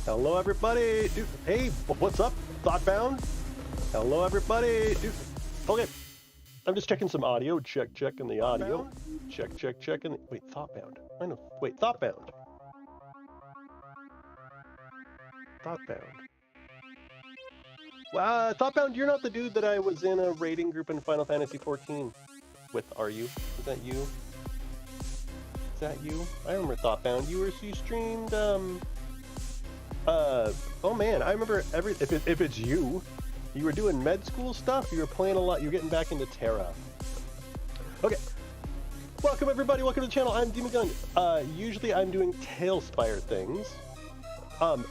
Hello, everybody. Dude, hey, what's up, Thoughtbound? Hello, everybody. Dude, okay, I'm just checking some audio. Checking the audio. Checking. Wait, Thoughtbound. I know. Wait, Thoughtbound. Wow, Thoughtbound, you're not the dude that I was in a raiding group in Final Fantasy XIV with, are you? Is that you? Is that you? I remember Thoughtbound. You streamed, oh man, I remember if it's you, you were doing med school stuff, you were playing a lot, you're getting back into Terra. Okay, welcome everybody, welcome to the channel, I'm Demon Gun. Usually I'm doing Talespire things,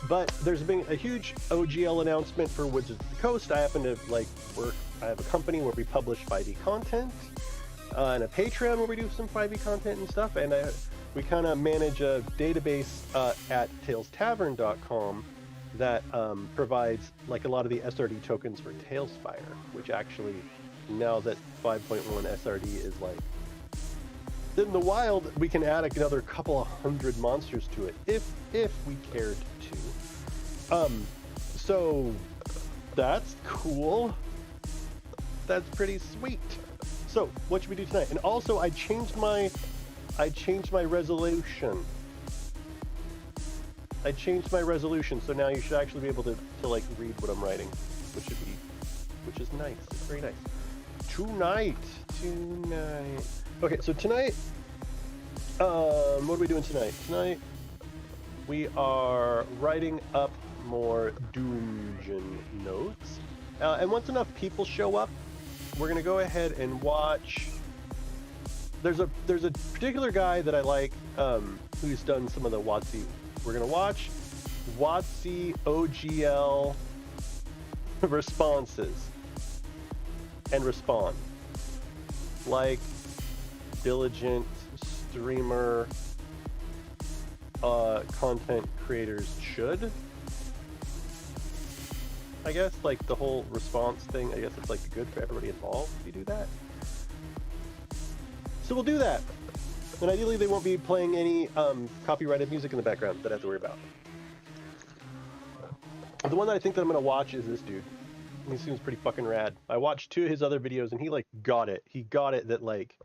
but there's been a huge OGL announcement for Wizards of the Coast. I happen to I have a company where we publish 5e content, and a Patreon where we do some 5e content and stuff, and we kind of manage a database at TalesTavern.com that provides like a lot of the SRD tokens for Talespire, which actually, now that 5.1 SRD is like in the wild, we can add another couple of hundred monsters to it if we cared to. So that's cool. That's pretty sweet. So what should we do tonight? And also, I changed my resolution. I changed my resolution, so now you should actually be able to like read what I'm writing, which is nice. It's very nice. Tonight. Okay, so tonight, what are we doing tonight? Tonight, we are writing up more dungeon notes, and once enough people show up, we're gonna go ahead and watch. There's a particular guy that I like who's done some of the WotC. We're gonna watch WotC OGL responses and respond like diligent streamer content creators should. I guess like the whole response thing, I guess it's like good for everybody involved if you do that. So we'll do that. And ideally they won't be playing any copyrighted music in the background that I have to worry about. The one that I think that I'm going to watch is this dude. He seems pretty fucking rad. I watched 2 of his other videos and he like got it. He got it that like,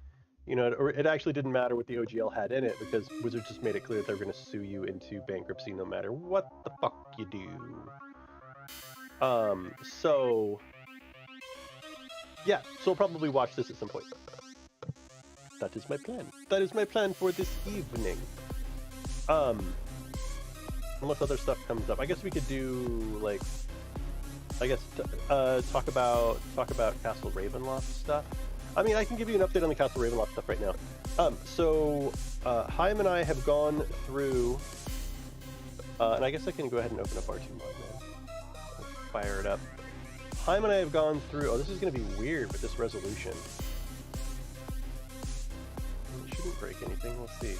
you know, it actually didn't matter what the OGL had in it because Wizards just made it clear that they were going to sue you into bankruptcy no matter what the fuck you do. So yeah, so I'll probably watch this at some point. That is my plan. That is my plan for this evening. Unless other stuff comes up, I guess we could do like, I guess talk about Castle Ravenloft stuff. I mean, I can give you an update on the Castle Ravenloft stuff right now. So Chaim and I have gone through, and I guess I can go ahead and open up R2 mod, man. Let's fire it up. Chaim and I have gone through. Oh, this is going to be weird with this resolution. Shouldn't break anything. Let's see.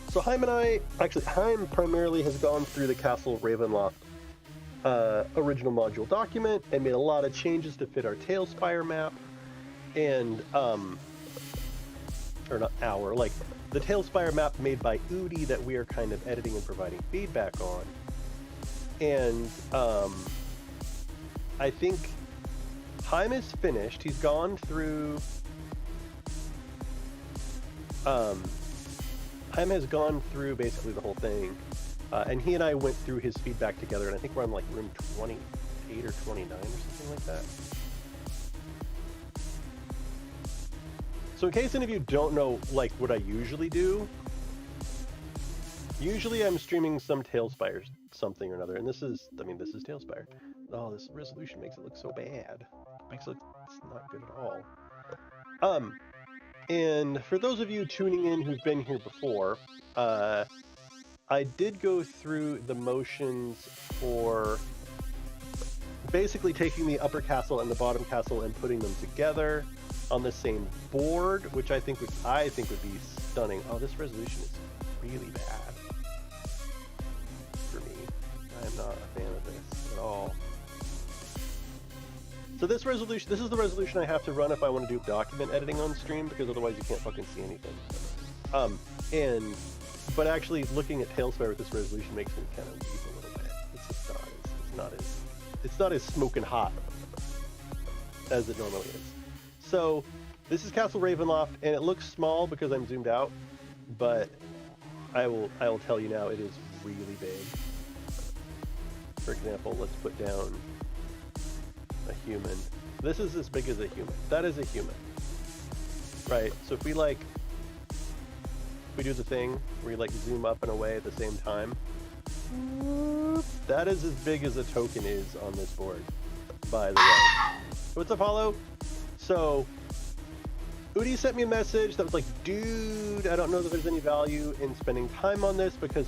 So Chaim and I, actually Chaim primarily has gone through the Castle Ravenloft original module document and made a lot of changes to fit our Talespire map, and or not our, like the Talespire map made by Udi that we are kind of editing and providing feedback on. And I think Chaim is finished. He's gone through Chaim has gone through basically the whole thing, and he and I went through his feedback together, and I think we're on like room 28 or 29 or something like that. So in case any of you don't know like what I usually do, usually I'm streaming some Talespire something or another, and this is Talespire. Oh, this resolution makes it look so bad. It makes it look, it's not good at all. And for those of you tuning in who've been here before, I did go through the motions for basically taking the upper castle and the bottom castle and putting them together on the same board, which I think would be stunning. Oh, this resolution is really bad for me. I am not a fan of this at all. So this is the resolution I have to run if I want to do document editing on stream, because otherwise you can't fucking see anything. And But actually, looking at Talespire with this resolution makes me kind of weep a little bit. It's just it's not as smoking hot as it normally is. So this is Castle Ravenloft, and it looks small because I'm zoomed out, but I will tell you now, it is really big. For example, let's put down a human. This is as big as a human. That is a human, right? So if we do the thing where you zoom up and away at the same time, that is as big as a token is on this board, by the way. What's up, Hollow? So Udi sent me a message that was like, dude, I don't know that there's any value in spending time on this because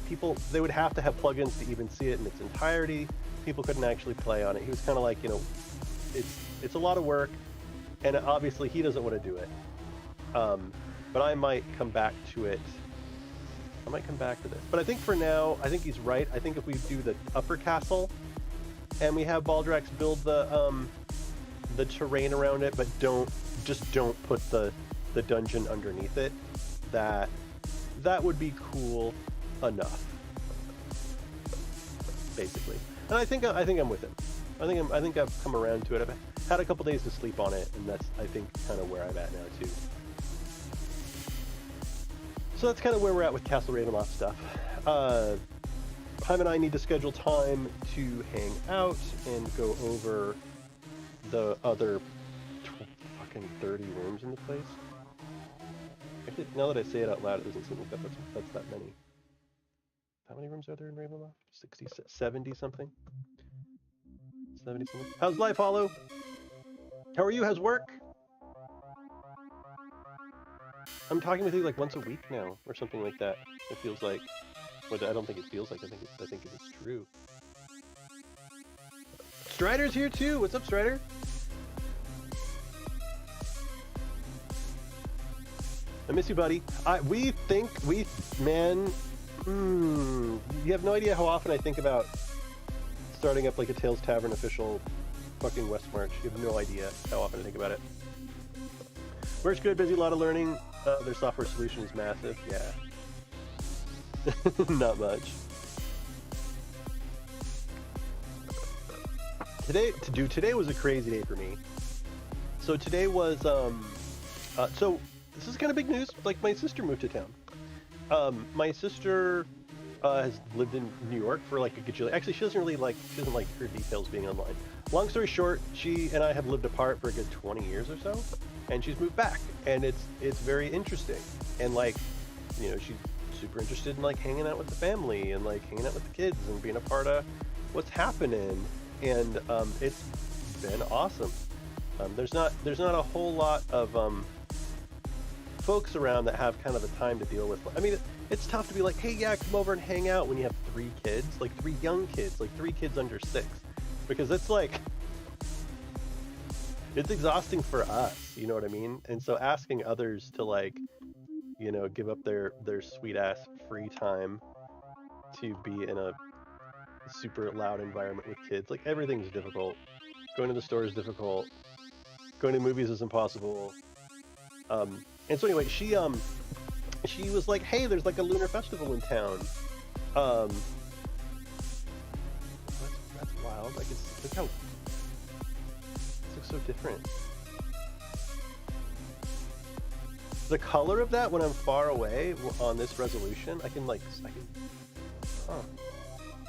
they would have to have plugins to even see it in its entirety. People couldn't actually play on it. He was kind of like, it's a lot of work, and obviously he doesn't want to do it. But I might come back to it. I might come back to this. But I think for now, I think he's right. I think if we do the upper castle and we have Baldrax build the terrain around it, but don't put the dungeon underneath it, that would be cool enough, basically. And I think I'm with him. I think I've come around to it. I've had a couple days to sleep on it, and that's, I think, kind of where I'm at now too. So that's kind of where we're at with Castle Ravenloft stuff. Haim and I need to schedule time to hang out and go over the other fucking 30 rooms in the place. Actually, now that I say it out loud, it doesn't seem like that's that many. How many rooms are there in Ravenloft? 60, 70 something? 70 something? How's life, Hollow? How are you? How's work? I'm talking with you like once a week now, or something like that. It feels like. But I don't think it feels like. I think it is true. Strider's here too. What's up, Strider? I miss you, buddy. You have no idea how often I think about starting up like a Tales Tavern official fucking West March. You have no idea how often I think about it. Work's good, busy, a lot of learning. Their software solution is massive. Yeah. Not much. Today was a crazy day for me. So today was so this is kind of big news. Like, my sister moved to town. My sister has lived in New York for like a gajillion. Actually, she doesn't like her details being online. Long story short, she and I have lived apart for a good 20 years or so, and she's moved back, and it's very interesting. And like, she's super interested in like hanging out with the family and like hanging out with the kids and being a part of what's happening. And it's been awesome. There's not a whole lot of folks around that have kind of the time to deal with. I mean, it's tough to be like, hey, yeah, come over and hang out when you have 3 kids, like 3 young kids, like 3 kids under 6, because it's like, it's exhausting for us, you know what I mean? And so asking others to like, give up their sweet ass free time to be in a super loud environment with kids, like, everything's difficult. Going to the store is difficult. Going to movies is impossible. And so anyway, she was like, hey, there's like a lunar festival in town. That's wild. Like, look how, it looks so different. The color of that when I'm far away on this resolution,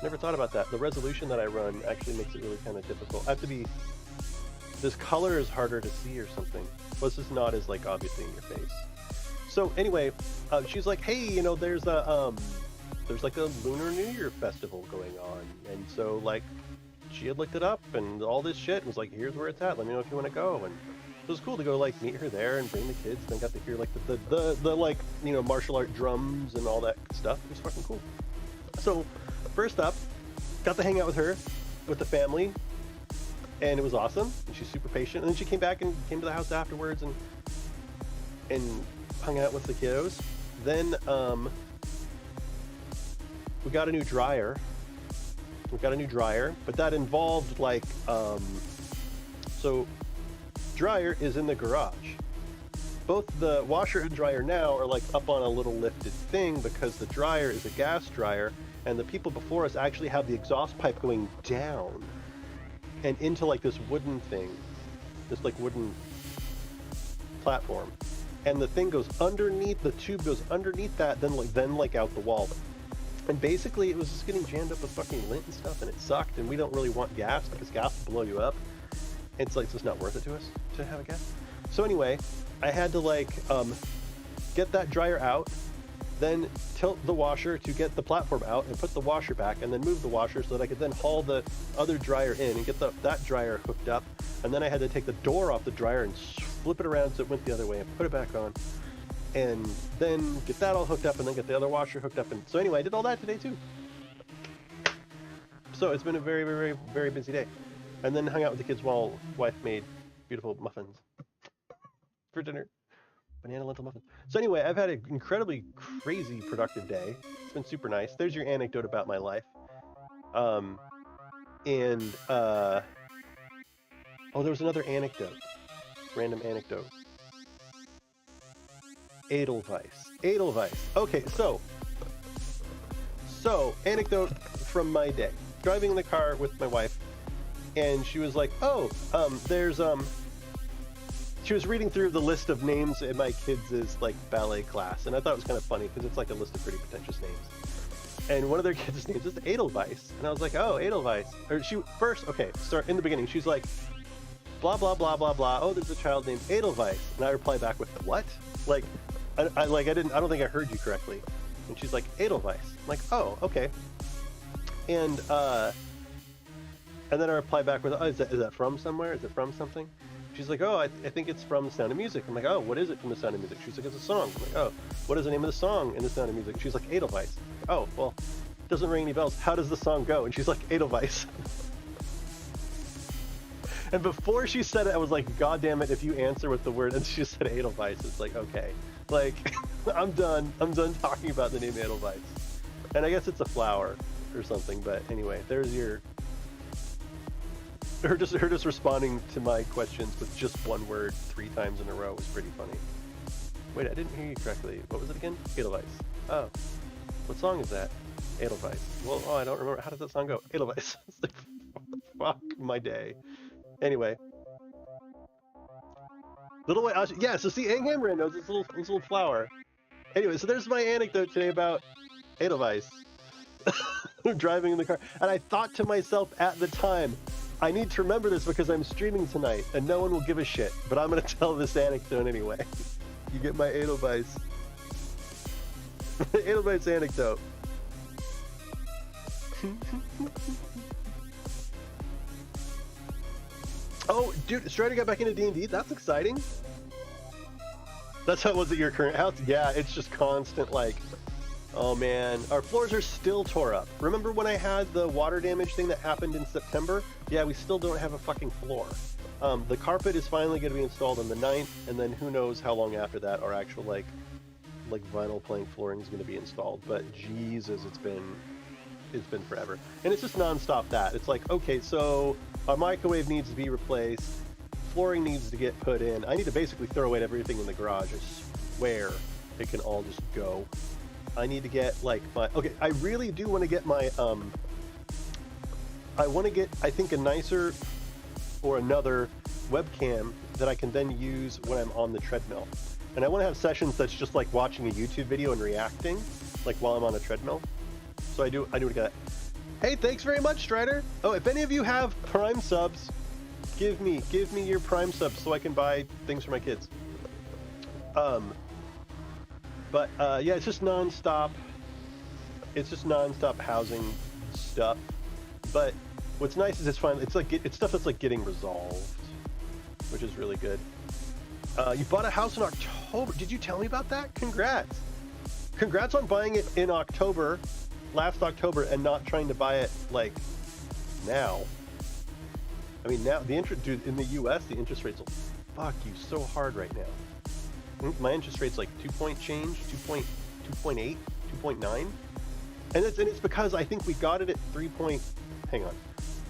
never thought about that. The resolution that I run actually makes it really kind of difficult. This color is harder to see or something. Well, it's just not as like obviously in your face. So anyway, she's like, hey, there's like a Lunar New Year festival going on, and so like she had looked it up and all this shit and was like, here's where it's at. Let me know if you want to go. And it was cool to go like meet her there and bring the kids. And got to hear like the like martial art drums and all that stuff. It was fucking cool. So first up, got to hang out with her, with the family, and it was awesome. And she's super patient. And then she came back and came to the house afterwards and hung out with the kiddos. Then we got a new dryer. But that involved like so dryer is in the garage. both the washer and dryer now are like up on a little lifted thing because the dryer is a gas dryer, and the people before us actually have the exhaust pipe going down and into like this wooden thing, this like wooden platform, and the thing goes underneath, the tube goes underneath that, then like out the wall. And basically it was just getting jammed up with fucking lint and stuff, and it sucked, and we don't really want gas because gas will blow you up. It's like, it's just not worth it to us to have a gas. So anyway, I had to like get that dryer out, then tilt the washer to get the platform out and put the washer back, and then move the washer so that I could then haul the other dryer in and get that dryer hooked up. And then I had to take the door off the dryer and flip it around so it went the other way and put it back on, and then get that all hooked up, and then get the other washer hooked up. And so anyway, I did all that today too. So it's been a very, very, very busy day. And then hung out with the kids while wife made beautiful muffins for dinner. Banana lentil muffins. So anyway, I've had an incredibly crazy productive day. It's been super nice. There's your anecdote about my life. Oh, there was another anecdote. Random anecdote. Edelweiss. Edelweiss. Okay, so anecdote from my day. Driving in the car with my wife, and she was like, oh, she was reading through the list of names in my kids' like ballet class, and I thought it was kind of funny because it's like a list of pretty pretentious names. And one of their kids' names is Edelweiss, and I was like, oh, Edelweiss. Or she first, okay, start in the beginning. She's like, blah blah blah blah blah. Oh, there's a child named Edelweiss, and I reply back with what? Like, I don't think I heard you correctly. And she's like, Edelweiss. I'm like, oh, okay. And then I reply back with, oh, is that from somewhere? Is it from something? She's like, oh, I think it's from The Sound of Music. I'm like, oh, what is it from The Sound of Music? She's like, it's a song. I'm like, oh, what is the name of the song in The Sound of Music? She's like, Edelweiss. Oh, well, it doesn't ring any bells. How does the song go? And she's like, Edelweiss. And before she said it, I was like, God damn it, if you answer with the word, and she just said Edelweiss, it's like, okay. Like, I'm done talking about the name Edelweiss. And I guess it's a flower or something, but anyway, there's your... Her just responding to my questions with just one word 3 times in a row was pretty funny. Wait, I didn't hear you correctly. What was it again? Edelweiss. Oh. What song is that? Edelweiss. Well, oh, I don't remember. How does that song go? Edelweiss. It's like, fuck my day. Anyway. Little White Ostrich. Yeah, so see, Anghammer knows this little flower. Anyway, so there's my anecdote today about Edelweiss. Driving in the car. And I thought to myself at the time, I need to remember this because I'm streaming tonight and no one will give a shit, but I'm going to tell this anecdote anyway. You get my Edelweiss. Edelweiss anecdote. Oh, dude, Strider got back into D&D? That's exciting. That's how it was at your current house? Yeah, it's just constant, like... Oh man, our floors are still tore up. Remember when I had the water damage thing that happened in September? Yeah, we still don't have a fucking floor. The carpet is finally going to be installed on the 9th, and then who knows how long after that our actual like vinyl plank flooring is going to be installed. But Jesus, it's been forever, and it's just nonstop. That it's like, okay, so our microwave needs to be replaced, flooring needs to get put in. I need to basically throw away everything in the garage. I swear it can all just go. I need to get like my, okay, I really do want to get my, I want to get, I think, a nicer or another webcam that I can then use when I'm on the treadmill. And I want to have sessions that's just like watching a YouTube video and reacting, like while I'm on a treadmill. So I do want to get that. Hey, thanks very much, Strider. Oh, if any of you have Prime subs, give me your Prime subs so I can buy things for my kids. But yeah, it's just nonstop. It's just nonstop housing stuff. But what's nice is it's stuff that's like getting resolved, which is really good. You bought a house in October. Did you tell me about that? Congrats. Congrats on buying it in October, last October, and not trying to buy it like now. I mean, now the interest, dude, in the U.S. the interest rates will fuck you so hard right now. My interest rate's like 2 change, 2.8, 2.9, and it's because I think we got it at 3 point. Hang on,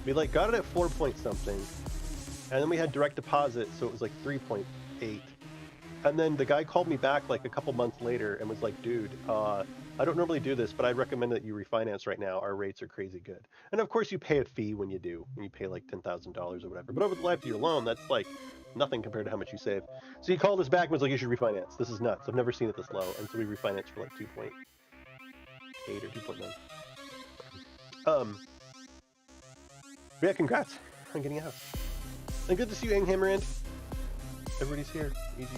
we like got it at 4 point something, and then we had direct deposit, so it was like 3.8. And then the guy called me back like a couple months later and was like, dude, I don't normally do this, but I'd recommend that you refinance right now. Our rates are crazy good. And of course you pay a fee when you do, when you pay like $10,000 or whatever. But over the life of your loan, that's like nothing compared to how much you save. So he called us back and was like, you should refinance. This is nuts. I've never seen it this low. And so we refinanced for like 2.8 or 2.9. Yeah, congrats on getting out. And good to see you, Anghammerand. Everybody's here. EG,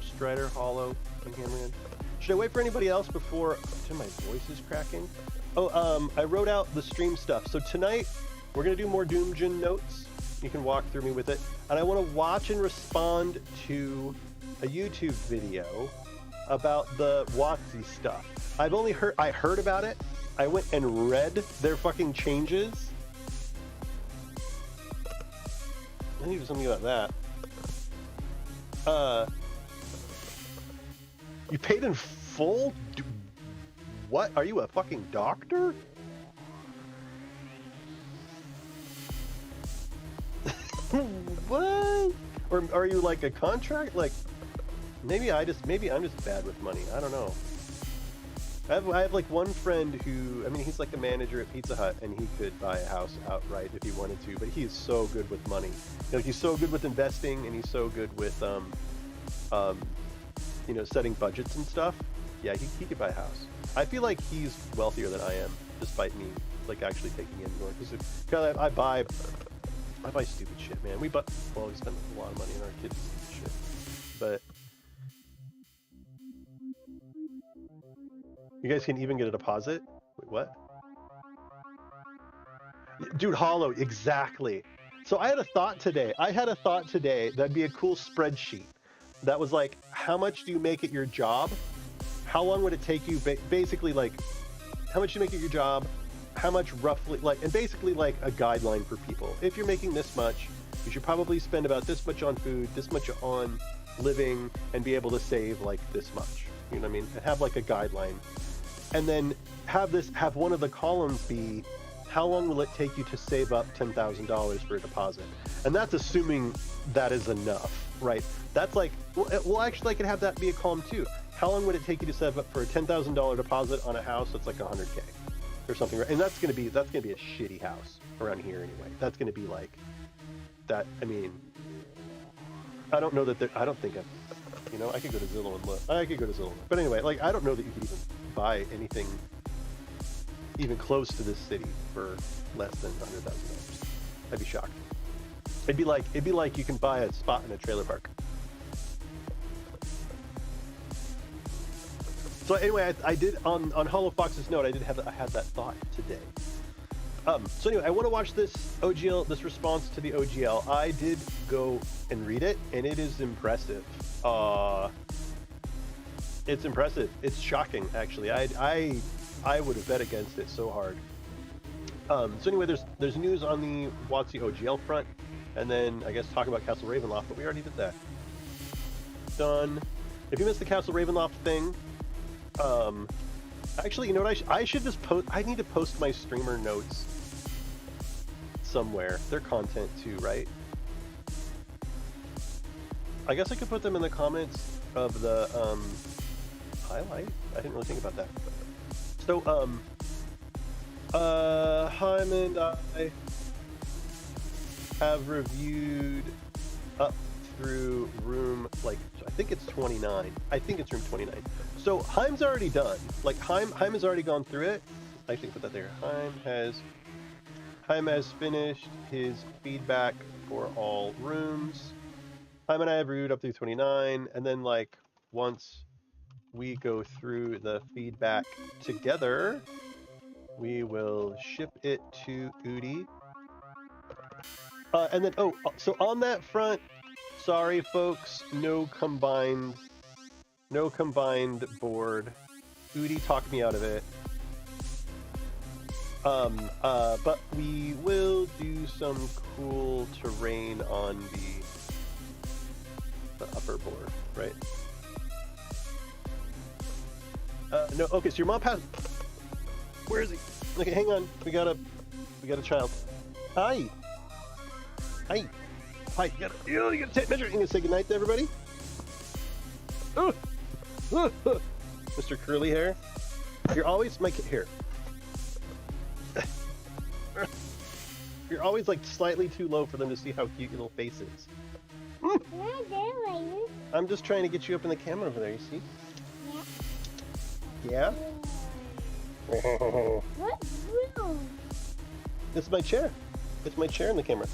Strider, Hollow, Anghammerand. Should I wait for anybody else before... my voice is cracking. Oh, I wrote out the stream stuff. So tonight, we're going to do more Doomjin notes. You can walk through me with it. And I want to watch and respond to a YouTube video about the WotC stuff. I heard about it. I went and read their fucking changes. I need to do something about that. You paid in full? What? Are you a fucking doctor? What? Or are you like a contract? Like, maybe I'm just bad with money. I don't know. I have like one friend who, I mean, he's like the manager at Pizza Hut, and he could buy a house outright if he wanted to, but he is so good with money. You know, he's so good with investing, and he's so good with, you know, setting budgets and stuff. Yeah, he could buy a house. I feel like he's wealthier than I am, despite me, like, actually taking in more. Because I buy stupid shit, man. We spend a lot of money on our kids' stupid shit. But you guys can even get a deposit? Wait, what? Dude, Hollow, exactly. So I had a thought today. That'd be a cool spreadsheet. That was like, how much do you make at your job? How long would it take you? Basically, like, how much do you make at your job? How much roughly, like, and basically like a guideline for people. If you're making this much, you should probably spend about this much on food, this much on living, and be able to save like this much. You know what I mean? And have like a guideline. And then have one of the columns be, how long will it take you to save up $10,000 for a deposit? And that's assuming that is enough, right? That's like, well, actually I could have that be a column too. How long would it take you to save up for a $10,000 deposit on a house that's like 100K or something, right? And that's gonna be a shitty house around here anyway. That's gonna be like that. I mean, I don't know that I don't think you know, I could go to Zillow and look. But anyway, like, I don't know that you could even buy anything even close to this city for less than $100,000. I'd be shocked. It'd be like you can buy a spot in a trailer park. So anyway, I did on Hollow Fox's note. I had that thought today. So anyway, I want to watch this OGL, this response to the OGL. I did go and read it, and it is impressive. It's impressive. It's shocking, actually. I would have bet against it so hard. So anyway, there's news on the WotC OGL front, and then I guess talk about Castle Ravenloft, but we already did that. Done. If you missed the Castle Ravenloft thing, actually, you know what? I should just post. I need to post my streamer notes somewhere. They're content too, right? I guess I could put them in the comments of the highlight. I didn't really think about that. So, Haim and I have reviewed up through room, like, I think it's 29. I think it's room 29. So Haim's already done. Like, Haim has already gone through it. I think put that there. Haim has finished his feedback for all rooms. Haim and I have reviewed up through 29, and then, like, once we go through the feedback together, we will ship it to Udi. And then, so on that front, sorry folks, no combined board. Udi talked me out of it. But we will do some cool terrain on the upper board, right? No, okay, so your mom passed. Where is he? Okay, hang on. We got a child. Hi. You gotta take a measure. You gonna say goodnight to everybody? Mr. Curly Hair. You're always here. You're always like slightly too low for them to see how cute your little face is. I'm just trying to get you up in the camera over there, you see? Yeah? What's wrong? This is my chair. It's my chair in the camera.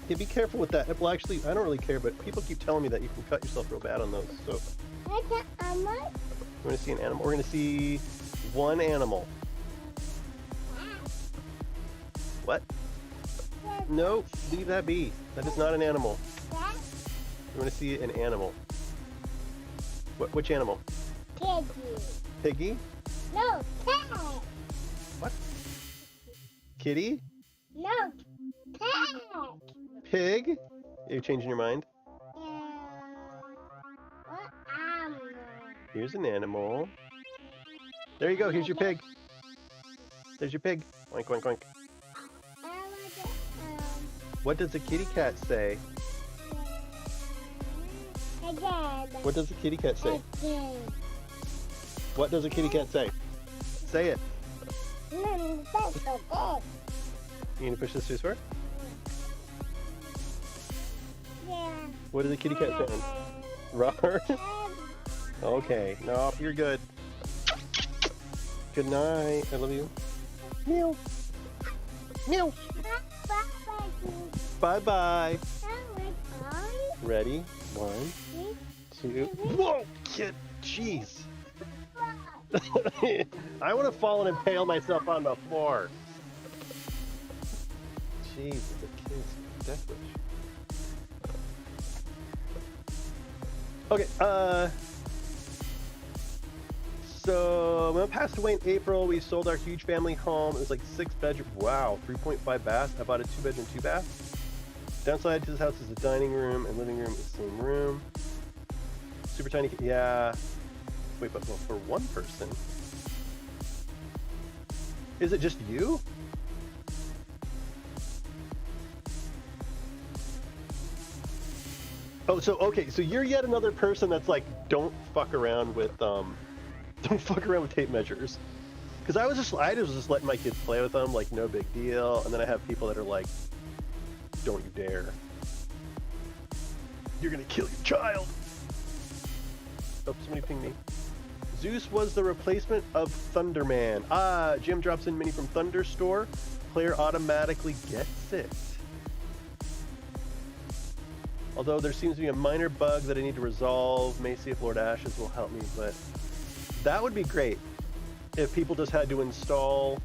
Yeah, be careful with that. Well, actually, I don't really care, but people keep telling me that you can cut yourself real bad on those, so... We're going to see an animal. We're going to see one animal. What? No, leave that be. That is not an animal. We're going to see an animal. Which animal? Piggy. Piggy? No, cat. What? Kitty? No, cat. Pig? Are you changing your mind? What animal? Here's an animal. There you go. Here's your pig. There's your pig. Oink, oink, oink. What does the kitty cat say? Again. What does the kitty cat say? Again. What does a kitty cat say? Say it. You You need to push this to her? Yeah. What does a kitty cat say? Roar? Okay. No, you're good. Good night. I love you. Meow. Meow. Bye-bye. Ready? 1, 2. Whoa, kid. Jeez. I want to fall and impale myself on the floor. Jeez, the kid's death wish. Okay, so when I passed away in April, we sold our huge family home. It was like 6 bedroom. Wow, 3.5 baths. I bought a 2-bedroom, 2-bath. Downside to this house is the dining room and living room is the same room. Super tiny. Yeah. Wait, but well, for one person, is it just you? Oh, so okay, so you're yet another person that's like, don't fuck around with tape measures. Because I was just letting my kids play with them, like no big deal, and then I have people that are like, don't you dare. You're gonna kill your child. Oh, somebody pinged me. Zeus was the replacement of Thunderman. Ah, Jim drops in mini from Thunder Store. Player automatically gets it. Although there seems to be a minor bug that I need to resolve. May see if Lord Ashes will help me, but that would be great if people just had to install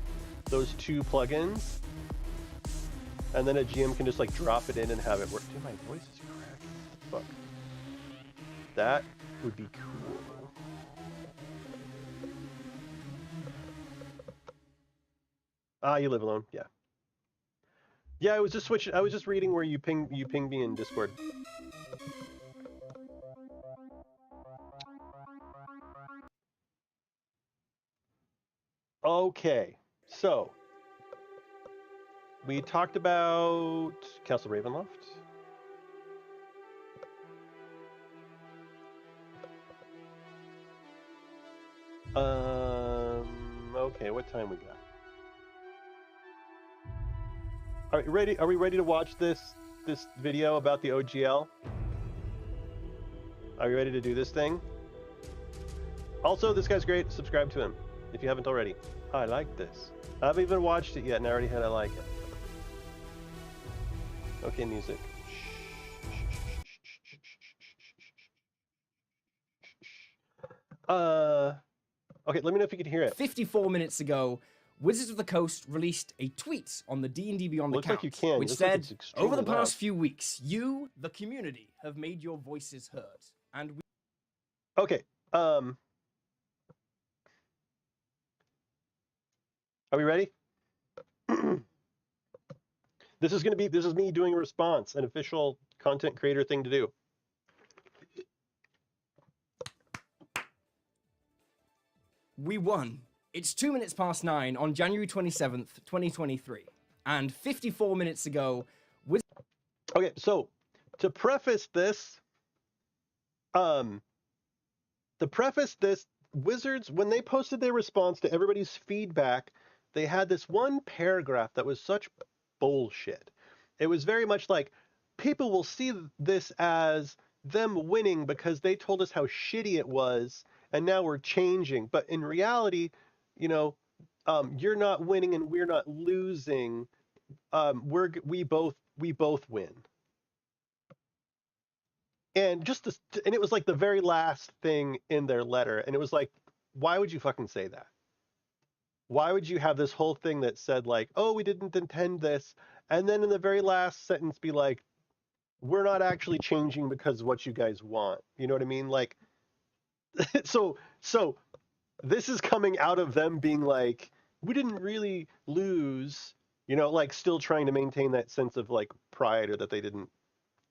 those 2 plugins and then a GM can just like drop it in and have it work. Dude, my voice is cracking. Fuck. That would be cool. Ah, you live alone. Yeah. Yeah, I was just switching. I was just reading where you pinged me in Discord. Okay, so we talked about Castle Ravenloft. Okay, what time we got? Are you ready? Are we ready to watch this video about the OGL? Are you ready to do this thing? Also, this guy's great. Subscribe to him if you haven't already. I like this. I haven't even watched it yet, and I already had I like it. Okay, music. Okay, let me know if you can hear it. 54 minutes ago, Wizards of the Coast released a tweet on the D&D Beyond Looks account, like you can. which Looks like said, it's extremely over the past loud. few weeks, you, the community, have made your voices heard. And we... Okay, are we ready? This is me doing a response, an official content creator thing to do. We won. It's 2 minutes past 9 on January 27th, 2023. And 54 minutes ago, Okay, so to preface this, to preface this, Wizards, when they posted their response to everybody's feedback, they had this one paragraph that was such bullshit. It was very much like, people will see this as them winning because they told us how shitty it was, and now we're changing. But in reality, you know, you're not winning and we're not losing. We both win. And just this, and it was like the very last thing in their letter, and it was like, why would you fucking say that? Why would you have this whole thing that said like, oh, we didn't intend this, and then in the very last sentence be like, we're not actually changing because of what you guys want. You know what I mean? Like, so this is coming out of them being like, we didn't really lose, you know, like still trying to maintain that sense of like pride or that they didn't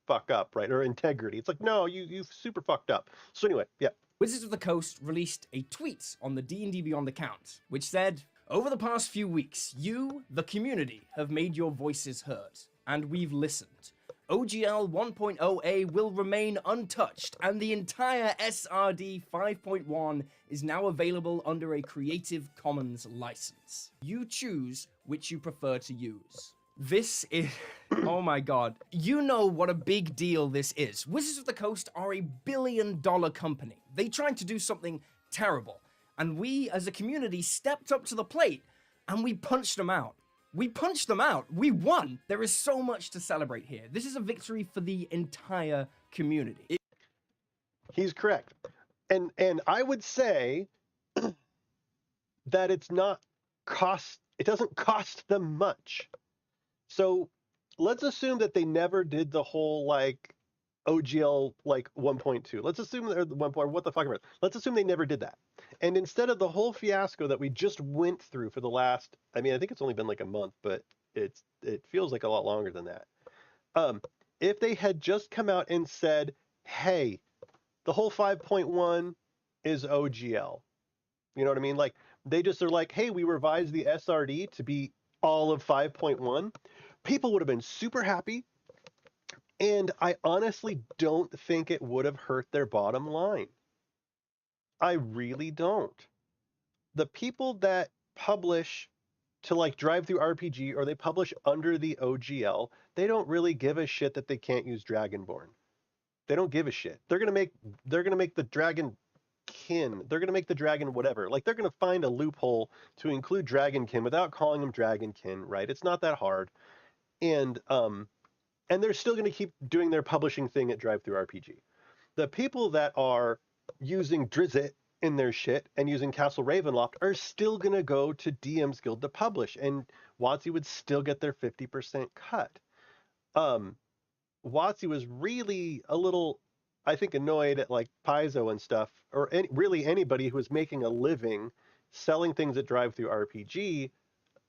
fuck up, right? Or integrity. It's like, no, you super fucked up. So anyway, yeah. Wizards of the Coast released a tweet on the D&D Beyond account, which said, over the past few weeks, you, the community, have made your voices heard, and we've listened. OGL 1.0a will remain untouched, and the entire SRD 5.1 is now available under a Creative Commons license. You choose which you prefer to use. This is... oh my god. You know what a big deal this is. Wizards of the Coast are a billion-dollar company. They tried to do something terrible, and we, as a community, stepped up to the plate, and we punched them out. We punched them out. We won. There is so much to celebrate here. This is a victory for the entire community. He's correct. And I would say that it doesn't cost them much. So let's assume that they never did the whole like OGL like 1.2. Let's assume they're the 1. What the fuck? Let's assume they never did that. And instead of the whole fiasco that we just went through for the last, I mean, I think it's only been like a month, but it feels like a lot longer than that. If they had just come out and said, hey, the whole 5.1 is OGL. You know what I mean? Like they just are like, hey, we revised the SRD to be all of 5.1. People would have been super happy. And I honestly don't think it would have hurt their bottom line. I really don't. The people that publish to like Drive Through RPG or they publish under the OGL, they don't really give a shit that they can't use Dragonborn. They don't give a shit. They're gonna make the dragon kin. They're gonna make the dragon whatever. Like they're gonna find a loophole to include dragonkin without calling them dragonkin, right? It's not that hard. And they're still gonna keep doing their publishing thing at Drive Through RPG. The people that are using Drizzt in their shit and using Castle Ravenloft are still going to go to DM's Guild to publish, and WotC would still get their 50% cut. WotC was really a little, I think, annoyed at like Paizo and stuff, or really anybody who was making a living selling things at Drive Through RPG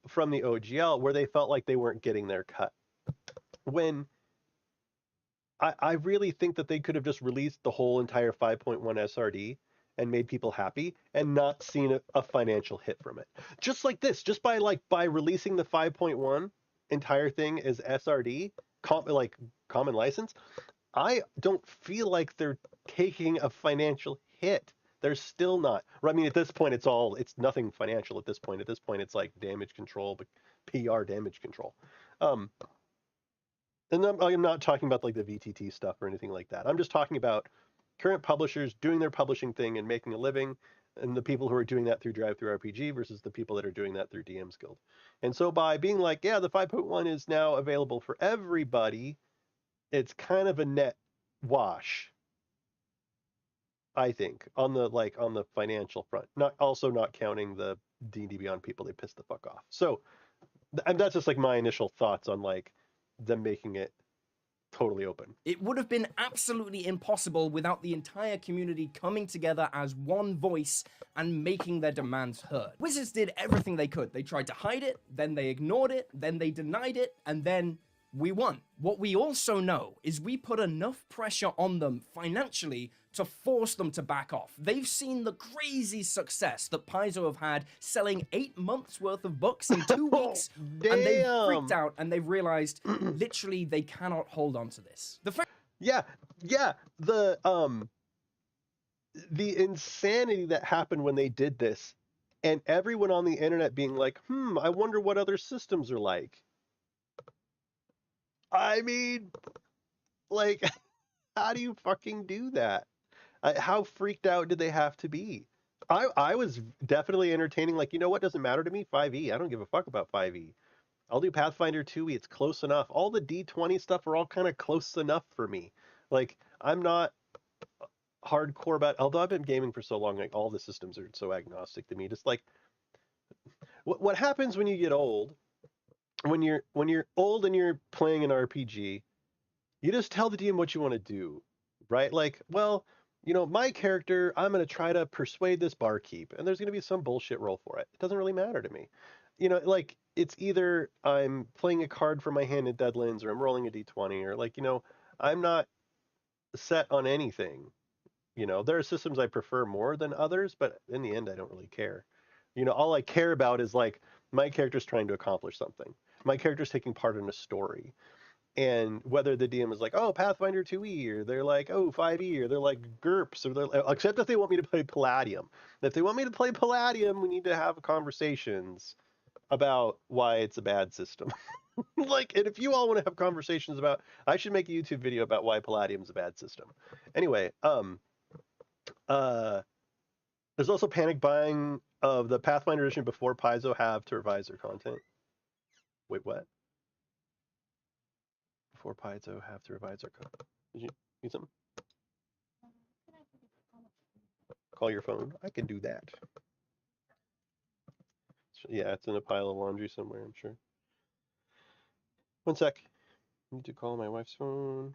from the OGL where they felt like they weren't getting their cut. When I really think that they could have just released the whole entire 5.1 SRD and made people happy and not seen a financial hit from it. Just like this, just by releasing the 5.1 entire thing as SRD, common license, I don't feel like they're taking a financial hit. They're still not. I mean, at this point, it's nothing financial at this point. At this point, it's like damage control, but PR damage control. And I'm not talking about like the VTT stuff or anything like that. I'm just talking about current publishers doing their publishing thing and making a living, and the people who are doing that through Drive Through RPG versus the people that are doing that through DM's Guild. And so by being like, yeah, the 5.1 is now available for everybody, it's kind of a net wash, I think, on the financial front. Not counting the D&D Beyond people they pissed the fuck off. So, and that's just like my initial thoughts on like them making it totally open. It would have been absolutely impossible without the entire community coming together as one voice and making their demands heard. Wizards did everything they could. They tried to hide it, then they ignored it, then they denied it, and then we won. What we also know is we put enough pressure on them financially to force them to back off. They've seen the crazy success that Paizo have had selling 8 months worth of books in 2 weeks, and they've freaked out and they've realized literally they cannot hold on to this. the insanity that happened when they did this, and everyone on the internet being like, I wonder what other systems are like. I mean, like, how do you fucking do that? How freaked out did they have to be? I was definitely entertaining, like, you know what doesn't matter to me? 5e. I don't give a fuck about 5e. I'll do Pathfinder 2e. It's close enough. All the D20 stuff are all kind of close enough for me. Like, I'm not hardcore about, although I've been gaming for so long, like, all the systems are so agnostic to me. Just like, what happens when you get old, when you're old and you're playing an RPG, you just tell the DM what you want to do, right? Like, well, my character, I'm going to try to persuade this barkeep, and there's going to be some bullshit roll for it. It doesn't really matter to me. Like, it's either I'm playing a card from my hand in Deadlands, or I'm rolling a d20, or like, I'm not set on anything. There are systems I prefer more than others, but in the end, I don't really care. All I care about is like my character's trying to accomplish something. My character's taking part in a story. And whether the DM is like, oh, Pathfinder 2e, or they're like, oh, 5e, or they're like GURPS, or they're except if they want me to play Palladium. If they want me to play Palladium, we need to have conversations about why it's a bad system. Like, and if you all want to have conversations about, I should make a YouTube video about why Palladium's a bad system. Anyway, there's also panic buying of the Pathfinder edition before Paizo have to revise their content. Wait, what? Before Paizo have to revise their content. Did you need something? Call your phone. I can do that. Yeah, it's in a pile of laundry somewhere, I'm sure. One sec. I need to call my wife's phone.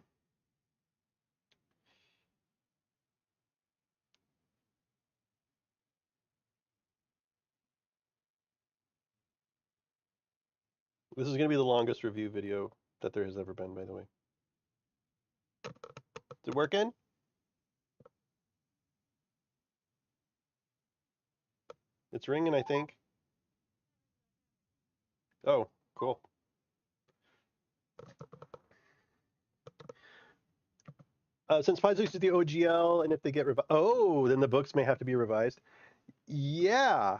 This is going to be the longest review video that there has ever been, by the way. Is it working? It's ringing, I think. Oh, cool. Since Paizo uses the OGL, and if they get then the books may have to be revised. Yeah.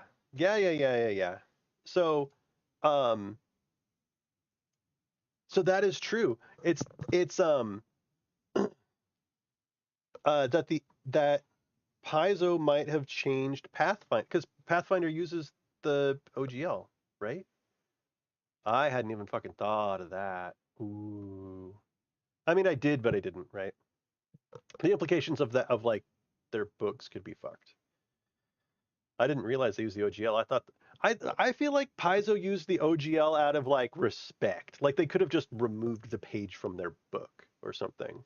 So, so that is true. It's that Paizo might have changed Pathfinder, because Pathfinder uses the OGL, right? I hadn't even fucking thought of that. Ooh. I mean, I did, but I didn't, right? The implications of that, of like their books, could be fucked. I didn't realize they used the OGL. I thought, I feel like Paizo used the OGL out of like respect. Like they could have just removed the page from their book or something.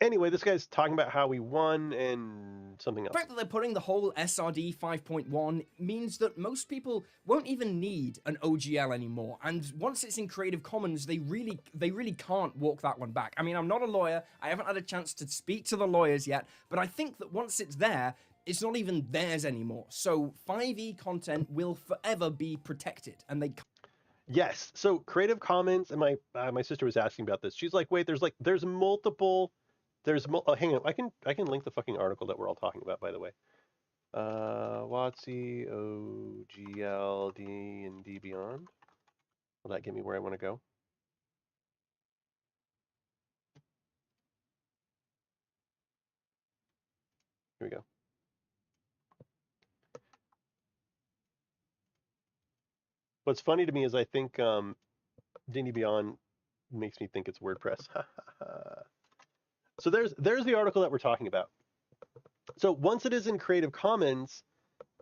Anyway, this guy's talking about how we won and something else. The fact that they're putting the whole SRD 5.1 means that most people won't even need an OGL anymore. And once it's in Creative Commons, they really can't walk that one back. I mean, I'm not a lawyer. I haven't had a chance to speak to the lawyers yet, but I think that once it's there, it's not even theirs anymore. So 5e content will forever be protected, and they can't. Yes. So Creative Commons, and my sister was asking about this. She's like, wait, there's multiple. Hang on, I can link the fucking article that we're all talking about, by the way. WotC, OGL, DnD Beyond. Will that get me where I want to go? Here we go. What's funny to me is I think D&D Beyond makes me think it's WordPress. So there's the article that we're talking about. So once it is in Creative Commons,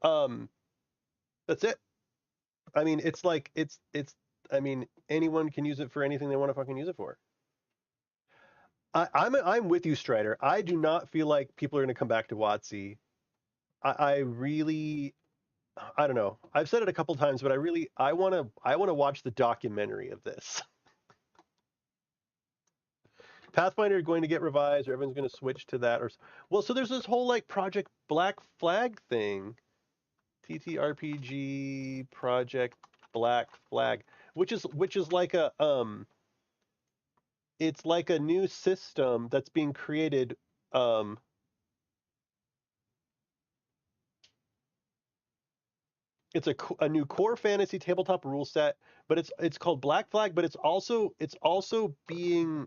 that's it. I mean, it's like I mean, anyone can use it for anything they want to fucking use it for. I'm with you, Strider. I do not feel like people are going to come back to WotC. I really, I don't know. I've said it a couple times, but I want to watch the documentary of this. Pathfinder is going to get revised, or everyone's going to switch to that, or well, so there's this whole like Project Black Flag thing, TTRPG Project Black Flag, which is like a it's like a new system that's being created It's a new core fantasy tabletop rule set, but it's called Black Flag, but it's also being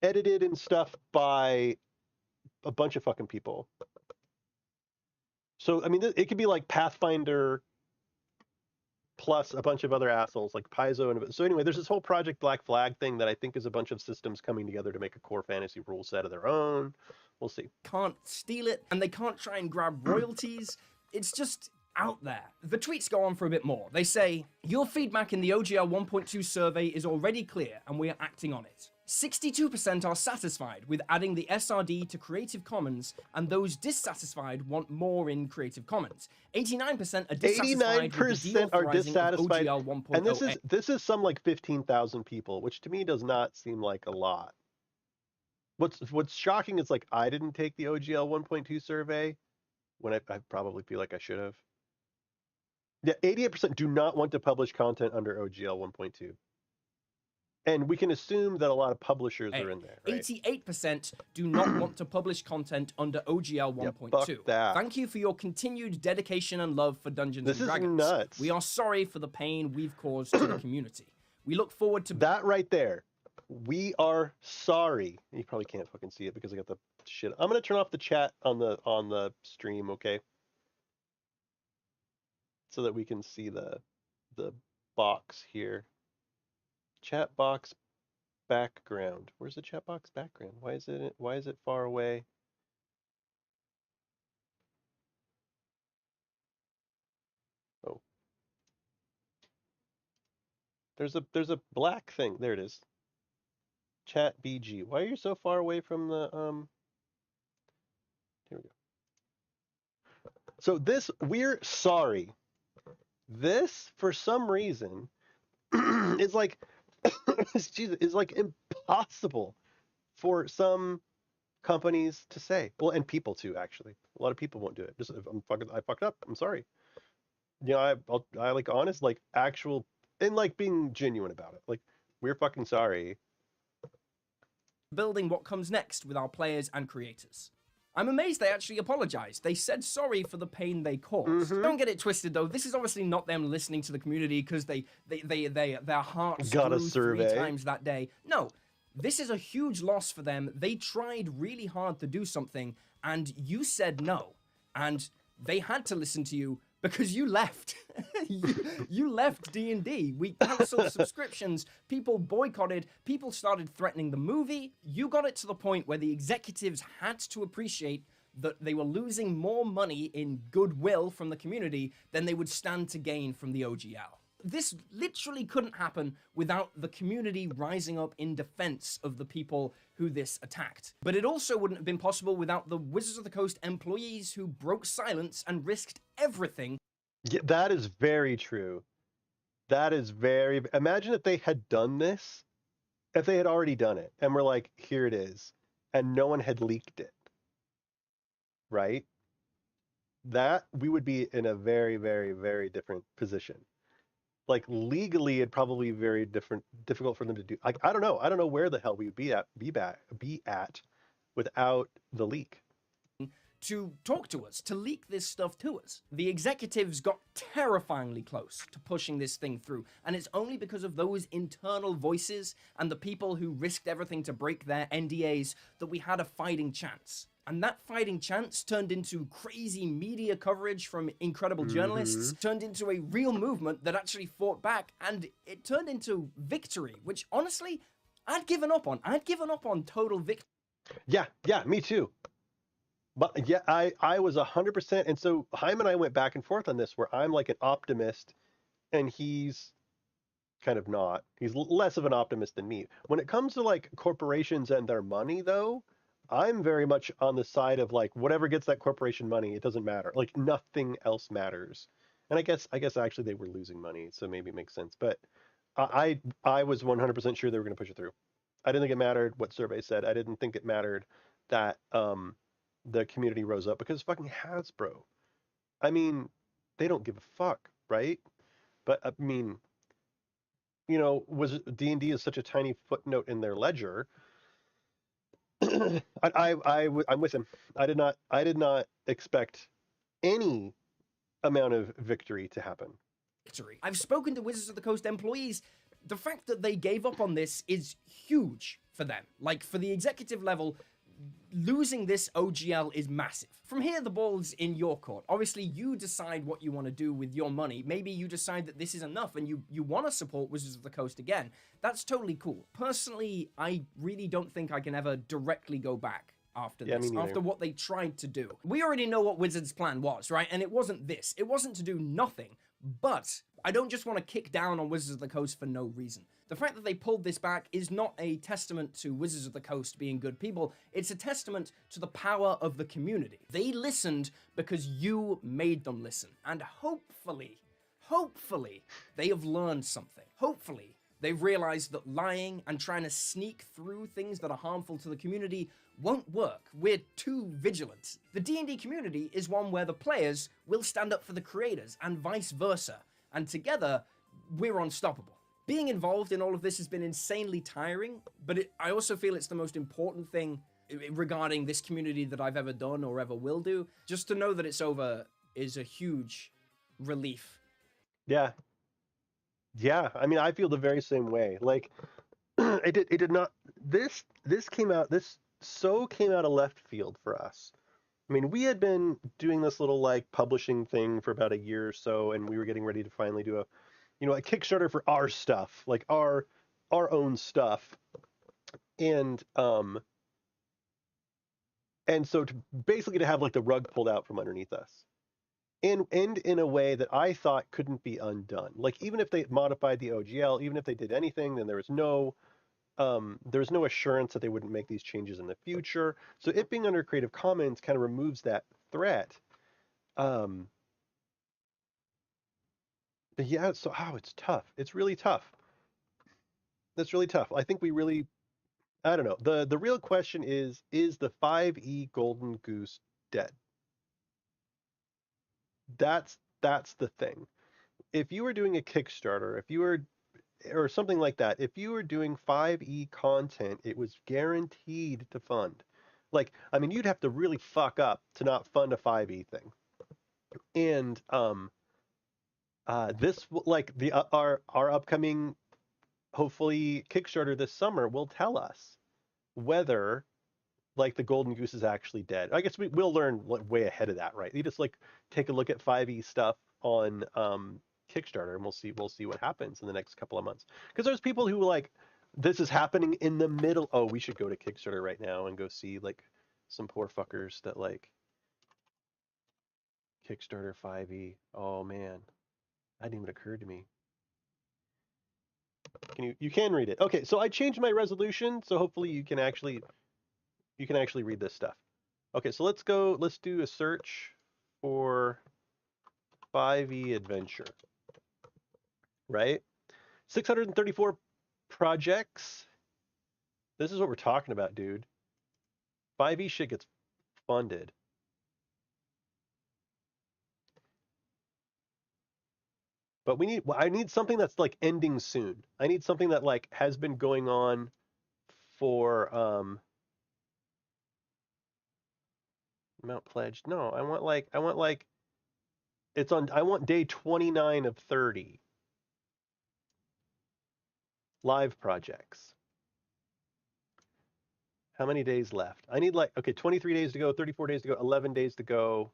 edited and stuff by a bunch of fucking people. So I mean, it could be like Pathfinder plus a bunch of other assholes like Paizo. And so anyway, there's this whole Project Black Flag thing that I think is a bunch of systems coming together to make a core fantasy rule set of their own. We'll see. Can't steal it, and they can't try and grab royalties. It's just out there. The tweets go on for a bit more. They say, your feedback in the OGL 1.2 survey is already clear, and we are acting on it. 62% are satisfied with adding the SRD to Creative Commons, and those dissatisfied want more in Creative Commons. 89% are dissatisfied 89% are dissatisfied, OGL 1.0. and this is some like 15,000 people, which to me does not seem like a lot. What's shocking is like I didn't take the OGL 1.2 survey when I probably feel like I should have. Yeah, 88% do not want to publish content under OGL 1.2. And we can assume that a lot of publishers are in there, right? 88% do not want to publish content under OGL 1.2. Fuck that. Thank you for your continued dedication and love for Dungeons & Dragons. This is nuts. We are sorry for the pain we've caused to the community. We look forward to... That right there. We are sorry. You probably can't fucking see it because I got the shit. I'm going to turn off the chat on the stream, okay? So that we can see the box here. Chat box background. Where's the chat box background? Why is it far away? Oh. There's a black thing. There it is. Chat BG. Why are you so far away from the Here we go. So we're sorry. This for some reason is like is like impossible for some companies to say. Well, and people too, actually. A lot of people won't do it. Just I fucked up. I'm sorry. You know, I like honest, like actual, and like being genuine about it. Like, we're fucking sorry. Building what comes next with our players and creators. I'm amazed they actually apologized. They said sorry for the pain they caused. Don't get it twisted though. This is obviously not them listening to the community because their hearts grew 3 times that day. No, this is a huge loss for them. They tried really hard to do something and you said no. And they had to listen to you because you left. you left D&D. We canceled subscriptions. People boycotted. People started threatening the movie. You got it to the point where the executives had to appreciate that they were losing more money in goodwill from the community than they would stand to gain from the OGL. This literally couldn't happen without the community rising up in defense of the people who this attacked. But it also wouldn't have been possible without the Wizards of the Coast employees who broke silence and risked everything. Yeah, that is very true. That is very... Imagine if they had done this, if they had already done it, and were like, here it is, and no one had leaked it. Right? That, we would be in a very, very, very different position. Like legally, it'd probably be very difficult for them to do. Like I don't know where the hell we would be at without the leak. To talk to us, to leak this stuff to us. The executives got terrifyingly close to pushing this thing through, and it's only because of those internal voices and the people who risked everything to break their NDAs that we had a fighting chance. And that fighting chance turned into crazy media coverage from incredible journalists, turned into a real movement that actually fought back, and it turned into victory, which honestly, I'd given up on. I'd given up on total victory. Yeah, me too. But yeah, I was 100%, and so Haim and I went back and forth on this, where I'm like an optimist, and he's kind of not. He's less of an optimist than me. When it comes to like corporations and their money, though, I'm very much on the side of like whatever gets that corporation money, it doesn't matter. Like nothing else matters. And I guess actually they were losing money, so maybe it makes sense. But I was 100% sure they were going to push it through. I didn't think it mattered what survey said. I didn't think it mattered that the community rose up, because fucking Hasbro. I mean, they don't give a fuck, right? But I mean, you know, D&D is such a tiny footnote in their ledger. I'm with him. I did not expect any amount of victory to happen. Victory. I've spoken to Wizards of the Coast employees. The fact that they gave up on this is huge for them. Like, for the executive level, losing this OGL is massive. From here, the ball's in your court. Obviously, you decide what you want to do with your money. Maybe you decide that this is enough and you want to support Wizards of the Coast again. That's totally cool. Personally, I really don't think I can ever directly go back after this, after what they tried to do. We already know what Wizards' plan was, right? And it wasn't this. It wasn't to do nothing. But I don't just want to kick down on Wizards of the Coast for no reason. The fact that they pulled this back is not a testament to Wizards of the Coast being good people. It's a testament to the power of the community. They listened because you made them listen. And hopefully, they have learned something. Hopefully, they've realized that lying and trying to sneak through things that are harmful to the community won't work. We're too vigilant. The D&D community is one where the players will stand up for the creators and vice versa. And together, we're unstoppable. Being involved in all of this has been insanely tiring, but I also feel it's the most important thing regarding this community that I've ever done or ever will do. Just to know that it's over is a huge relief. Yeah. Yeah, I mean, I feel the very same way. Like, it did not, this came out of left field for us. I mean, we had been doing this little, like, publishing thing for about a year or so, and we were getting ready to finally do a Kickstarter for our stuff, like our own stuff. And so basically to have, like, the rug pulled out from underneath us. And in a way that I thought couldn't be undone. Like, even if they modified the OGL, even if they did anything, then there was no assurance that they wouldn't make these changes in the future. So it being under Creative Commons kind of removes that threat. But yeah, so it's tough. It's really tough. That's really tough. I think I don't know. The real question is the 5e Golden Goose dead? That's the thing. If you were doing a Kickstarter, or something like that, if you were doing 5e content, it was guaranteed to fund. Like, I mean, you'd have to really fuck up to not fund a 5e thing. And this, like, our upcoming, hopefully, Kickstarter this summer will tell us whether, like, the Golden Goose is actually dead. I guess we'll learn, like, way ahead of that, right? You just, like, take a look at 5e stuff on Kickstarter, and we'll see what happens in the next couple of months. Because there's people who, like, this is happening in the middle. Oh, we should go to Kickstarter right now and go see, like, some poor fuckers that, like, Kickstarter 5e. Oh man, that didn't even occur to me. You can read it. Okay, so I changed my resolution, so hopefully you can actually read this stuff. Okay, so let's do a search for 5e adventure. Right? 634 projects. This is what we're talking about, dude. 5e shit gets funded. But I need something that's, like, ending soon. I need something that, like, has been going on for amount pledged. No, I want I want day 29 of 30. Live projects. How many days left? I need, like, okay, 23 days to go, 34 days to go, 11 days to go,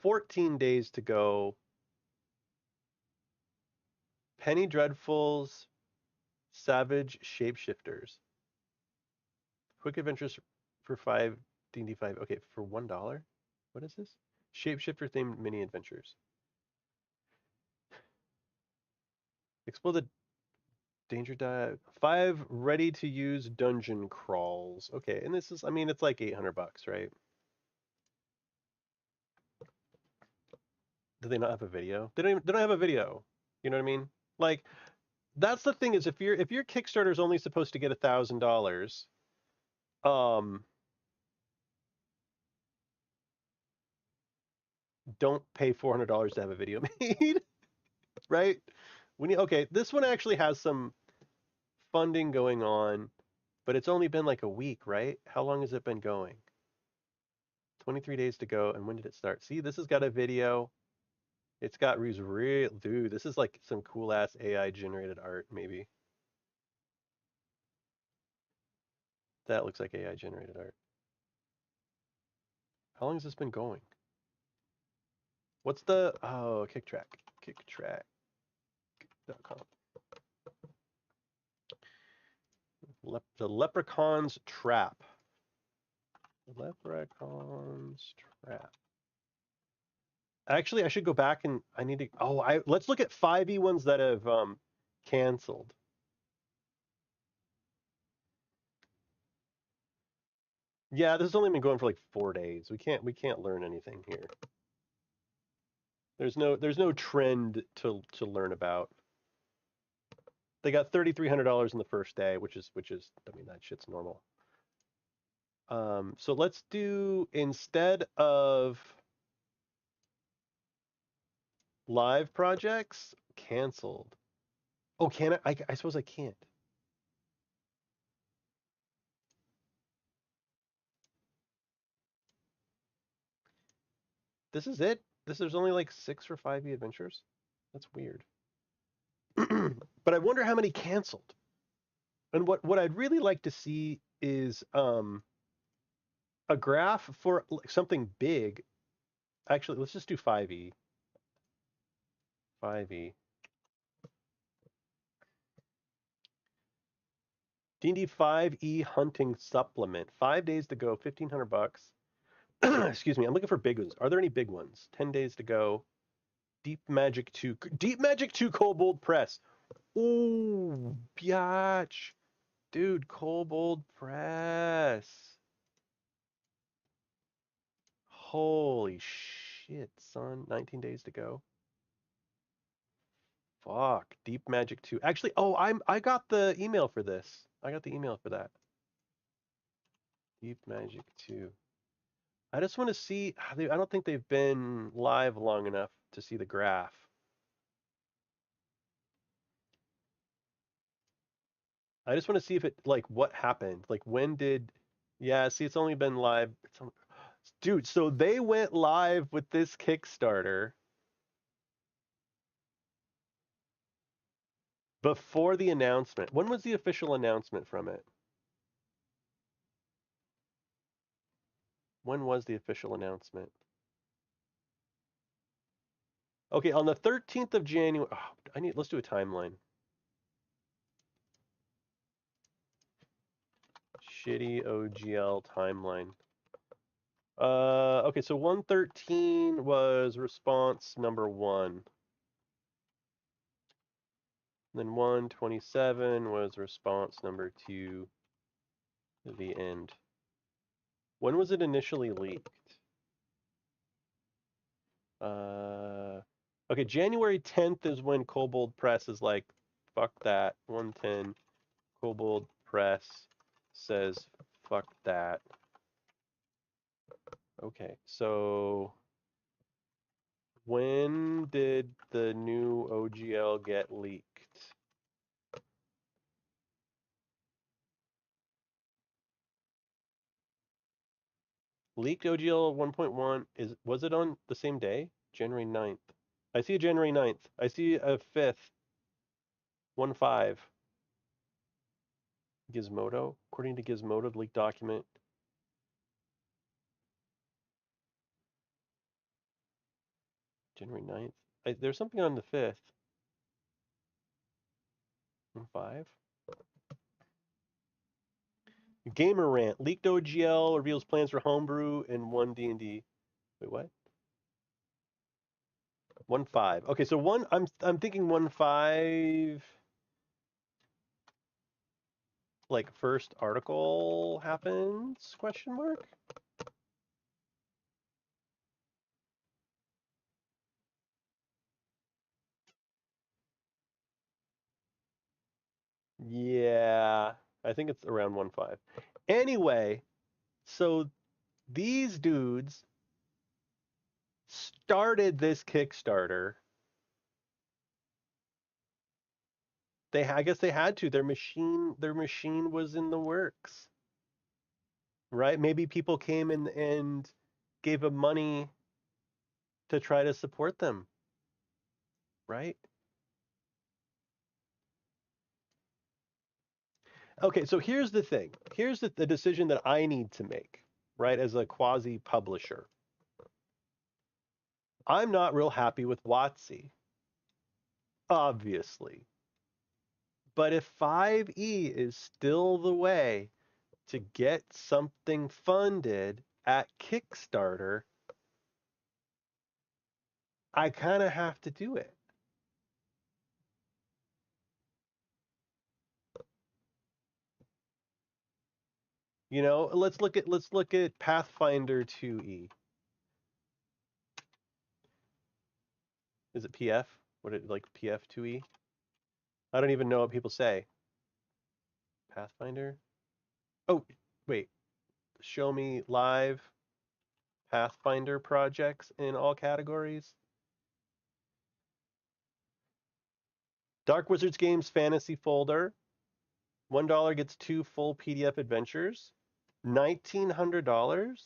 14 days to go. Penny Dreadfuls, Savage Shapeshifters. Quick Adventures for 5, D&D 5. Okay, for $1? What is this? Shapeshifter themed mini adventures. Explore the danger dive. 5 ready to use dungeon crawls. Okay, and this is, I mean, it's like $800, right? Do they not have a video? They don't have a video. You know what I mean? Like, that's the thing, is if your Kickstarter is only supposed to get $1,000, don't pay $400 to have a video made, right? Okay, this one actually has some funding going on, But it's only been like a week, right? How long has it been going? 23 days to go, and when did it start? See, this has got a video. It's got real, dude, this is like some cool ass AI generated art, maybe. That looks like AI generated art. How long has this been going? What's the, oh, kicktrack, kicktrack.com. The Leprechaun's Trap. Leprechaun's Trap. Actually, I should go back and I need to. Oh, let's look at 5e ones that have canceled. Yeah, this has only been going for like 4 days. We can't learn anything here. There's no trend to learn about. They got $3,300 in the first day, which is I mean that shit's normal. So let's do, instead of live projects, canceled. Oh, can I suppose I can't. This is it? There's only like 6 for 5e adventures? That's weird. But I wonder how many canceled. And what I'd really like to see is a graph for something big. Actually, let's just do 5e. 5e. D&D 5e hunting supplement. 5 days to go, $1,500. Excuse me, I'm looking for big ones. Are there any big ones? 10 days to go. Deep Magic 2 Kobold Press. Ooh, biatch. Dude, Kobold Press. Holy shit, son. 19 days to go. Fuck. Deep Magic 2. Actually, oh, I got the email for this. I got the email for that. Deep Magic 2. I just want to see. I don't think they've been live long enough to see the graph. I just want to see if it, like, what happened. Like, when did. Yeah, see, it's only been live. Dude, so they went live with this Kickstarter before the announcement. When was the official announcement from it? When was the official announcement? Okay, on the 13th of January. Oh, let's do a timeline. Shitty OGL timeline. Okay, so 113 was response number 1. Then 127 was response number 2 to the end. When was it initially leaked? Okay, January 10th is when Kobold Press is like, fuck that. 110. Kobold Press says, fuck that. Okay, so when did the new OGL get leaked? Leaked OGL 1.1 was it on the same day? January 9th. I see a January 9th. I see a 5th. 1.5. Gizmodo. According to Gizmodo, the leaked document. January 9th. There's something on the 5th. 1.5. Gamer Rant. Leaked OGL reveals plans for homebrew and 1 D&D. Wait, what? 1.5. Okay, so I'm thinking 1.5. Like first article happens? Question mark. Yeah, I think it's around 1.5. Anyway, so these dudes started this Kickstarter I guess they had to. Their machine was in the works, right? Maybe people came and gave them money to try to support them, right? Okay, so here's the thing. Here's the decision that I need to make, right, as a quasi publisher. I'm not real happy with WotC, obviously. But if 5e is still the way to get something funded at Kickstarter, I kind of have to do it. You know, let's look at Pathfinder 2e. Is it PF? What it like PF 2e? I don't even know what people say. Pathfinder? Oh, wait. Show me live Pathfinder projects in all categories. Dark Wizards Games Fantasy folder. $1 gets 2 full PDF adventures. $1,900?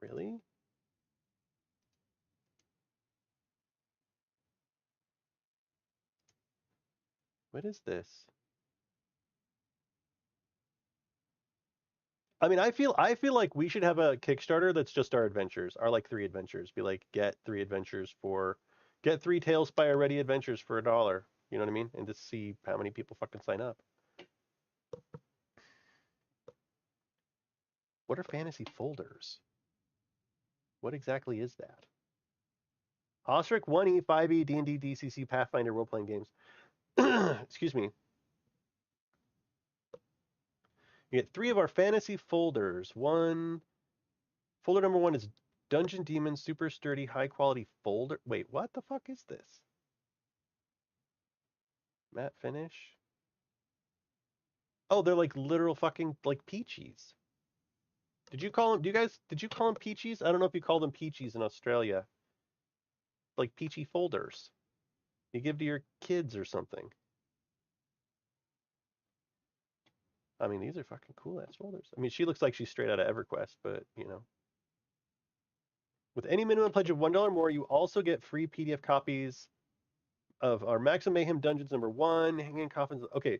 Really? What is this? I mean, I feel like we should have a Kickstarter that's just our adventures, our like 3 adventures. Be like, get 3 Talespire ready adventures for $1. You know what I mean? And just see how many people fucking sign up. What are fantasy folders? What exactly is that? Osric 1E, 5E, D&D, DCC, Pathfinder role-playing games. Excuse me. You get 3 of our fantasy folders. Folder number 1 is Dungeon Demon, super sturdy, high quality folder. Wait, what the fuck is this? Matte finish? Oh, they're like literal fucking like peachies. Did you call them peachies? I don't know if you call them peachies in Australia. Like peachy folders. You give to your kids or something. I mean, these are fucking cool ass folders. I mean, she looks like she's straight out of EverQuest, but you know. With any minimum pledge of $1 more, you also get free PDF copies of our Maximum Mayhem Dungeons number 1, Hanging Coffins. Okay.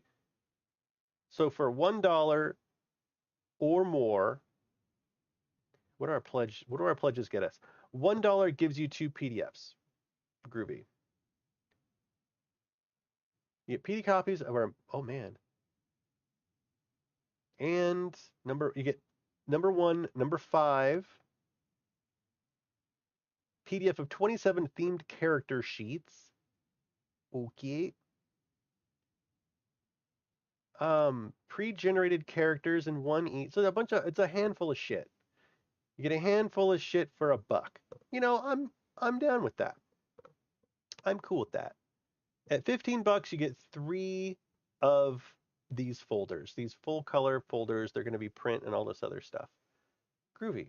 So for $1 or more, what do our pledges get us? $1 gives you 2 PDFs. Groovy. You get PD copies of our, oh man. And you get number 1, number 5, PDF of 27 themed character sheets. Okay. Pre-generated characters in 1 each. So it's a handful of shit. You get a handful of shit for $1. You know, I'm down with that. I'm cool with that. At $15, you get 3 of these folders, these full color folders. They're going to be print and all this other stuff. Groovy.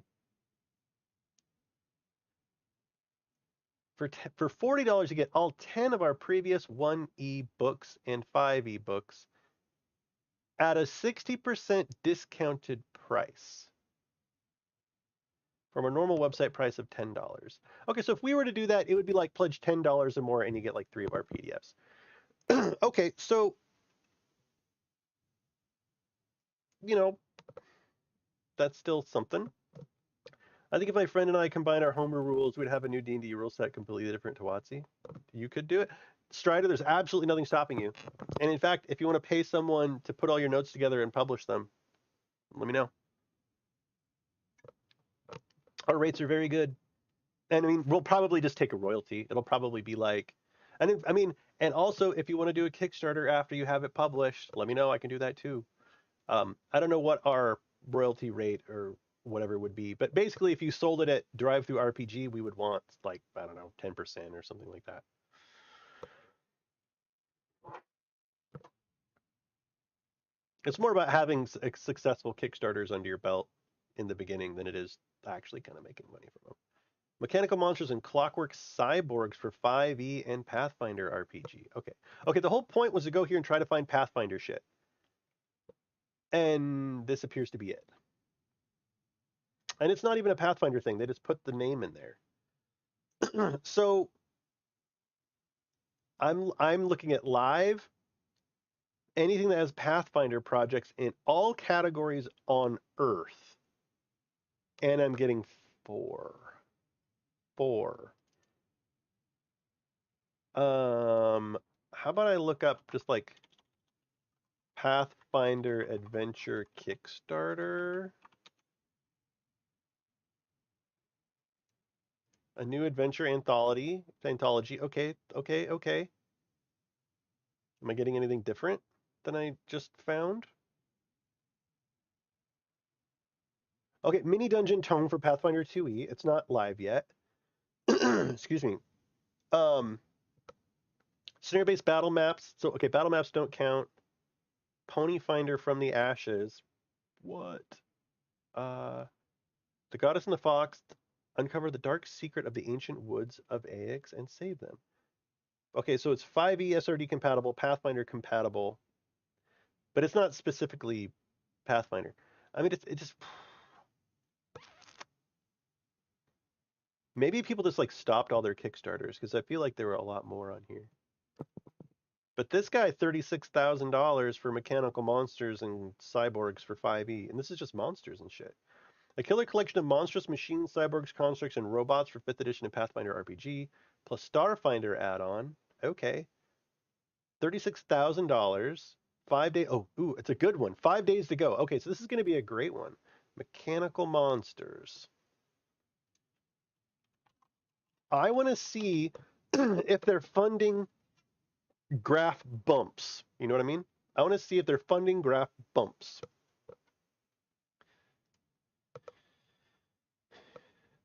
For $40, you get all 10 of our previous 1E books and 5E books at a 60% discounted price from a normal website price of $10. Okay, so if we were to do that, it would be like pledge $10 or more and you get like 3 of our PDFs. Okay, so, you know, that's still something. I think if my friend and I combine our homebrew rules, we'd have a new D&D rule set completely different to WotC. You could do it. Strider, there's absolutely nothing stopping you. And in fact, if you want to pay someone to put all your notes together and publish them, let me know. Our rates are very good. And I mean, we'll probably just take a royalty. It'll probably be like, and also if you want to do a Kickstarter after you have it published, let me know. I can do that too. I don't know what our royalty rate or whatever would be, but basically if you sold it at Drive Through RPG, we would want like, I don't know, 10% or something like that. It's more about having successful Kickstarters under your belt in the beginning than it is actually kind of making money from them. Mechanical monsters and clockwork cyborgs for 5e and Pathfinder RPG. Okay. Okay, the whole point was to go here and try to find Pathfinder shit. And this appears to be it. And it's not even a Pathfinder thing. They just put the name in there. So I'm looking at live, anything that has Pathfinder projects in all categories on Earth. And I'm getting 4. How about I look up just like Pathfinder Adventure Kickstarter? A new adventure anthology. Okay. Am I getting anything different than I just found? Okay, mini dungeon tome for Pathfinder 2e. It's not live yet. Excuse me. Scenario-based battle maps. So, okay, battle maps don't count. Pony Finder from the Ashes. What? The Goddess and the Fox uncover the dark secret of the ancient woods of Aix and save them. Okay, so it's 5e SRD compatible, Pathfinder compatible, but it's not specifically Pathfinder. I mean, it just maybe people just like stopped all their Kickstarters because I feel like there were a lot more on here. But this guy, $36,000 for mechanical monsters and cyborgs for 5e, and this is just monsters and shit. A killer collection of monstrous machines, cyborgs, constructs, and robots for 5th edition of Pathfinder RPG, plus Starfinder add-on. Okay. $36,000. 5 day. Oh, ooh, it's a good one. 5 days to go. Okay, so this is going to be a great one. Mechanical monsters. I want to see if they're funding graph bumps. You know what I mean? I want to see if they're funding graph bumps.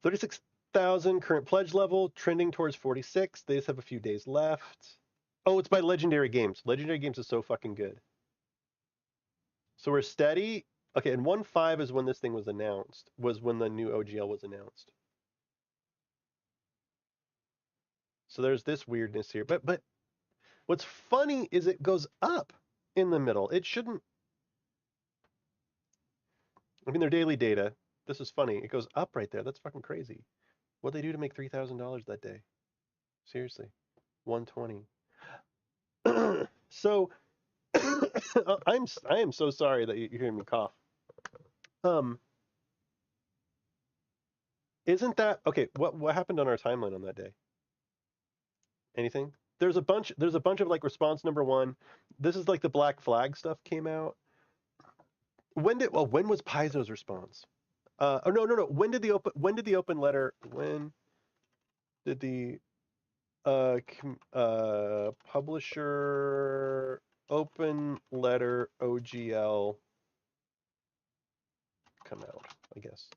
36,000 current pledge level, trending towards 46. They just have a few days left. Oh, it's by Legendary Games. Legendary Games is so fucking good. So we're steady. Okay, and 1.5 is when this thing was announced. Was when the new OGL was announced. So there's this weirdness here. But what's funny is it goes up in the middle. It shouldn't. I mean, their daily data. This is funny. It goes up right there. That's fucking crazy. What'd they do to make $3,000 that day? Seriously. 120. So I am so sorry that you're hearing me cough. Isn't that okay? What happened on our timeline on that day? Anything? There's a bunch of like response number 1. This is like the Black Flag stuff came out. When was Paizo's response? Oh no. When did the open letter publisher open letter OGL come out, I guess?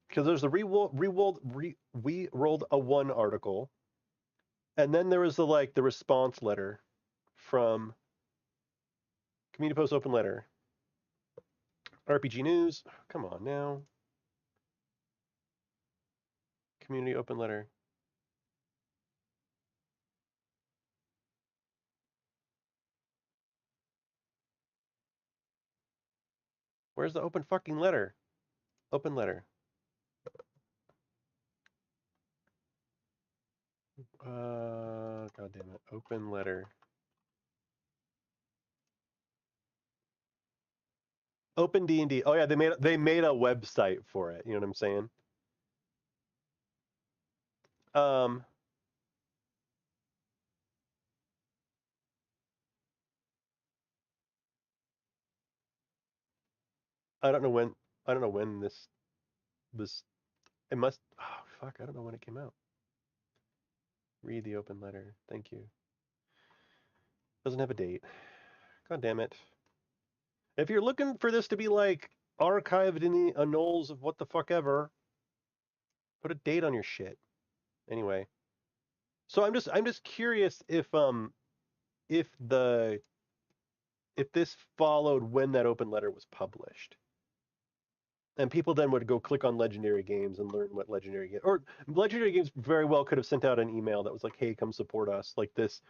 Because there's the we rolled a 1 article, and then there was the response letter from Community Post open letter. RPG News, come on now. Community open letter. Where's the open fucking letter? Open letter. God damn it. Open letter. Open DnD. Oh yeah, they made a website for it. You know what I'm saying? I don't know when this it must oh fuck, I don't know when it came out. Read the open letter. Thank you. Doesn't have a date. God damn it. If you're looking for this to be like archived in the annals of what the fuck ever, put a date on your shit. Anyway. So I'm just curious if this followed when that open letter was published. And people then would go click on Legendary Games and learn what Legendary Games, or Legendary Games very well could have sent out an email that was like, hey, come support us, like this,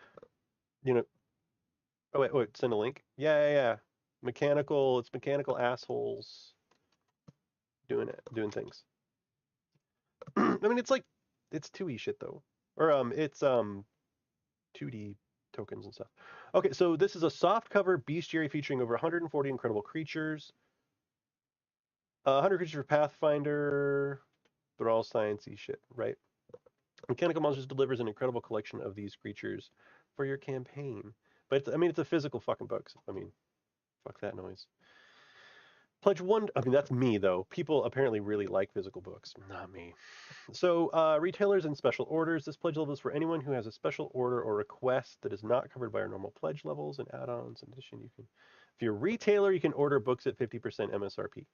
you know. Oh, wait, send a link? Yeah. It's mechanical assholes doing things. I mean, it's like, it's 2E shit though. Or, it's, 2D tokens and stuff. Okay, so this is a soft cover bestiary featuring over 140 incredible creatures. 100 creatures for Pathfinder. They're all science-y shit, right? Mechanical Monsters delivers an incredible collection of these creatures for your campaign. But, I mean, it's a physical fucking book. I mean, fuck that noise. Pledge one, I mean, that's me, though. People apparently really like physical books. Not me. So, retailers and special orders. This pledge level is for anyone who has a special order or request that is not covered by our normal pledge levels and add-ons. In addition, you can, if you're a retailer, you can order books at 50% MSRP.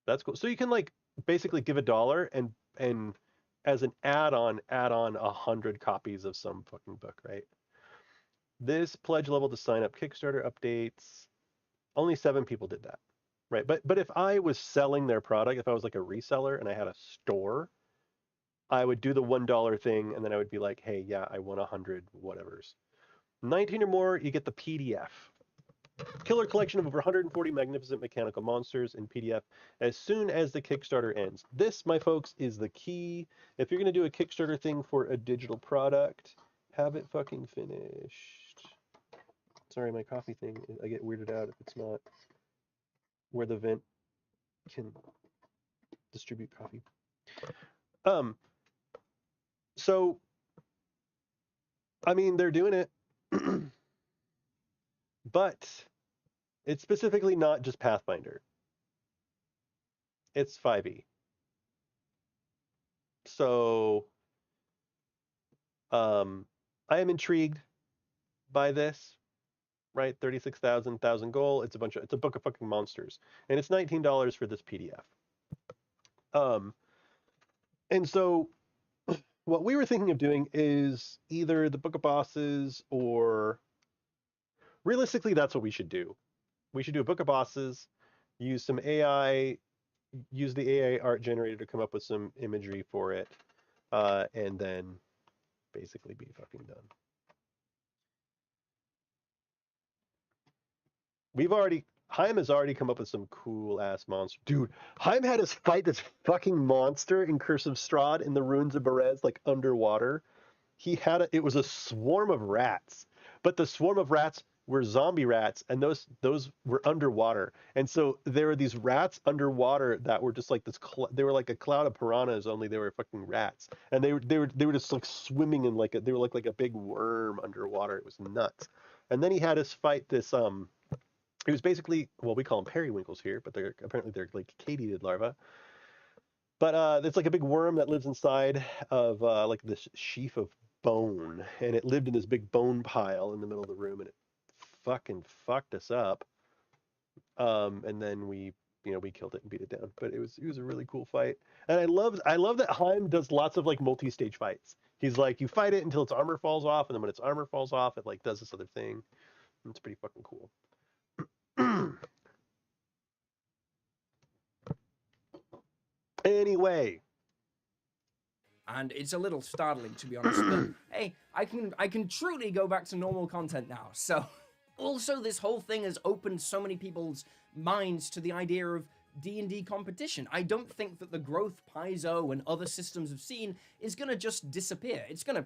That's cool. So you can like basically give $1 and as an add-on 100 copies of some fucking book, right? This pledge level to sign up Kickstarter updates. Only 7 people did that, right? But if I was selling their product, if I was like a reseller and I had a store, I would do the $1 thing and then I would be like, hey, yeah, I want 100 whatevers. 19 or more, you get the PDF. Killer collection of over 140 magnificent mechanical monsters in PDF as soon as the Kickstarter ends. This, my folks, is the key. If you're going to do a Kickstarter thing for a digital product, have it fucking finished. Sorry, my coffee thing, I get weirded out if it's not where the vent can distribute coffee. So, I mean, they're doing it. But it's specifically not just Pathfinder. It's 5e. So I am intrigued by this, right? 36,000 goal. It's a book of fucking monsters. And it's $19 for this PDF. And so what we were thinking of doing is either the Book of Bosses or realistically, that's what we should do. We should do a Book of Bosses, use some AI, use the AI art generator to come up with some imagery for it, and then basically be fucking done. Haim has already come up with some cool ass monster. Dude, Haim had us fight this fucking monster in Curse of Strahd in the Ruins of Berez, like underwater. It was a swarm of rats, but the swarm of rats were zombie rats, and those were underwater. And so there were these rats underwater that were just like this. They were like a cloud of piranhas, only they were fucking rats. And they were just like swimming in they were like a big worm underwater. It was nuts. And then he had us fight this. It was basically, well, we call them periwinkles here, but they're like katydid larvae. But it's like a big worm that lives inside of like this sheaf of bone, and it lived in this big bone pile in the middle of the room, and it fucking fucked us up. And then we killed it and beat it down. But it was a really cool fight. And I love that Haim does lots of like multi-stage fights. He's like, you fight it until its armor falls off, and then when its armor falls off, it like does this other thing. It's pretty fucking cool. Anyway. And it's a little startling, to be honest. But hey, I can truly go back to normal content now. So also this whole thing has opened so many people's minds to the idea of D&D competition. I don't think that the growth Paizo and other systems have seen is gonna just disappear. It's gonna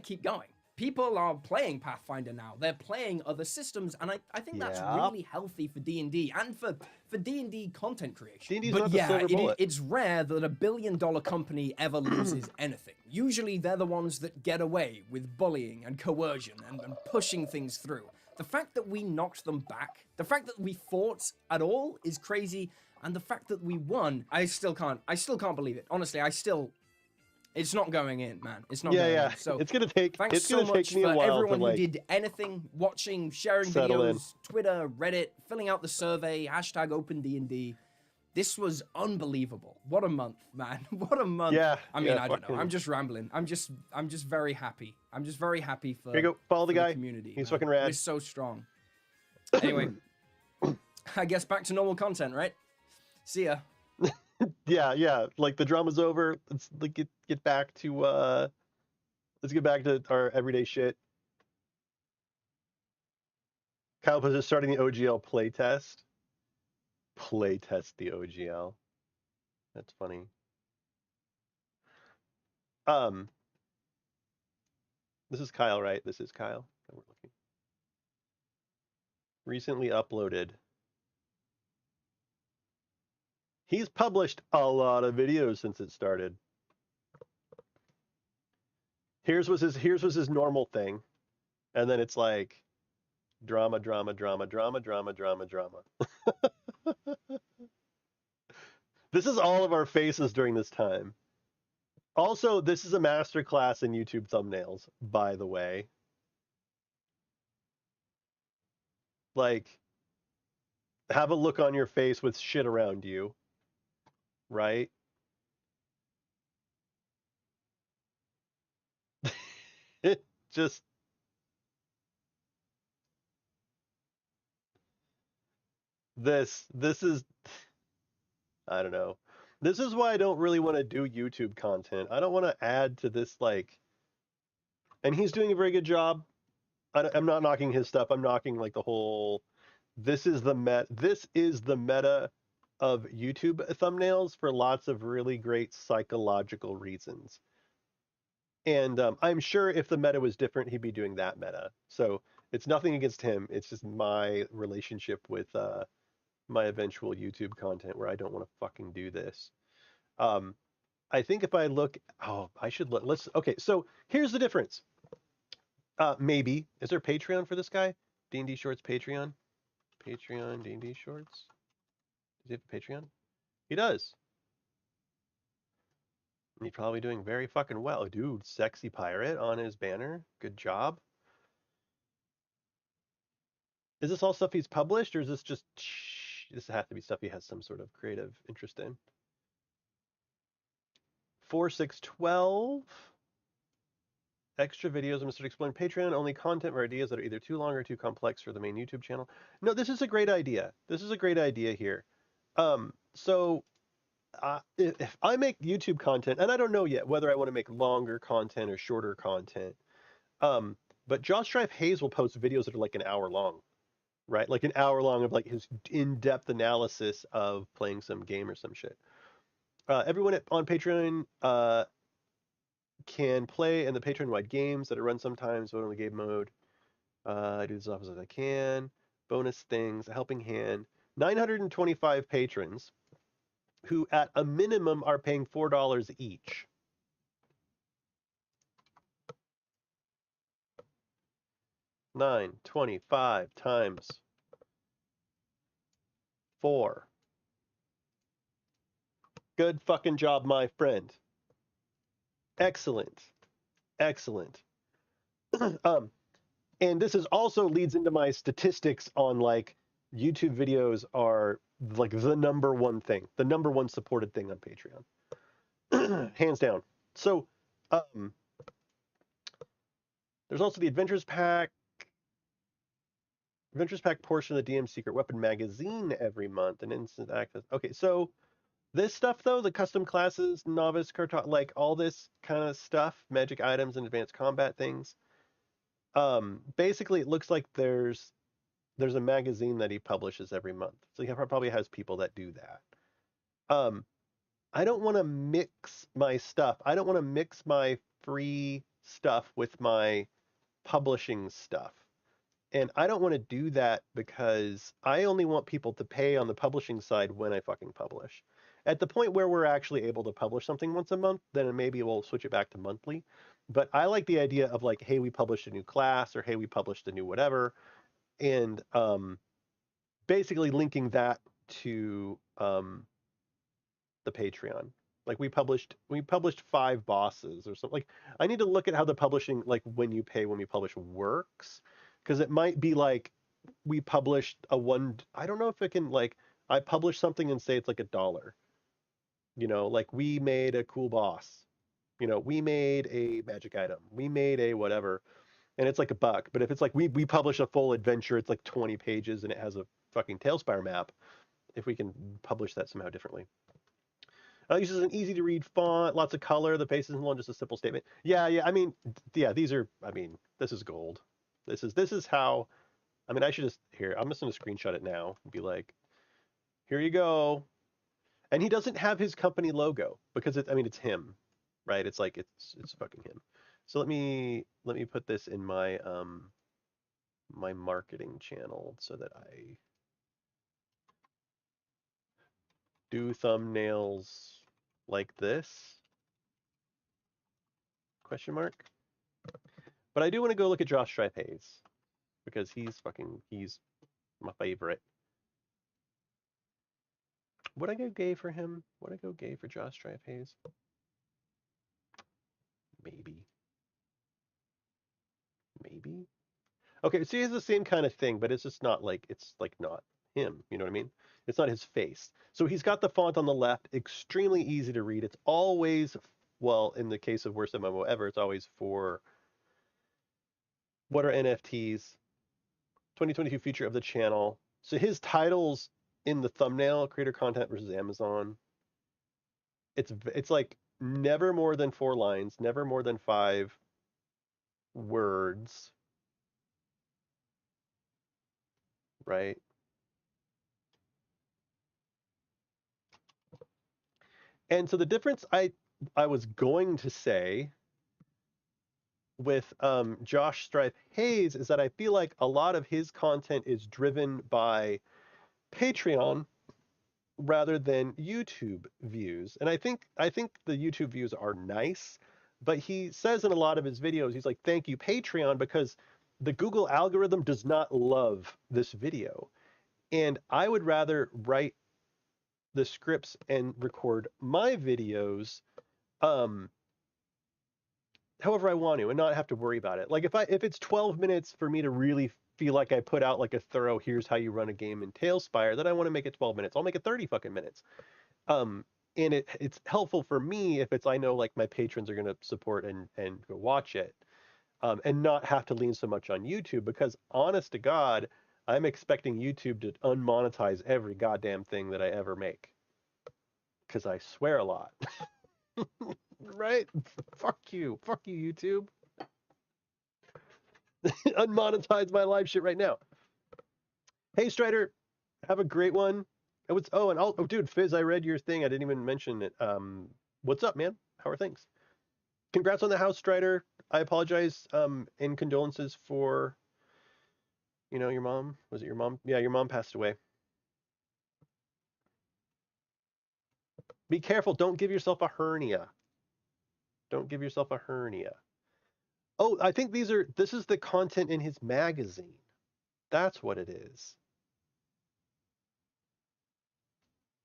keep going. People are playing Pathfinder now. They're playing other systems, and I think that's really healthy for D&D and for D&D content creation. D&D's but not the silver bullet. It's rare that a billion-dollar company ever loses anything. Usually they're the ones that get away with bullying and coercion and pushing things through. The fact that we knocked them back, the fact that we fought at all is crazy, and the fact that we won, I still can't believe it. Honestly, it's not going in, man. It's not going in. So it's gonna take. Thanks it's so gonna much take me for a while everyone to, like, who did anything, watching, sharing videos, Twitter, Reddit, filling out the survey, #OpenDND. This was unbelievable. What a month, man. What a month. Yeah. I mean, I don't know. I'm just rambling. I'm just very happy. I'm just very happy for. Here you go. Follow the guy. Community. He's man. fucking rad. We're so strong. Anyway, I guess back to normal content, right? See ya. Yeah. Like the drama's over. Let's like, get back to let's get back to our everyday shit. Kyle was just starting the OGL playtest. Playtest the OGL. That's funny. Um, this is Kyle, right? This is Kyle that we're looking. Recently uploaded. He's published a lot of videos since it started. Here's was his normal thing, and then it's like drama. This is all of our faces during this time. Also, this is a master class in YouTube thumbnails, by the way. Like, have a look on your face with shit around you, right? It just this is I don't know. This is why I don't really want to do YouTube content. I don't want to add to this like and he's doing a very good job. I'm not knocking his stuff. I'm knocking like the whole this is the meta of YouTube thumbnails for lots of really great psychological reasons. And I'm sure if the meta was different, he'd be doing that meta. So it's nothing against him. It's just my relationship with my eventual YouTube content where I don't want to fucking do this. I think if I look, oh, I should look. Okay, so here's the difference. Maybe. Is there Patreon for this guy? D&D Shorts Patreon? Patreon, D&D Shorts? Does he have a Patreon? He does. And he's probably doing very fucking well. Dude, sexy pirate on his banner. Good job. Is this all stuff he's published, or is this just... This has to be stuff he has some sort of creative interest in. 4612. Extra videos. I'm going to start exploring Patreon. Only content or ideas that are either too long or too complex for the main YouTube channel. No, this is a great idea. This is a great idea here. So if I make YouTube content, and I don't know yet whether I want to make longer content or shorter content, but Josh Strife Hayes will post videos that are like an hour long, right? Like an hour long of like his in-depth analysis of playing some game or some shit. Everyone on Patreon can play in the Patreon-wide games that are run sometimes, vote on the game mode. I do this as often as I can. Bonus things, a helping hand. 925 patrons who at a minimum are paying $4 each. $9.25 times 4. Good fucking job, my friend. Excellent. And this is also leads into my statistics on like YouTube videos are like the number one thing, the number one supported thing on Patreon. Hands down. So there's also the Adventures Pack portion of the DM Secret Weapon magazine every month and instant access. Okay, so this stuff though, the custom classes, novice, cartography, like all this kind of stuff, magic items and advanced combat things. Basically it looks like there's a magazine that he publishes every month. So he probably has people that do that. I don't want to mix my stuff. I don't want to mix my free stuff with my publishing stuff. And I don't want to do that because I only want people to pay on the publishing side when I fucking publish. At the point where we're actually able to publish something once a month, then maybe we'll switch it back to monthly. But I like the idea of like, hey, we published a new class, or hey, we published a new whatever. And basically linking that to the Patreon. Like we published 5 bosses or something. Like I need to look at how the publishing, like when you pay when we publish, works. Because it might be like we published I don't know if it can, like, I publish something and say it's like $1. You know, like we made a cool boss. You know, we made a magic item. We made a whatever. And it's like $1. But if it's like we publish a full adventure, it's like 20 pages and it has a fucking Talespire map. If we can publish that somehow differently. Uses an easy to read font, lots of color. The face isn't long, just a simple statement. Yeah, yeah. I mean, yeah. These are. I mean, this is gold. This is how. I mean, I should just here. I'm just gonna screenshot it now and be like, here you go. And he doesn't have his company logo because I mean, it's him, right? It's like it's fucking him. So let me put this in my my marketing channel so that I do thumbnails like this. Question mark. But I do want to go look at Josh Stripe Hayes because he's my favorite. Would I go gay for him? Would I go gay for Josh Stripe Hayes? Maybe. Maybe. Okay, so he has the same kind of thing, but it's just not like it's like not him. You know what I mean? It's not his face. So he's got the font on the left, extremely easy to read. It's always, well, in the case of worst MMO ever, it's always for what are NFTs? 2022 feature of the channel. So his titles in the thumbnail, creator content versus Amazon. It's like never more than 4 lines, never more than 5 words. Right? And so the difference I was going to say with Josh Stripe Hayes is that I feel like a lot of his content is driven by Patreon rather than YouTube views. And I think the YouTube views are nice, but he says in a lot of his videos, he's like, thank you, Patreon, because the Google algorithm does not love this video. And I would rather write the scripts and record my videos however I want to and not have to worry about it. Like if it's 12 minutes for me to really feel like I put out like a thorough here's how you run a game in Talespire, then I want to make it 12 minutes. I'll make it 30 fucking minutes. And it's helpful for me if it's I know like my patrons are going to support and go watch it. And not have to lean so much on YouTube because honest to God, I'm expecting YouTube to unmonetize every goddamn thing that I ever make. Because I swear a lot. Right? Fuck you, YouTube. Unmonetize my live shit right now. Hey, Strider, have a great one. Dude, Fizz, I read your thing. I didn't even mention it. What's up, man? How are things? Congrats on the house, Strider. I apologize in condolences for, your mom. Was it your mom? Yeah, your mom passed away. Be careful. Don't give yourself a hernia. Don't give yourself a hernia. Oh, I think this is the content in his magazine. That's what it is.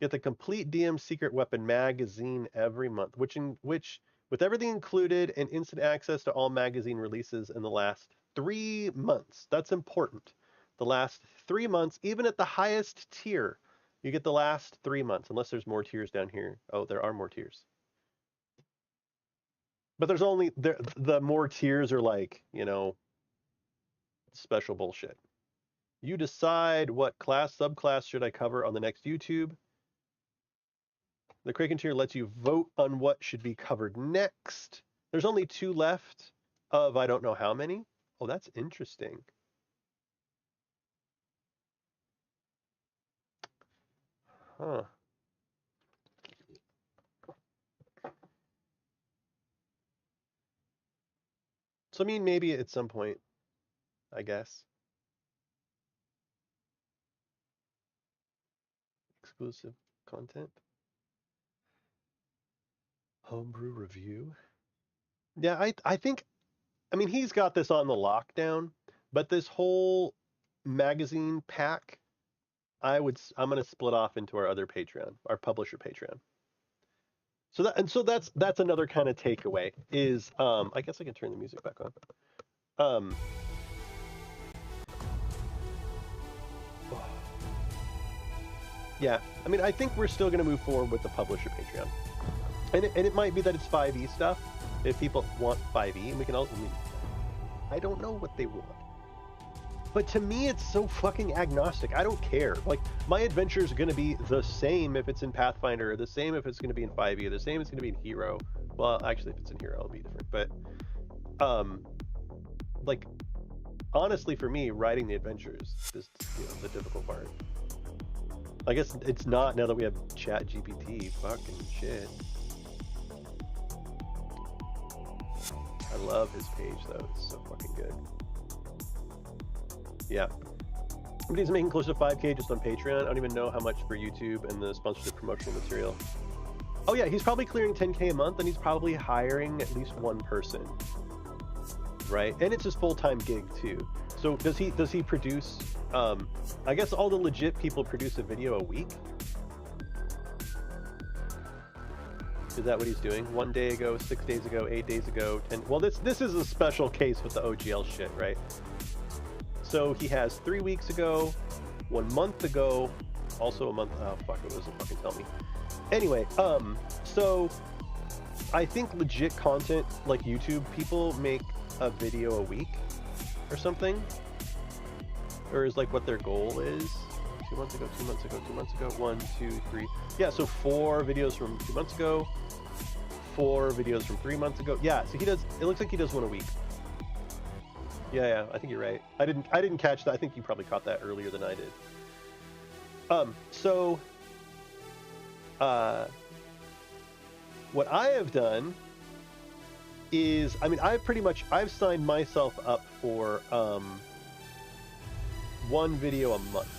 Get the complete DM Secret Weapon magazine every month, which with everything included and instant access to all magazine releases in the last 3 months. That's important. The last 3 months, even at the highest tier, you get the last 3 months, unless there's more tiers down here. Oh, there are more tiers. But there's only, the more tiers are like, special bullshit. You decide what class, subclass should I cover on the next YouTube. The Kraken tier lets you vote on what should be covered next. There's only 2 left of I don't know how many. Oh, that's interesting. Huh. So I mean, maybe at some point, I guess. Exclusive content. Homebrew review. Yeah, I think, I mean, he's got this on the lockdown, but this whole magazine pack, I'm going to split off into our other Patreon, our publisher Patreon. So that's another kind of takeaway is, I guess I can turn the music back on. Yeah, I mean, I think we're still going to move forward with the publisher Patreon. And it might be that it's 5e stuff, if people want 5e, and we can I don't know what they want. but to me, it's so fucking agnostic. I don't care. Like, my adventure is going to be the same if it's in Pathfinder, the same if it's going to be in 5e, the same it's going to be in Hero. Well, actually, if it's in Hero, it'll be different. But, like, honestly, for me, writing the adventures is, you know, the difficult part. I guess it's not now that we have Chat GPT. Fucking shit. I love his page, though. It's so fucking good. Yeah. But he's making close to 5K just on Patreon. I don't even know how much for YouTube and the sponsorship promotional material. Oh yeah, he's probably clearing 10K a month, and he's probably hiring at least one person. Right? And it's his full-time gig, too. So does he produce, I guess all the legit people produce a video a week? Is that what he's doing? 1 day ago, 6 days ago, 8 days ago, 10... Well, this is a special case with the OGL shit, right? So he has 3 weeks ago, 1 month ago, also a month... Oh, fuck, it doesn't fucking tell me. Anyway, so I think legit content, like YouTube people, make a video a week or something. Or is like what their goal is. 2 months ago, 2 months ago, 2 months ago, 1, 2, 3. Yeah, so 4 videos from 2 months ago, 4 videos from 3 months ago. Yeah, so he does, it looks like he does one a week. Yeah, I think you're right. I didn't catch that. I think you probably caught that earlier than I did. So what I have done is, I mean, I've signed myself up for 1 video a month.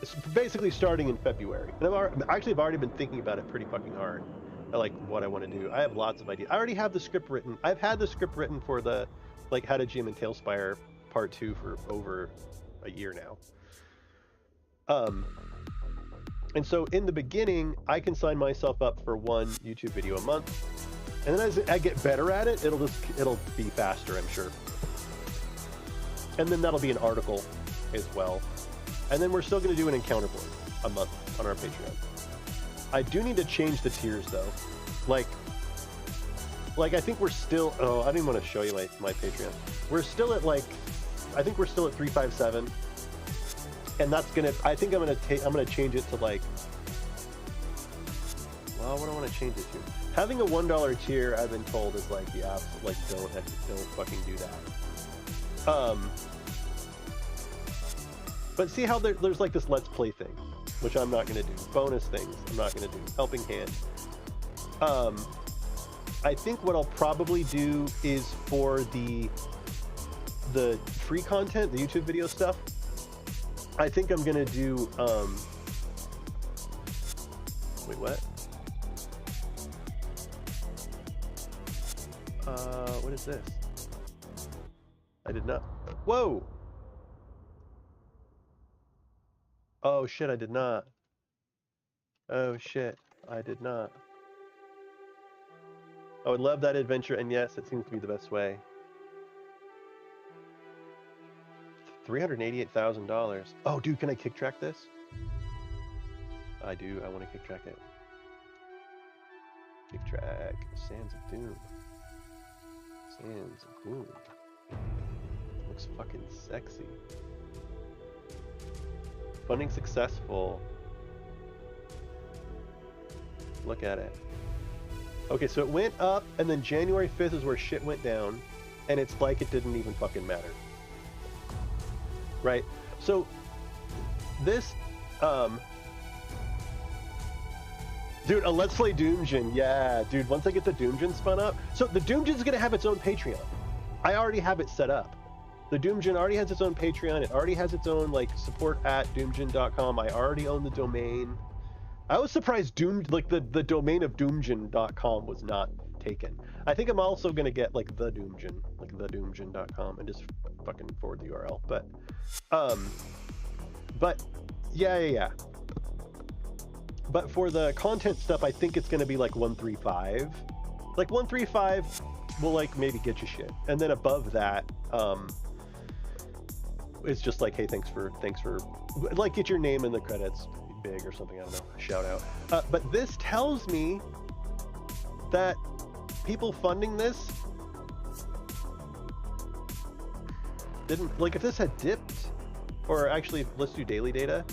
It's basically starting in February. And I've already been thinking about it pretty fucking hard. I like what I want to do. I have lots of ideas. I already have the script written. I've had the script written for the, like, How to GM in Talespire Part 2 for over a year now. And so in the beginning, I can sign myself up for 1 YouTube video a month. And then as I get better at it, it'll be faster, I'm sure. And then that'll be an article as well. And then we're still going to do an encounter board a month on our Patreon. I do need to change the tiers though. Like I think we're still, oh, I didn't want to show you my Patreon. We're still at like, I think we're still at 357. And that's gonna, I think I'm gonna change it to like, well, what do I want to change it to? Having a $1 tier, I've been told, is like the absolute, like, don't fucking do that. But see how there's like this Let's Play thing, which I'm not gonna do. Bonus things, I'm not gonna do. Helping hand. I think what I'll probably do is for the free content, the YouTube video stuff, I think I'm gonna do, wait, what? What is this? I did not, whoa! Oh shit, I did not. Oh shit, I did not. I would love that adventure, and yes, it seems to be the best way. $388,000. Oh, dude, can I kick track this? I do. I want to kick track it. Kick track. Sands of Doom. Sands of Doom. Looks fucking sexy. Funding successful. Look at it. Okay, so it went up, and then January 5th is where shit went down, and it's like it didn't even fucking matter. Right? So, this, dude, a Let's Play Doomgen, yeah, dude, once I get the Doomgen spun up, so the Doomgen's gonna have its own Patreon. I already have it set up. The Doomgen already has its own Patreon, it already has its own, like, support@doomgen.com, I already own the domain. I was surprised the domain of doomgen.com was not taken. I think I'm also gonna get like the Doomgen, like thedoomgen.com, and just fucking forward the URL. But yeah. But for the content stuff, I think it's gonna be like 135. Like 135 will like maybe get you shit, and then above that, it's just like, hey, thanks for like, get your name in the credits. Big or something, I don't know, shout out. But this tells me that people funding this Didn't, like, if this had dipped, or actually, let's do daily data.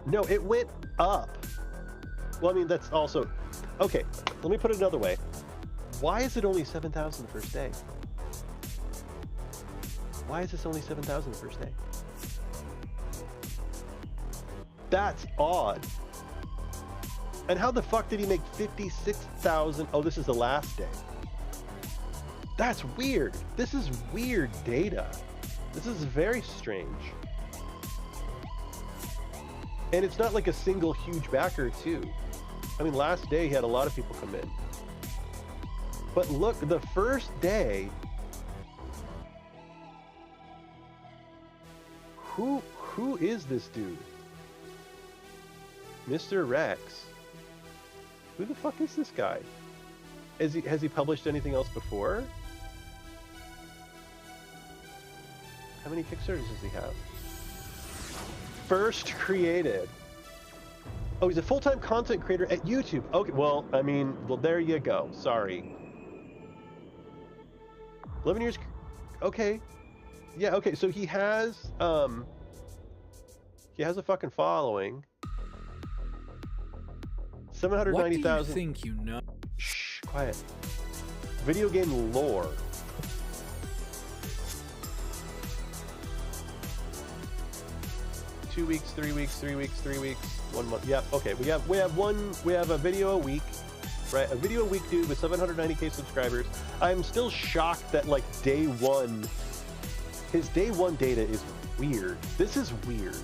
No, it went up. Well, I mean, that's also, okay, let me put it another way. Why is it only 7,000 the first day? Why is this only 7,000 the first day? That's odd. And how the fuck did he make 56,000? Oh, this is the last day. That's weird. This is weird data. This is very strange. And it's not like a single huge backer too. I mean, last day he had a lot of people come in. But look, the first day, who is this dude? Mr. Rex. Who the fuck is this guy? Has he published anything else before? How many Kickstarters does he have? First created. Oh, he's a full-time content creator at YouTube. Okay, well, I mean, well, there you go. Sorry. 11 years. Okay. Yeah, okay, so he has a fucking following. 790,000. What do you think you know? Shh, quiet. Video game lore. Two weeks, 3 weeks, 3 weeks, 3 weeks, 1 month. Yep. Okay. We have a video a week, right? A video a week, dude, with 790K subscribers. I'm still shocked that like day one, his day one data is weird. This is weird.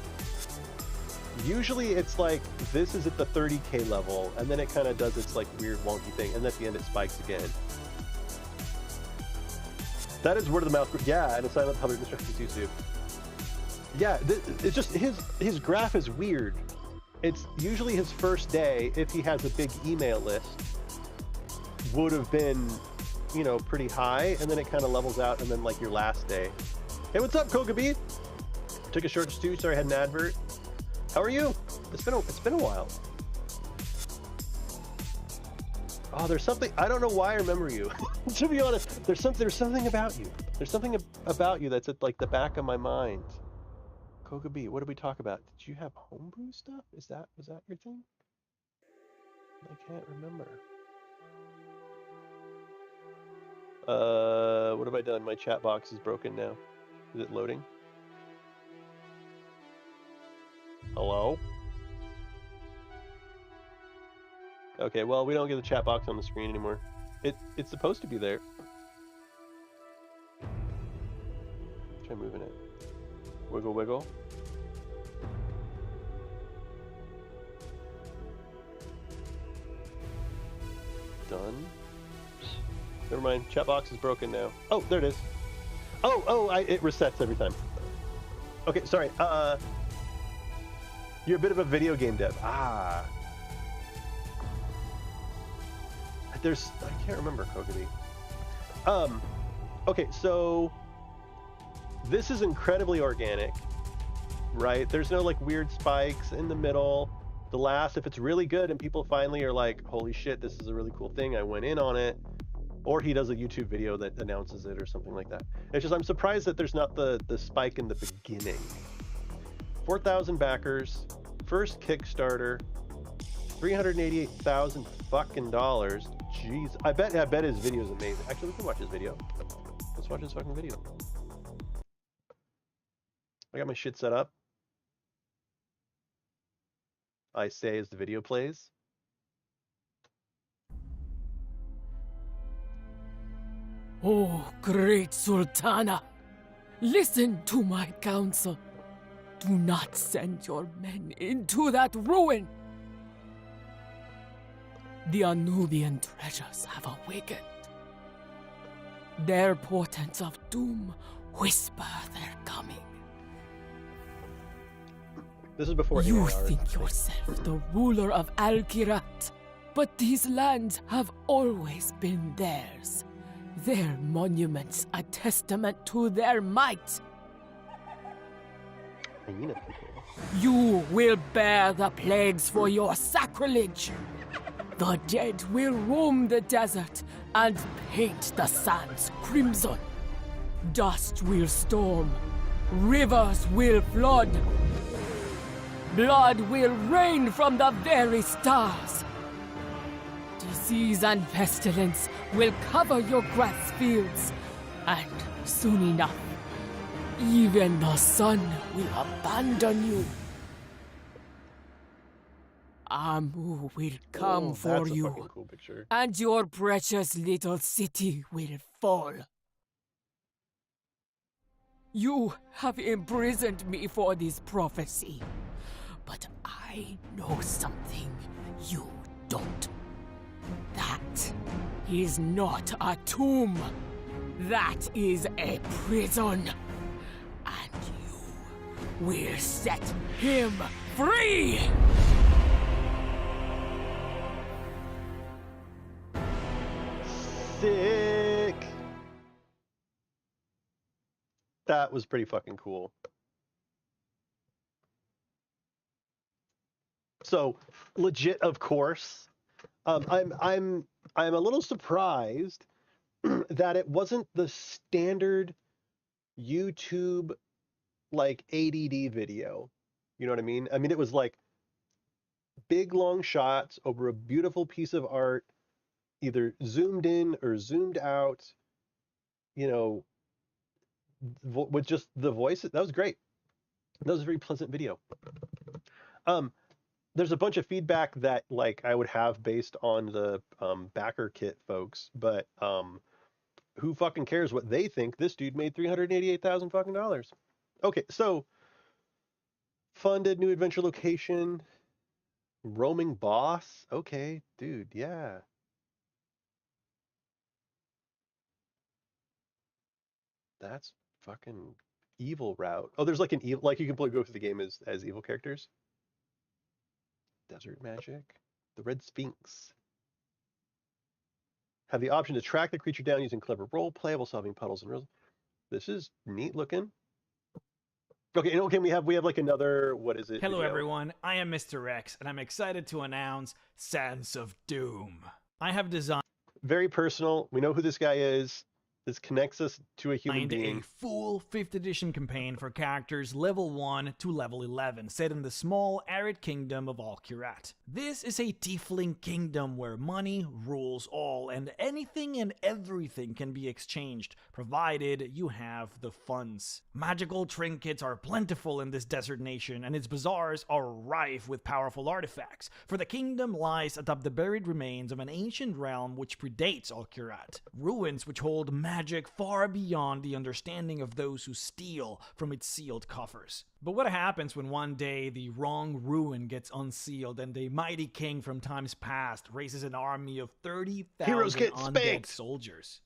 Usually it's like this is at the 30K level, and then it kind of does its like weird wonky thing, and at the end it spikes again. That is word of the mouth. Yeah, and a silent public instructions YouTube. Yeah, it's just his graph is weird. It's usually his first day, if he has a big email list, would have been, you know, pretty high, and then it kind of levels out, and then like your last day. Hey, what's up, Kogabi? Took a short stew. Sorry, I had an advert. How are you? It's been a while. Oh, there's something, I don't know why I remember you. To be honest, there's something about you. There's something about you that's at like the back of my mind. Koga B, what did we talk about? Did you have homebrew stuff? Was that your thing? I can't remember. What have I done? My chat box is broken now. Is it loading? Hello? Okay, well, we don't get the chat box on the screen anymore. It's supposed to be there. Try moving it. Wiggle, wiggle. Done. Never mind. Chat box is broken now. Oh, there it is. Oh, it resets every time. Okay, sorry. You're a bit of a video game dev. Ah. I can't remember, Kogabi. Okay, so this is incredibly organic, right? There's no like weird spikes in the middle. The last, if it's really good and people finally are like, holy shit, this is a really cool thing, I went in on it. Or he does a YouTube video that announces it or something like that. It's just, I'm surprised that there's not the spike in the beginning. 4,000 backers, first Kickstarter, 388,000 fucking dollars. Jeez, I bet his video is amazing. Actually, we can watch his video. Let's watch his fucking video. I got my shit set up. I say as the video plays. Oh, great Sultana, listen to my counsel. Do not send your men into that ruin. The Anubian treasures have awakened. Their portents of doom whisper their coming. This is before You AR, think yourself the ruler of Al-Kirat, but these lands have always been theirs. Their monuments a testament to their might. hyena people. You will bear the plagues for your sacrilege. The dead will roam the desert and paint the sands crimson. Dust will storm, rivers will flood, blood will rain from the very stars. Disease and pestilence will cover your grass fields, and soon enough, even the sun will abandon you. Amu will come for that's a you, fucking cool picture. and your precious little city will fall. You have imprisoned me for this prophecy, but I know something you don't. That is not a tomb. That is a prison. And you will set him free! Sick! That was pretty fucking cool. So, legit, of course. I'm a little surprised that it wasn't the standard YouTube like ADD video. You know what I mean? I mean, it was like big long shots over a beautiful piece of art, either zoomed in or zoomed out, you know, with just the voices. That was great. That was a very pleasant video. There's a bunch of feedback that like I would have based on the backer kit folks, but who fucking cares what they think? This dude made $388,000 fucking dollars. Okay, so funded new adventure location, roaming boss. Okay, dude, yeah. That's fucking evil route. Oh, there's like an evil, like you can go through the game as evil characters. Desert magic. The Red Sphinx. Have the option to track the creature down using clever role play while solving puzzles and riddles. This is neat looking. Okay, and okay, we have like another, what is it? Hello video? everyone, I am Mr. Rex, and I'm excited to announce Sands of Doom. I have designed Very personal. We know who this guy is. This connects us to a human being. a full 5th edition campaign for characters level 1 to level 11, set in the small, arid kingdom of Al-Kirat. This is a tiefling kingdom where money rules all, and anything and everything can be exchanged, provided you have the funds. Magical trinkets are plentiful in this desert nation, and its bazaars are rife with powerful artifacts, for the kingdom lies atop the buried remains of an ancient realm which predates Al-Kirat. Ruins which hold magic far beyond the understanding of those who steal from its sealed coffers. But what happens when one day the wrong ruin gets unsealed and a mighty king from times past raises an army of 30,000 Heroes get undead spanked. soldiers?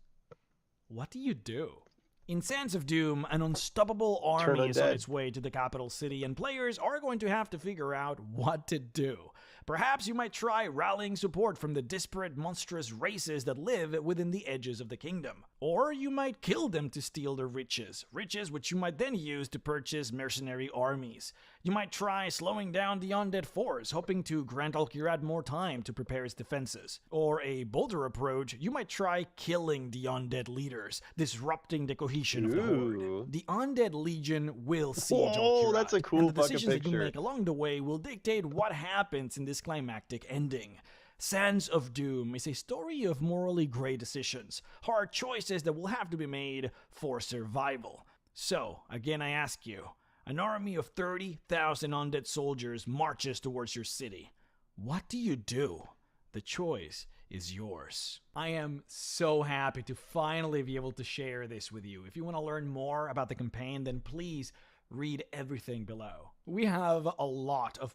What do you do? In Sands of Doom, an unstoppable Turn army is on undead. its way to the capital city, and players are going to have to figure out what to do. Perhaps you might try rallying support from the disparate, monstrous races that live within the edges of the kingdom. Or you might kill them to steal their riches which you might then use to purchase mercenary armies. You might try slowing down the undead force, hoping to grant Al-Kirat more time to prepare its defenses. Or a bolder approach, you might try killing the undead leaders, disrupting the cohesion of the Ooh. horde. The undead legion will siege Whoa, Al-Kirat, that's a cool and the fucking decisions that you picture. make along the way will dictate what happens in this climactic ending. Sands of Doom is a story of morally grey decisions, hard choices that will have to be made for survival. So, again I ask you, an army of 30,000 undead soldiers marches towards your city. What do you do? The choice is yours. I am so happy to finally be able to share this with you. If you want to learn more about the campaign, then please read everything below. We have a lot of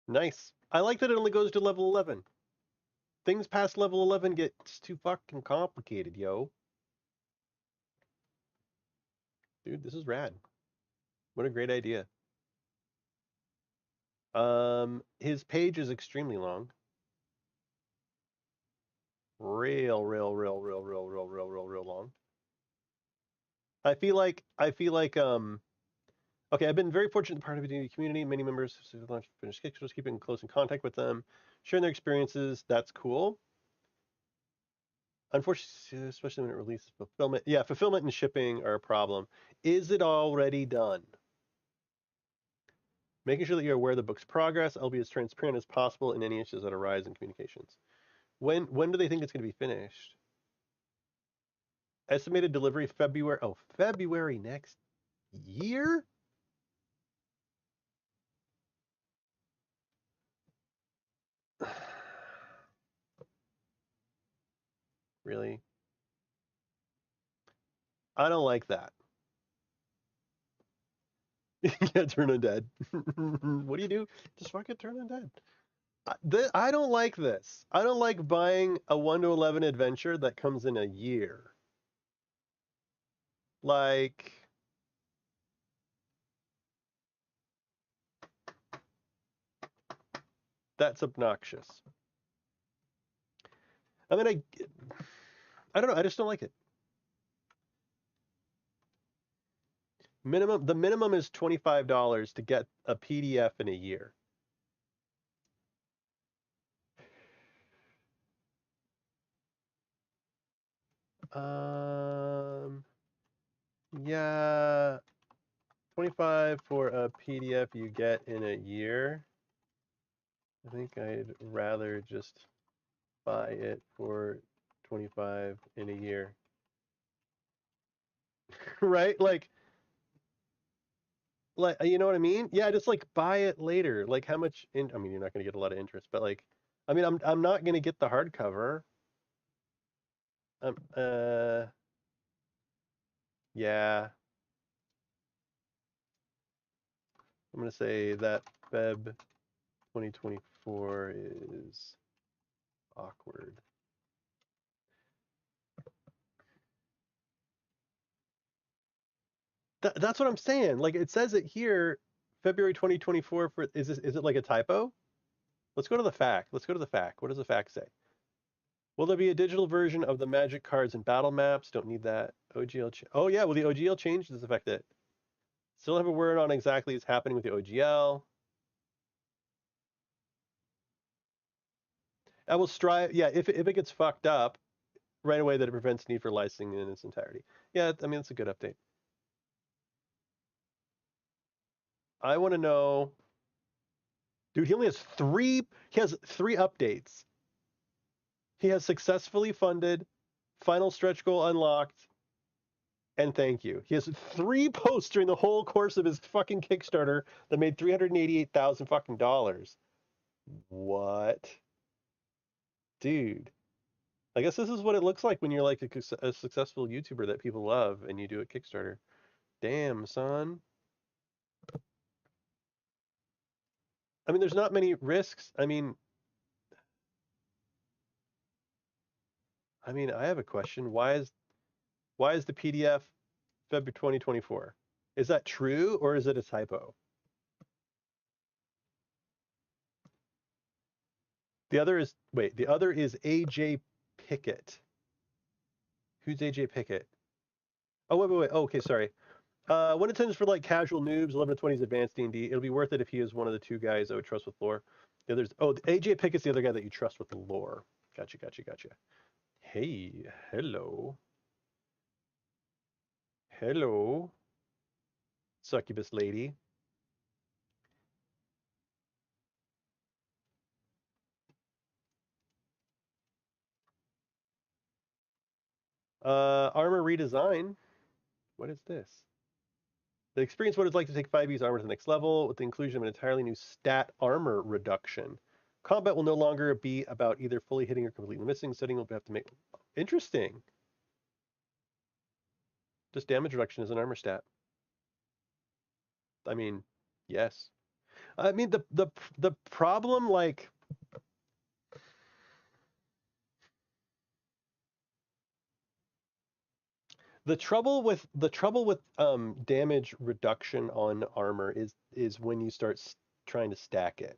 Nice. I like that it only goes to level 11. Things past level 11 gets too fucking complicated, yo. Dude, this is rad. What a great idea. His page is extremely long. Real long. I feel like okay, I've been very fortunate to be part of the community. Many members have launched finished schedules, keeping close in contact with them, sharing their experiences. That's cool. Unfortunately, especially when it releases fulfillment. Yeah, fulfillment and shipping are a problem. Is it already done? Making sure that you're aware of the book's progress. I'll be as transparent as possible in any issues that arise in communications. When do they think it's going to be finished? Estimated delivery February. Oh, February next year? Really? I don't like that. Yeah, turn undead. What do you do? Just fucking turn undead. I don't like this. I don't like buying a 1 to 11 adventure that comes in a year. Like, that's obnoxious. I mean, I don't know. I just don't like it. The minimum is $25 to get a PDF in a year. Yeah, 25 for a PDF you get in a year. I think I'd rather just buy it for 25 in a year. Right? Like, you know what I mean? Yeah, just like buy it later. Like how much I mean, you're not going to get a lot of interest, but like, I mean, I'm not going to get the hardcover. Yeah. I'm going to say that Feb 2024 is awkward. That's what I'm saying. Like it says it here, February 2024 for is it like a typo? Let's go to the fact. Let's go to the fact. What does the fact say? Will there be a digital version of the magic cards and battle maps? Don't need that. OGL. Oh yeah, will the OGL change? Does it affect it? Still have a word on exactly what's happening with the OGL. I will strive. Yeah, if it gets fucked up right away, that it prevents need for licensing in its entirety. Yeah, I mean it's a good update. I want to know, dude. He only has three. He has 3 updates. He has successfully funded, final stretch goal unlocked, and thank you. He has 3 posts during the whole course of his fucking Kickstarter that made $388,000 fucking dollars. What? Dude. I guess this is what it looks like when you're like a successful YouTuber that people love and you do a Kickstarter. Damn, son. I mean, there's not many risks. I mean, I have a question. Why is the PDF February 2024? Is that true or is it a typo? The other is AJ Pickett. Who's AJ Pickett? Oh, wait. Oh, okay, sorry. When it tends for like casual noobs, 11 to 20s advanced D&D, it'll be worth it if he is one of the 2 guys I would trust with lore. The others, AJ Pickett's the other guy that you trust with the lore. Gotcha. Hey, hello. Hello. Succubus lady. Armor redesign. What is this? The experience what it's like to take 5e's armor to the next level with the inclusion of an entirely new stat armor reduction. Combat will no longer be about either fully hitting or completely missing. Setting will have to make... Interesting. Just damage reduction is an armor stat. I mean, yes. I mean, the problem, like... The trouble with damage reduction on armor is when you start trying to stack it.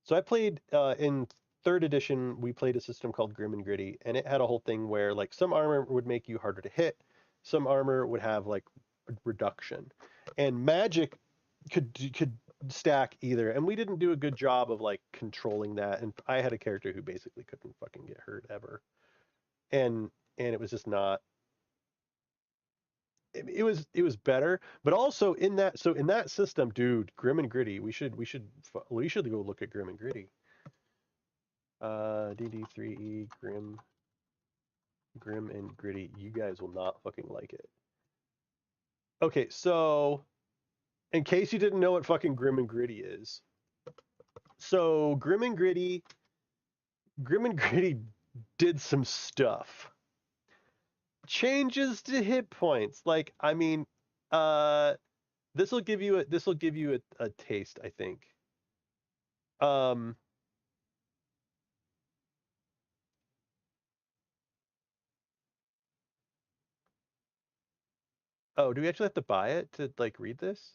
So I played in 3rd edition. We played a system called Grim and Gritty, and it had a whole thing where like some armor would make you harder to hit, some armor would have like reduction, and magic could stack either. And we didn't do a good job of like controlling that. And I had a character who basically couldn't fucking get hurt ever. and it was just not. It was better, but also in that system, dude, Grim and Gritty. We should go look at Grim and Gritty. DD3E Grim and Gritty. You guys will not fucking like it. Okay, so in case you didn't know what fucking Grim and Gritty is, so Grim and Gritty did some stuff. Changes to hit points. Like, I mean, this will give you a taste, I think. Oh, do we actually have to buy it to like read this?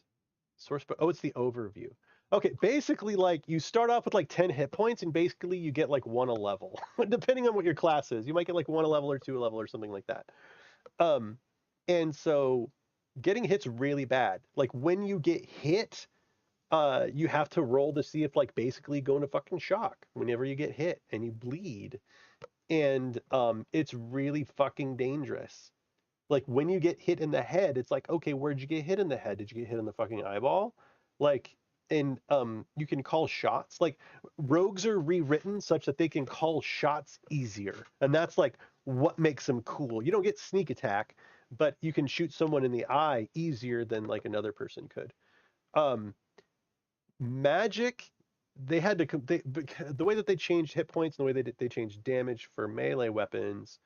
Source, but oh, it's the overview. Okay, basically, like, you start off with like 10 hit points, and basically you get like 1 a level, depending on what your class is. You might get like 1 a level or 2 a level or something like that. And so getting hit's really bad. Like, when you get hit, you have to roll to see if, like, basically go into fucking shock whenever you get hit and you bleed. And it's really fucking dangerous. Like, when you get hit in the head, it's like, okay, where'd you get hit in the head? Did you get hit in the fucking eyeball? Like, and you can call shots. Like, rogues are rewritten such that they can call shots easier. And that's like what makes them cool. You don't get sneak attack, but you can shoot someone in the eye easier than like another person could. Magic, they had to the way that they changed hit points and the way they changed damage for melee weapons.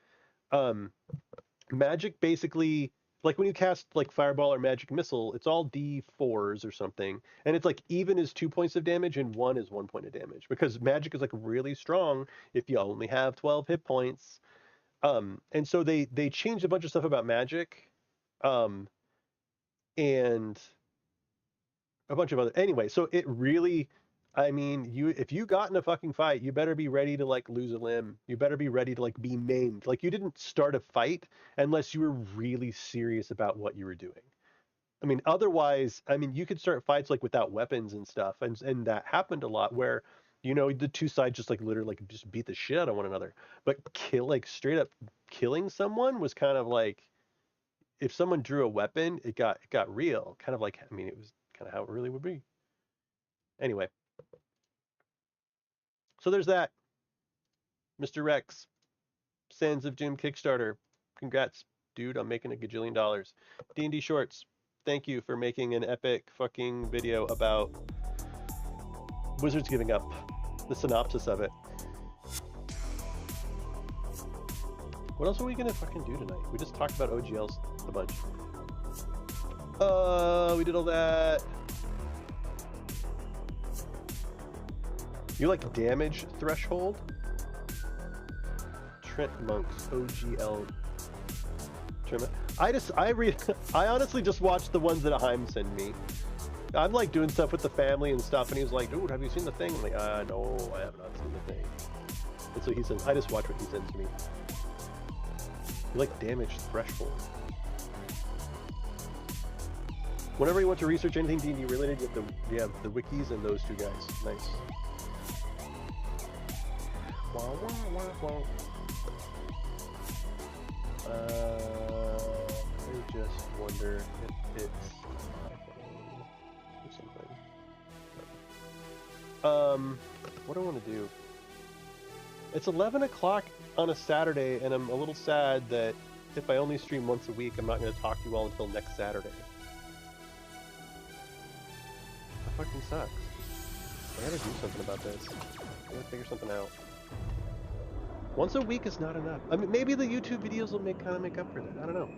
Magic basically, like, when you cast like fireball or magic missile, it's all D4s or something, and it's like even is 2 points of damage and 1 is 1 point of damage, because magic is like really strong if you only have 12 hit points. And so they changed a bunch of stuff about magic, and a bunch of other, anyway. So it really, I mean, if you got in a fucking fight, you better be ready to like lose a limb. You better be ready to like be maimed. Like, you didn't start a fight unless you were really serious about what you were doing. I mean, otherwise, I mean, you could start fights like without weapons and stuff, and that happened a lot where, you know, the two sides just like literally like just beat the shit out of one another. But like straight up killing someone was kind of like, if someone drew a weapon, it got real. Kind of like, I mean, it was kind of how it really would be. Anyway. So there's that. Mr. Rex, Sands of Doom Kickstarter. Congrats, dude, on making $1 gajillion. D&D Shorts, thank you for making an epic fucking video about Wizards giving up. The synopsis of it. What else are we gonna fucking do tonight? We just talked about OGLs a bunch. We did all that. You like damage threshold? Trent Monk's OGL tournament. I honestly just watched the ones that Haim sent me. I'm like doing stuff with the family and stuff, and he was like, dude, have you seen the thing? I'm like, no, I have not seen the thing. And so he says, I just watch what he sends to me. You like damage threshold. Whenever you want to research anything D&D related, you have the wikis and those two guys. Nice. Wow, wow, wow, wow. I just wonder if it's something. What do I want to do? It's 11 o'clock on a Saturday, and I'm a little sad that if I only stream once a week, I'm not going to talk to you all until next Saturday. That fucking sucks. I gotta do something about this. I gotta figure something out. Once a week is not enough. I mean, maybe the YouTube videos will kind of make up for that. I don't know.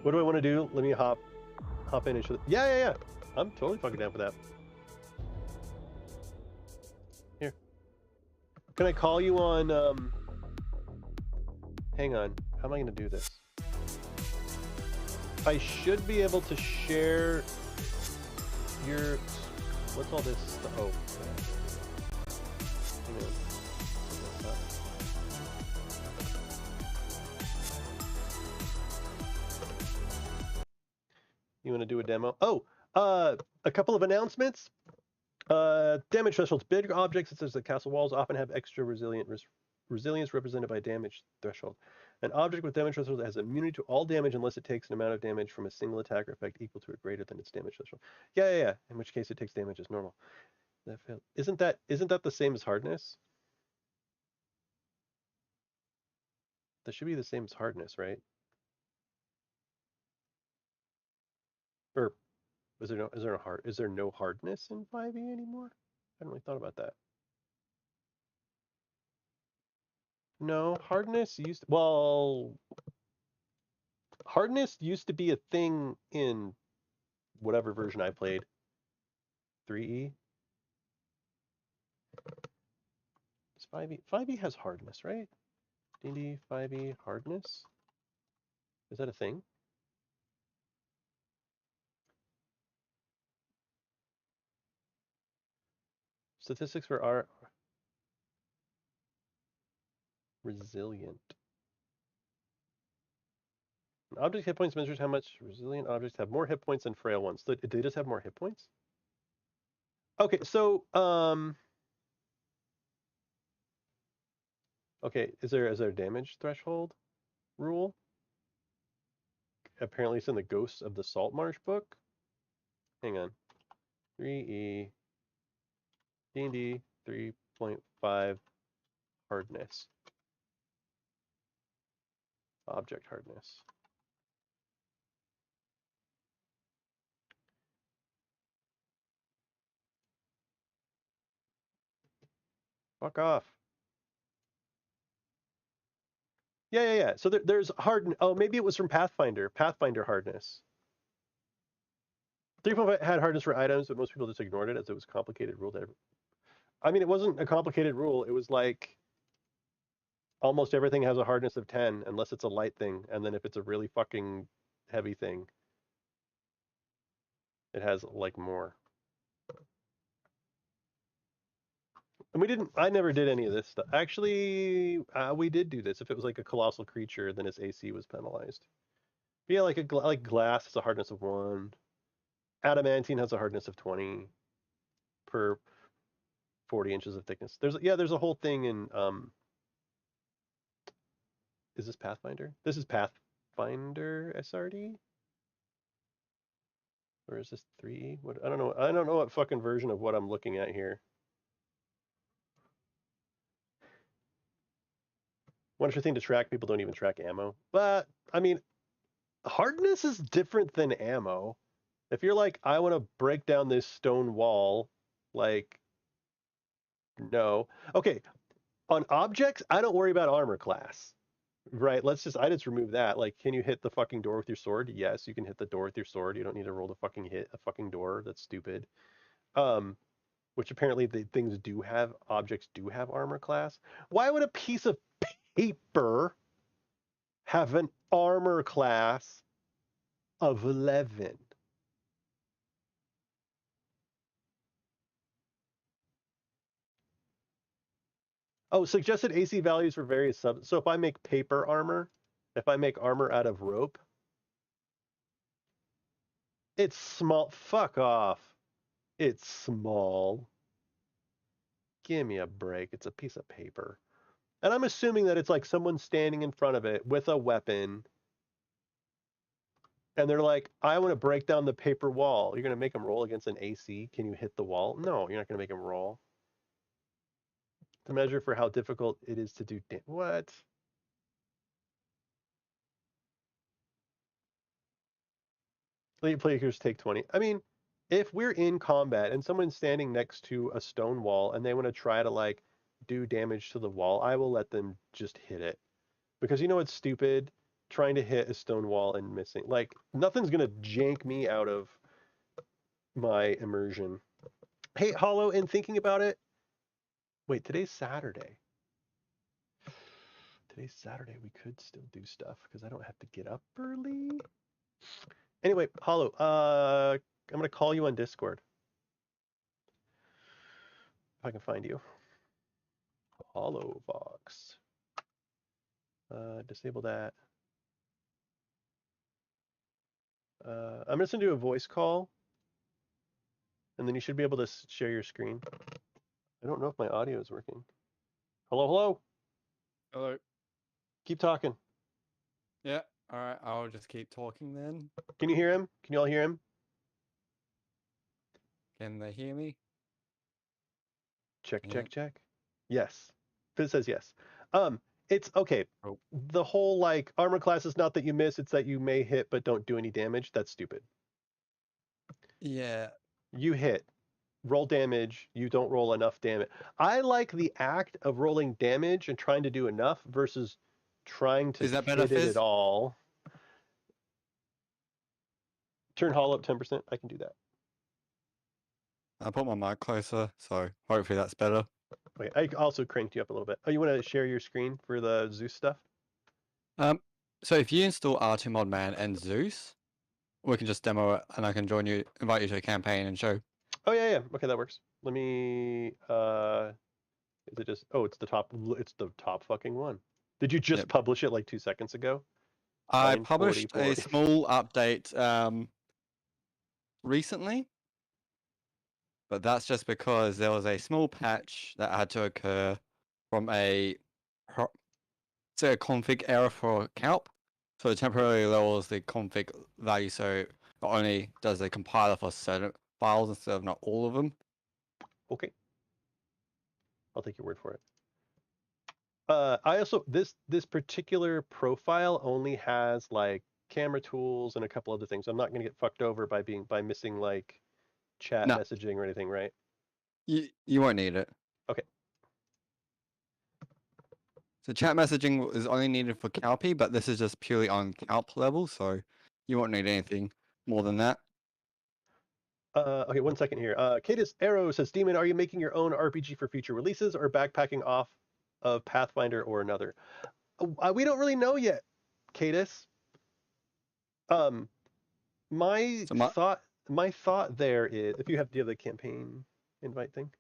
What do I want to do? Let me hop in and show. Yeah. I'm totally fucking down for that. Here. Can I call you on? Hang on. How am I going to do this? I should be able to share your. What's all this? Oh. Hang on. You want to do a demo? Oh, a couple of announcements. Damage thresholds. Big objects such as the castle walls often have extra resilience represented by damage threshold. An object with damage threshold has immunity to all damage unless it takes an amount of damage from a single attack or effect equal to or greater than its damage threshold. Yeah. In which case it takes damage as normal. That failed. Isn't that the same as hardness? That should be the same as hardness, right? Or is there no hardness in 5e anymore? I hadn't really thought about that. No, hardness used hardness used to be a thing in whatever version I played. 3e. It's 5e. 5e has hardness, right? D&D 5e hardness. Is that a thing? Statistics for our resilient. An object hit points measures how much resilient objects have more hit points than frail ones. So they just have more hit points? Okay, so okay, is there a damage threshold rule? Apparently it's in the Ghosts of the Saltmarsh book. Hang on. 3e D&D 3.5 hardness. Object hardness. Fuck off. Yeah. So there's hardness. Oh, maybe it was from Pathfinder. Pathfinder hardness. 3.5 had hardness for items, but most people just ignored it as it was a complicated rule. I mean, it wasn't a complicated rule. It was like almost everything has a hardness of 10, unless it's a light thing. And then if it's a really fucking heavy thing, it has like more. And I never did any of this stuff. Actually, we did do this. If it was like a colossal creature, then its AC was penalized. But yeah, like glass has a hardness of 1. Adamantine has a hardness of 20 per 40 inches of thickness. There's a whole thing in is this Pathfinder? This is Pathfinder SRD? Or is this 3E? What I don't know. I don't know what fucking version of what I'm looking at here. Wonderful thing to track. People don't even track ammo. But I mean, hardness is different than ammo. If you're like, I want to break down this stone wall, like, no. Okay, on objects, I don't worry about armor class, right? I just remove that. Like, can you hit the fucking door with your sword? Yes, you can hit the door with your sword. You don't need to roll to fucking hit a fucking door. That's stupid. Which apparently objects do have armor class. Why would a piece of paper have an armor class of 11? Oh, suggested AC values for various subs. So if I make paper armor, if I make armor out of rope, it's small. Fuck off. It's small. Give me a break. It's a piece of paper. And I'm assuming that it's like someone standing in front of it with a weapon. And they're like, I want to break down the paper wall. You're going to make them roll against an AC? Can you hit the wall? No, you're not going to make them roll. To measure for how difficult it is to do what? Elite players take 20. I mean, if we're in combat and someone's standing next to a stone wall and they want to try to like do damage to the wall, I will let them just hit it. Because you know what's stupid? Trying to hit a stone wall and missing. Like, nothing's going to jank me out of my immersion. Hey, Hollow, in thinking about it, wait, today's Saturday. Today's Saturday. We could still do stuff because I don't have to get up early. Anyway, Hollow, I'm going to call you on Discord. If I can find you. Hollow Vox. Disable that. I'm just going to do a voice call. And then you should be able to share your screen. I don't know if my audio is working. Hello, hello. Hello. Keep talking. Yeah. All right. I'll just keep talking then. Can you hear him? Can you all hear him? Can they hear me? Check, Yeah. check, check. Yes. Fizz says yes. It's okay. Oh. The whole like armor class is not that you miss, it's that you may hit but don't do any damage. That's stupid. Yeah. You hit, roll damage, you don't roll enough damage. I like the act of rolling damage and trying to do enough versus trying to Is that better, hit it Fizz? at all. Turn Hall up 10%. I can do that. I put my mic closer, so hopefully that's better. Wait, I also cranked you up a little bit. Oh, you want to share your screen for the Zeus stuff? So if you install R2 Modman and Zeus, we can just demo it, and I can invite you to a campaign and show. Oh yeah, yeah. Okay, that works. Let me. Is it just? Oh, it's the top. It's the top fucking one. Did you just Yep. publish it like 2 seconds ago? I Line published 40. a small update recently, but that's just because there was a small patch that had to occur from a config error for Calp. So it temporarily lowers the config value, so not only does the compiler for certain files instead of not all of them. Okay. I'll take your word for it. I also this particular profile only has like camera tools and a couple other things. I'm not going to get fucked over by missing like chat No. messaging or anything, right? You won't need it. Okay. So chat messaging is only needed for Calpy, but this is just purely on Calp level, so you won't need anything more than that. Okay, 1 second here. Cadis Arrow says, Demon, are you making your own RPG for future releases or backpacking off of Pathfinder or another? We don't really know yet, Cadis. My thought there is, if you have the campaign invite thing.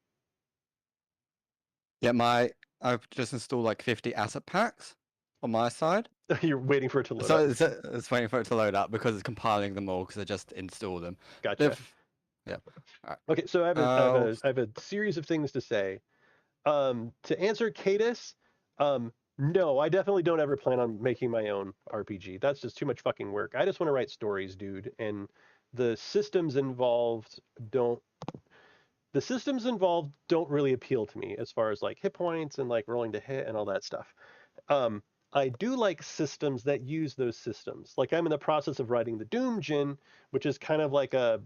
Yeah, I've just installed like 50 asset packs on my side. You're waiting for it to load So up. it's waiting for it to load up because it's compiling them all because I just installed them. Gotcha. Yeah. All right. Okay, so I have a series of things to say. To answer Cadis, no, I definitely don't ever plan on making my own RPG. That's just too much fucking work. I just want to write stories, dude, and the systems involved don't really appeal to me as far as like hit points and like rolling to hit and all that stuff. I do like systems that use those systems. Like I'm in the process of writing the Doom Gin, which is kind of like a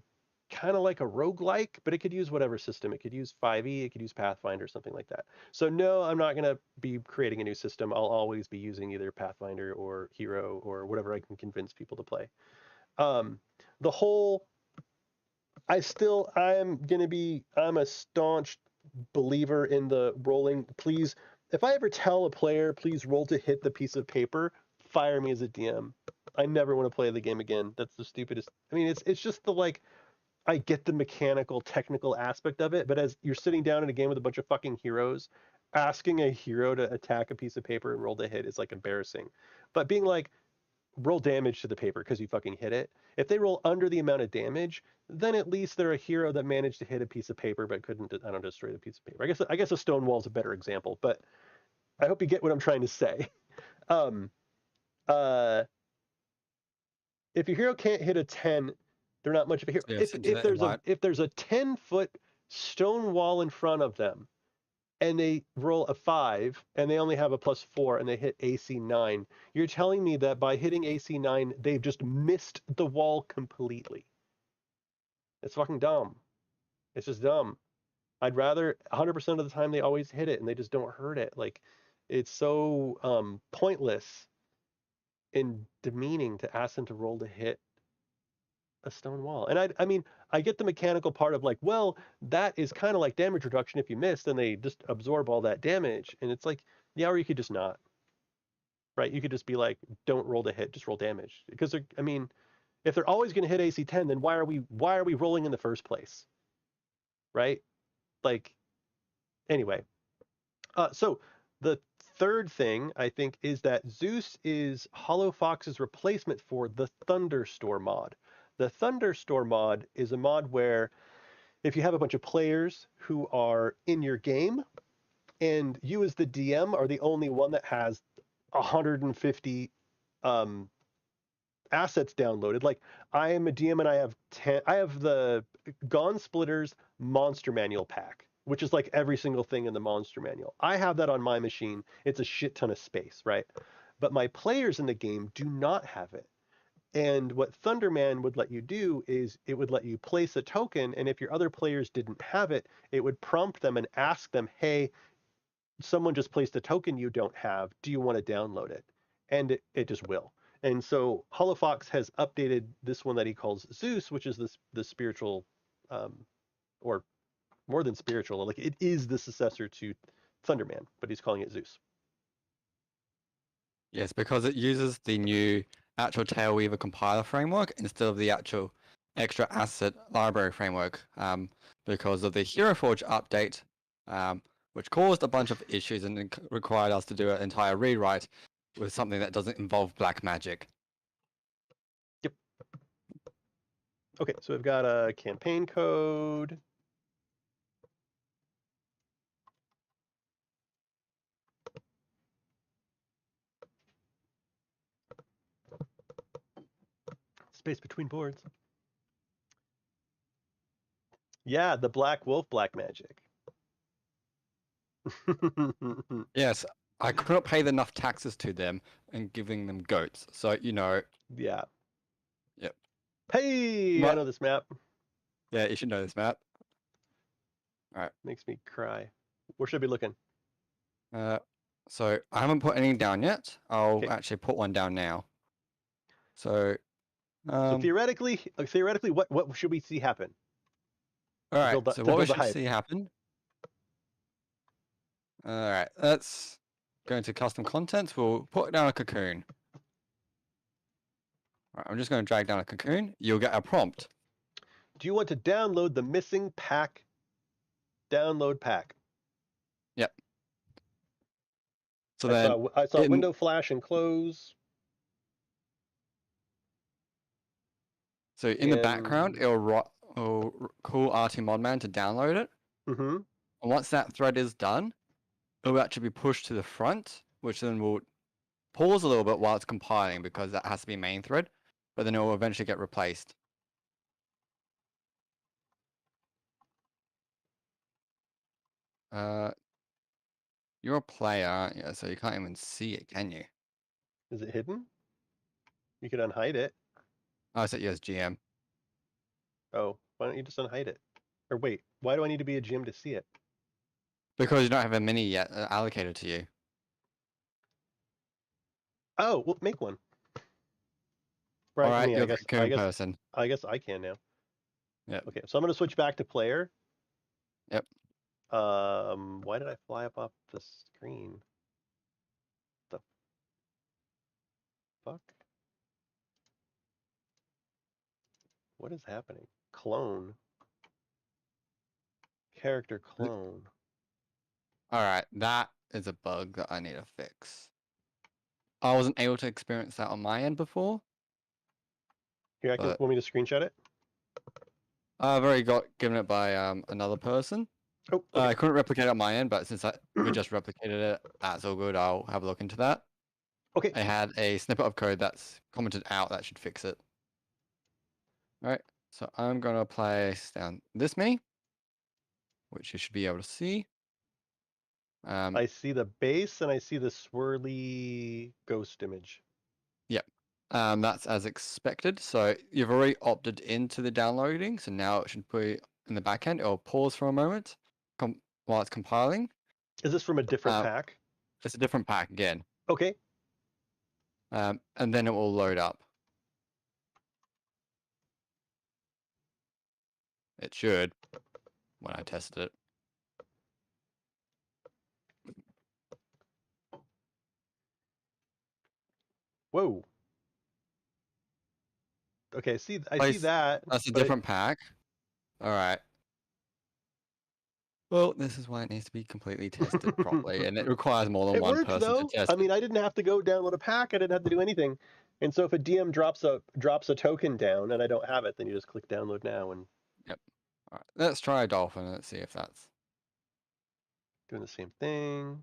roguelike, but it could use whatever system. It could use 5e, it could use Pathfinder, something like that. So no, I'm not going to be creating a new system. I'll always be using either Pathfinder or Hero or whatever I can convince people to play. I'm a staunch believer in the rolling. Please, if I ever tell a player, please roll to hit the piece of paper, fire me as a DM. I never want to play the game again. That's the stupidest. I mean, it's just the like, I get the mechanical, technical aspect of it, but as you're sitting down in a game with a bunch of fucking heroes, asking a hero to attack a piece of paper and roll to hit is like embarrassing. But being like, roll damage to the paper because you fucking hit it. If they roll under the amount of damage, then at least they're a hero that managed to hit a piece of paper but couldn't, destroy the piece of paper. I guess a stone wall is a better example, but I hope you get what I'm trying to say. If your hero can't hit a 10, they're not much of a hero. Yes, If there's a 10-foot stone wall in front of them and they roll a 5 and they only have a +4 and they hit AC 9, you're telling me that by hitting AC 9 they've just missed the wall completely. It's fucking dumb. It's just dumb. I'd rather 100% of the time they always hit it and they just don't hurt it. Like, it's so pointless and demeaning to ask them to roll to hit a stone wall. And I mean, I get the mechanical part of like, well, that is kind of like damage reduction. If you miss, then they just absorb all that damage. And it's like, yeah, or you could just not. Right? You could just be like, don't roll to hit, just roll damage. Because I mean, if they're always going to hit AC 10, then why are we rolling in the first place? Right? Like, anyway. So the third thing I think is that Zeus is Hollow Fox's replacement for the Thunderstorm mod. The Thunderstorm mod is a mod where if you have a bunch of players who are in your game and you as the DM are the only one that has 150 assets downloaded. Like I am a DM and I have the Gone Splitters Monster Manual pack, which is like every single thing in the Monster Manual. I have that on my machine. It's a shit ton of space, right? But my players in the game do not have it. And what Thunderman would let you do is it would let you place a token, and if your other players didn't have it, it would prompt them and ask them, hey, someone just placed a token you don't have. Do you want to download it? And it just will. And so Holofox has updated this one that he calls Zeus, which is the spiritual, or more than spiritual, like it is the successor to Thunderman, but he's calling it Zeus. Yes, because it uses the new actual Tailweaver compiler framework instead of the actual extra asset library framework, because of the Hero Forge update, which caused a bunch of issues and required us to do an entire rewrite with something that doesn't involve black magic. Yep. Okay, so we've got a campaign code. Space between boards. Yeah, the Black Wolf black magic. Yes, I couldn't pay enough taxes to them and giving them goats. So, Yeah. Yep. Hey, I know this map. Yeah, you should know this map. All right. Makes me cry. Where should I be looking? So I haven't put anything down yet. I'll actually put one down now. So theoretically, what should we see happen? All right. So what we should see happen? All right. Let's go into custom contents. We'll put down a cocoon. All right, I'm just going to drag down a cocoon. You'll get a prompt. Do you want to download the missing pack? Download pack. Yep. So I saw window flash and close. So in the background, it'll call RT Modman to download it. Mm-hmm. And once that thread is done, it will actually be pushed to the front, which then will pause a little bit while it's compiling because that has to be main thread, but then it will eventually get replaced. You're a player, aren't you? So you can't even see it, can you? Is it hidden? You could unhide it. Oh, I said yes, GM. Oh, why don't you just unhide it? Or wait, why do I need to be a GM to see it? Because you don't have a mini yet allocated to you. Oh, well, make one. Right, all right, you're the cocoon person. I guess I can now. Yeah. Okay, so I'm going to switch back to player. Yep. Why did I fly up off the screen? The fuck? What is happening? Clone. Character clone. All right, that is a bug that I need to fix. I wasn't able to experience that on my end before. Here, want me to screenshot it? I've already got given it by another person. Oh, okay. I couldn't replicate it on my end, but since we just replicated it, that's all good. I'll have a look into that. Okay. I had a snippet of code that's commented out that should fix it. All right, so I'm going to place down this mini, which you should be able to see. I see the base and I see the swirly ghost image. Yep. That's as expected. So you've already opted into the downloading. So now it should be in the back end. It'll pause for a moment while it's compiling. Is this from a different pack? It's a different pack again. Okay. And then it will load up. It should when I tested it. Whoa. Okay, I see that. That's a different pack. All right. Well, this is why it needs to be completely tested properly, and it requires more than one person to test. I mean, I didn't have to go download a pack. I didn't have to do anything. And so if a DM drops a token down and I don't have it, then you just click download now and. Yep. All right. Let's try a dolphin. Let's see if that's doing the same thing.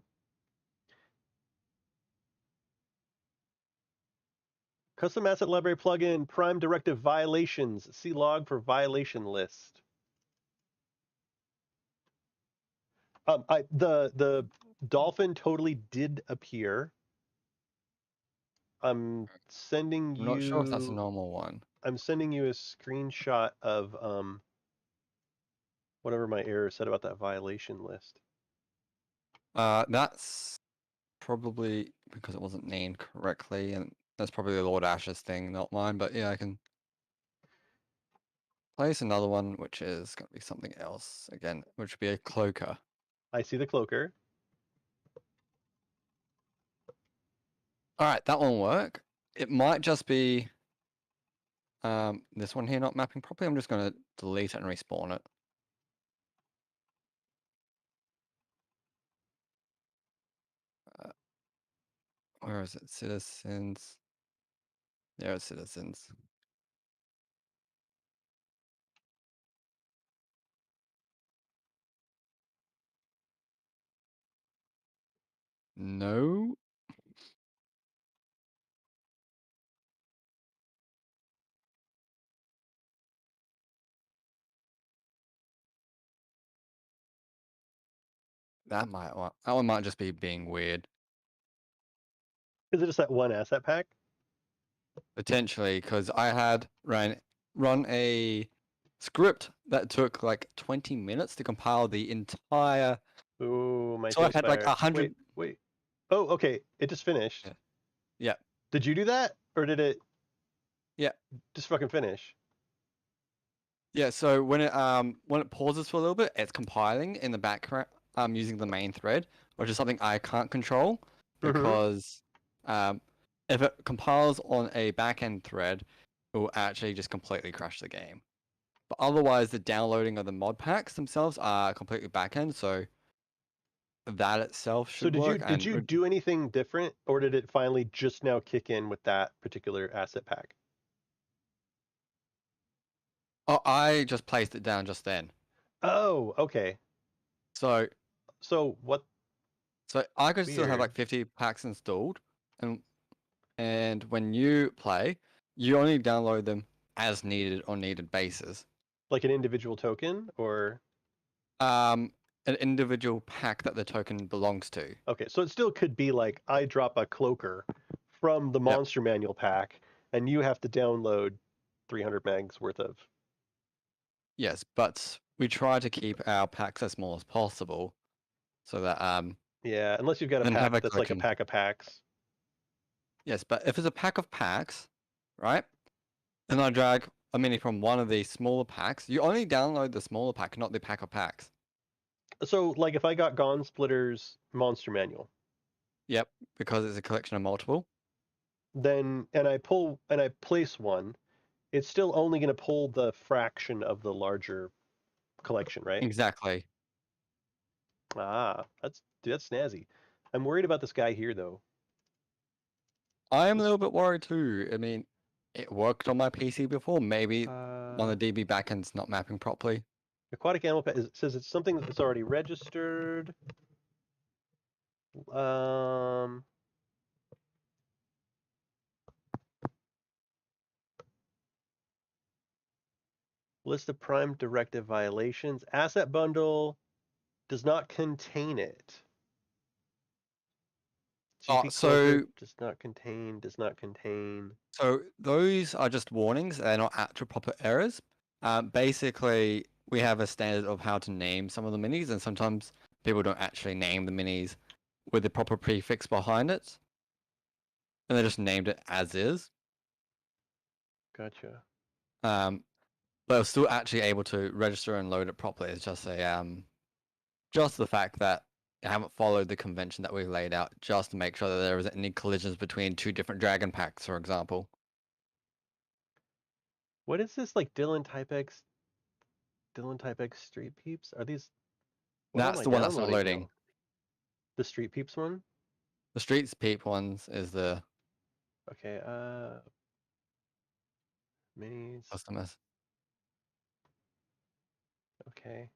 Custom asset library plugin, prime directive violations. See log for violation list. The dolphin totally did appear. I'm sending I'm not sure if that's a you. normal one. I'm sending you a screenshot of whatever my error said about that violation list. That's probably because it wasn't named correctly, and that's probably Lord Ash's thing, not mine. But yeah, I can place another one, which is going to be something else again, which would be a cloaker. I see the cloaker. All right, that won't work. It might just be this one here not mapping properly. I'm just going to delete it and respawn it. Where is it? Citizens. There it's citizens. No. That one might just be being weird. Is it just that one asset pack? Potentially, because I had run a script that took like 20 minutes to compile the entire. Ooh, my So I had like Talespire. 100. Wait. Oh, okay. It just finished. Yeah. Did you do that, or did it? Yeah. Just fucking finish. Yeah. So when it pauses for a little bit, it's compiling in the background using the main thread, which is something I can't control because if it compiles on a backend thread, it will actually just completely crash the game. But otherwise, the downloading of the mod packs themselves are completely backend, so that itself should work. Did you do anything different, or did it finally just now kick in with that particular asset pack? Oh, I just placed it down just then. Oh, okay. So what? So I could still have Weird. like 50 packs installed, and when you play, you only download them as needed on needed basis. Like an individual token, or? An individual pack that the token belongs to. Okay, so it still could be like I drop a cloaker from the monster manual pack, and you have to download 300 megs worth of. Yes, but we try to keep our packs as small as possible, so that Yeah, unless you've got a then have pack a that's like a collection. pack of packs. Yes, but if it's a pack of packs, right? And I drag a mini from one of these smaller packs, you only download the smaller pack, not the pack of packs. So, like, if I got Gone Splitter's monster manual, Yep, because it's a collection of multiple. then and I place one, it's still only going to pull the fraction of the larger collection, right? Exactly. Ah, that's snazzy. I'm worried about this guy here, though. I am a little bit worried too. I mean, it worked on my PC before. Maybe one of the DB backends not mapping properly. Aquatic animal pet says it's something that's already registered. List of prime directive violations. Asset bundle does not contain it. GP So does not contain. So those are just warnings. They're not actual proper errors. Basically, we have a standard of how to name some of the minis, and sometimes people don't actually name the minis with the proper prefix behind it, and they just named it as is. Gotcha. But we're still actually able to register and load it properly. It's just just the fact that I haven't followed the convention that we've laid out, just to make sure that there isn't any collisions between two different dragon packs, for example. What is this, like Dylan Type X Street Peeps? Are these? That's the one that's not loading. Now? The Street Peeps one? The Streets Peep ones is the Okay, minis. customers. Okay.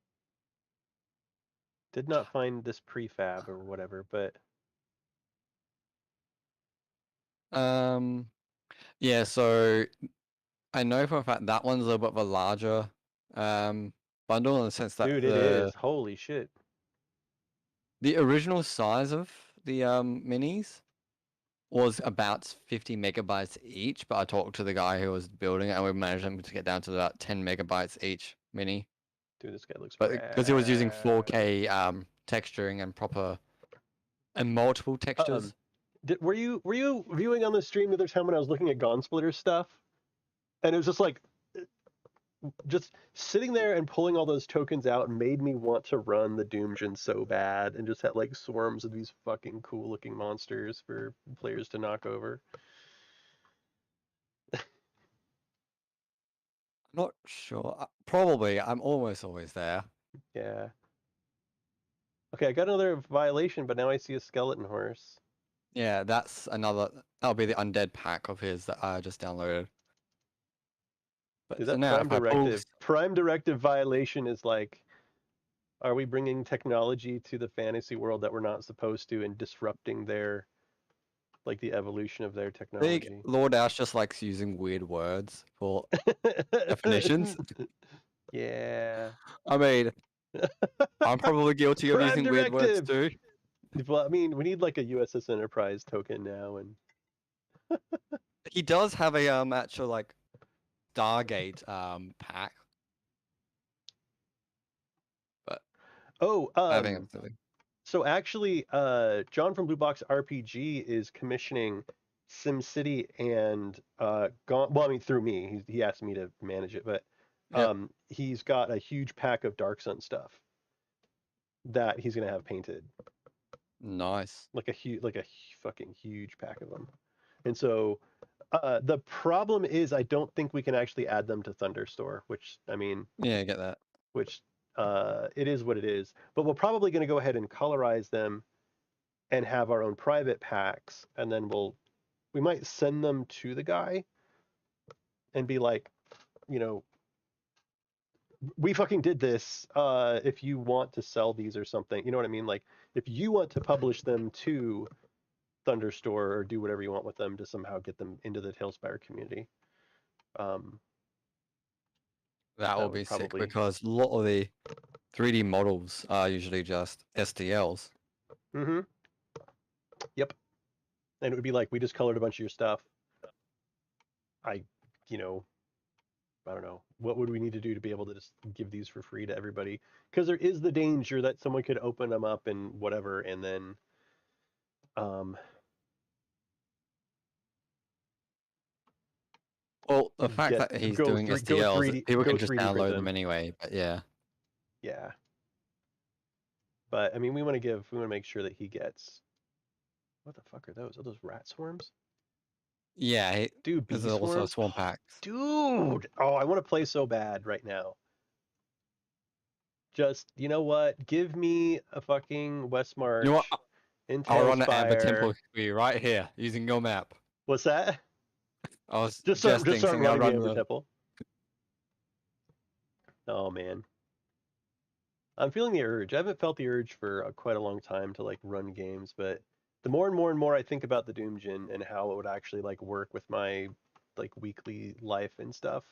Did not find this prefab or whatever, but Yeah, so I know for a fact that one's a little bit of a larger bundle in the sense that Dude, it is. Holy shit. the original size of the minis was about 50 megabytes each, but I talked to the guy who was building it and we managed them to get down to about 10 megabytes each mini. Dude, this guy looks But because he was using rad. 4K texturing and proper and multiple textures. Were you viewing on the stream the other time when I was looking at Gauntlet's stuff? And it was just like, just sitting there and pulling all those tokens out made me want to run the Doomgen so bad and just have like swarms of these fucking cool looking monsters for players to knock over. Not sure. Probably. I'm almost always there. Yeah. Okay, I got another violation, but now I see a skeleton horse. Yeah, that's another. That'll be the undead pack of his that I just downloaded. But Dude, so that now prime directive violation is like, are we bringing technology to the fantasy world that we're not supposed to and disrupting their, like the evolution of their technology? Big Lord Ash just likes using weird words for definitions. Yeah. I mean, I'm probably guilty of Prime using weird words directive! too. Well, I mean, we need like a USS Enterprise token now, and He does have a actual like Stargate pack. But I think it's silly. so actually, John from Blue Box RPG is commissioning SimCity and well, I mean through me. He asked me to manage it, but Yep. he's got a huge pack of Dark Sun stuff that he's gonna have painted. Nice. Like a fucking huge pack of them. And so the problem is I don't think we can actually add them to Thunderstore, which I mean, Yeah, I get that. which it is what it is. But we're probably going to go ahead and colorize them and have our own private packs, and then we might send them to the guy and be like, you know, we fucking did this. If you want to sell these or something, you know what I mean? Like, if you want to publish them to Thunderstore or do whatever you want with them to somehow get them into the Talespire community. That will be sick because a lot of the 3D models are usually just STLs. Mm-hmm. Yep. And it would be like, we just colored a bunch of your stuff. I don't know. What would we need to do to be able to just give these for free to everybody? Because there is the danger that someone could open them up and whatever, and then well, the fact that he's doing STLs, people can just download them anyway. But yeah. Yeah. But I mean, we want to make sure that he gets. What the fuck are those? Are those rat swarms? Yeah, dude. There's also swarm packs. Dude, oh, I want to play so bad right now. Just, you know what? Give me a fucking Westmarch. You know what? I'll run an Amber Temple for you right here using your map. What's that? I was just start running the Amber Temple. Oh man, I'm feeling the urge. I haven't felt the urge for quite a long time to like run games, but the more and more I think about the Doomgen and how it would actually like work with my like weekly life and stuff,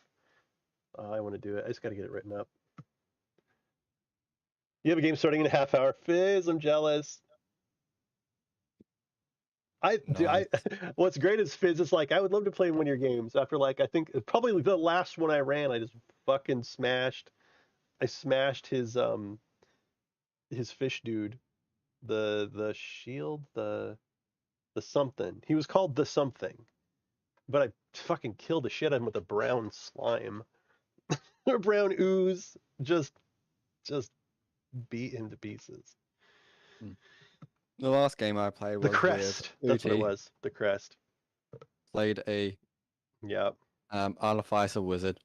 I want to do it. I just got to get it written up. You have a game starting in a half hour. Fizz, I'm jealous. Nice. What's great is Fizz is like, I would love to play one of your games after like, I think probably the last one I ran, I just fucking smashed. I smashed his fish dude. The shield, the something. He was called the something. But I fucking killed the shit out of him with a brown slime. Or brown ooze. Just beat him to pieces. The last game I played was the Crest. That's what it was. The Crest. Played a Artificer Wizard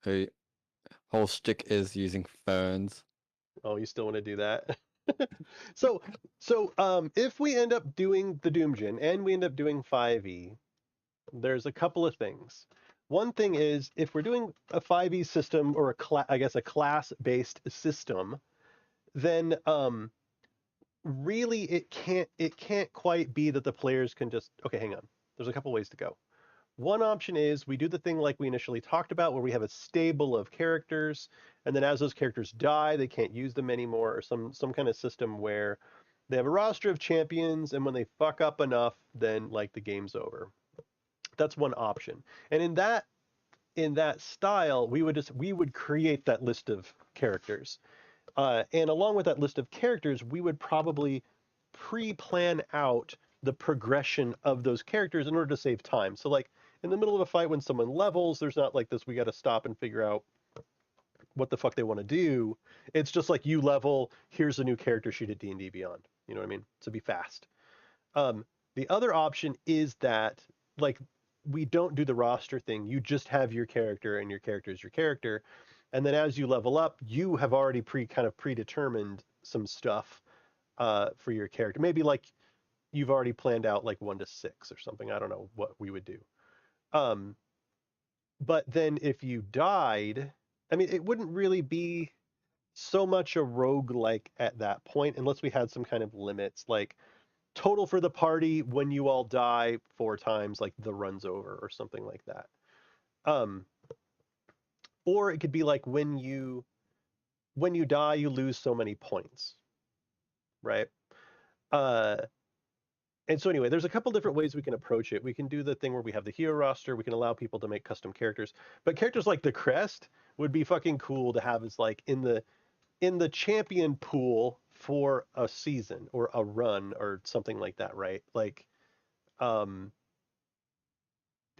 who whole shtick is using ferns. Oh, you still want to do that? So if we end up doing the Doomgen and we end up doing 5e, there's a couple of things. One thing is, if we're doing a 5e system or a class-based system, then really it can't quite be that the players can just, okay, hang on. There's a couple ways to go. One option is we do the thing like we initially talked about, where we have a stable of characters, and then as those characters die, they can't use them anymore, or some kind of system where they have a roster of champions, and when they fuck up enough, then like the game's over. That's one option. And in that style, we would create that list of characters. And along with that list of characters, we would probably pre-plan out the progression of those characters in order to save time. So like in the middle of a fight when someone levels, there's not like this, we got to stop and figure out what the fuck they want to do. It's just like you level, here's a new character sheet at D&D Beyond. You know what I mean? So be fast. The other option is that like we don't do the roster thing. You just have your character and your character is your character. And then as you level up, you have already predetermined some stuff for your character. Maybe like you've already planned out like 1 to 6 or something. I don't know what we would do. But then if you died, I mean, it wouldn't really be so much a roguelike at that point, unless we had some kind of limits, like total for the party when you all die 4 times, like the run's over or something like that. Or it could be like when you die, you lose so many points, right? And so anyway, there's a couple different ways we can approach it. We can do the thing where we have the hero roster. We can allow people to make custom characters, but characters like the Crest would be fucking cool to have as like in the champion pool for a season or a run or something like that, right? Like, it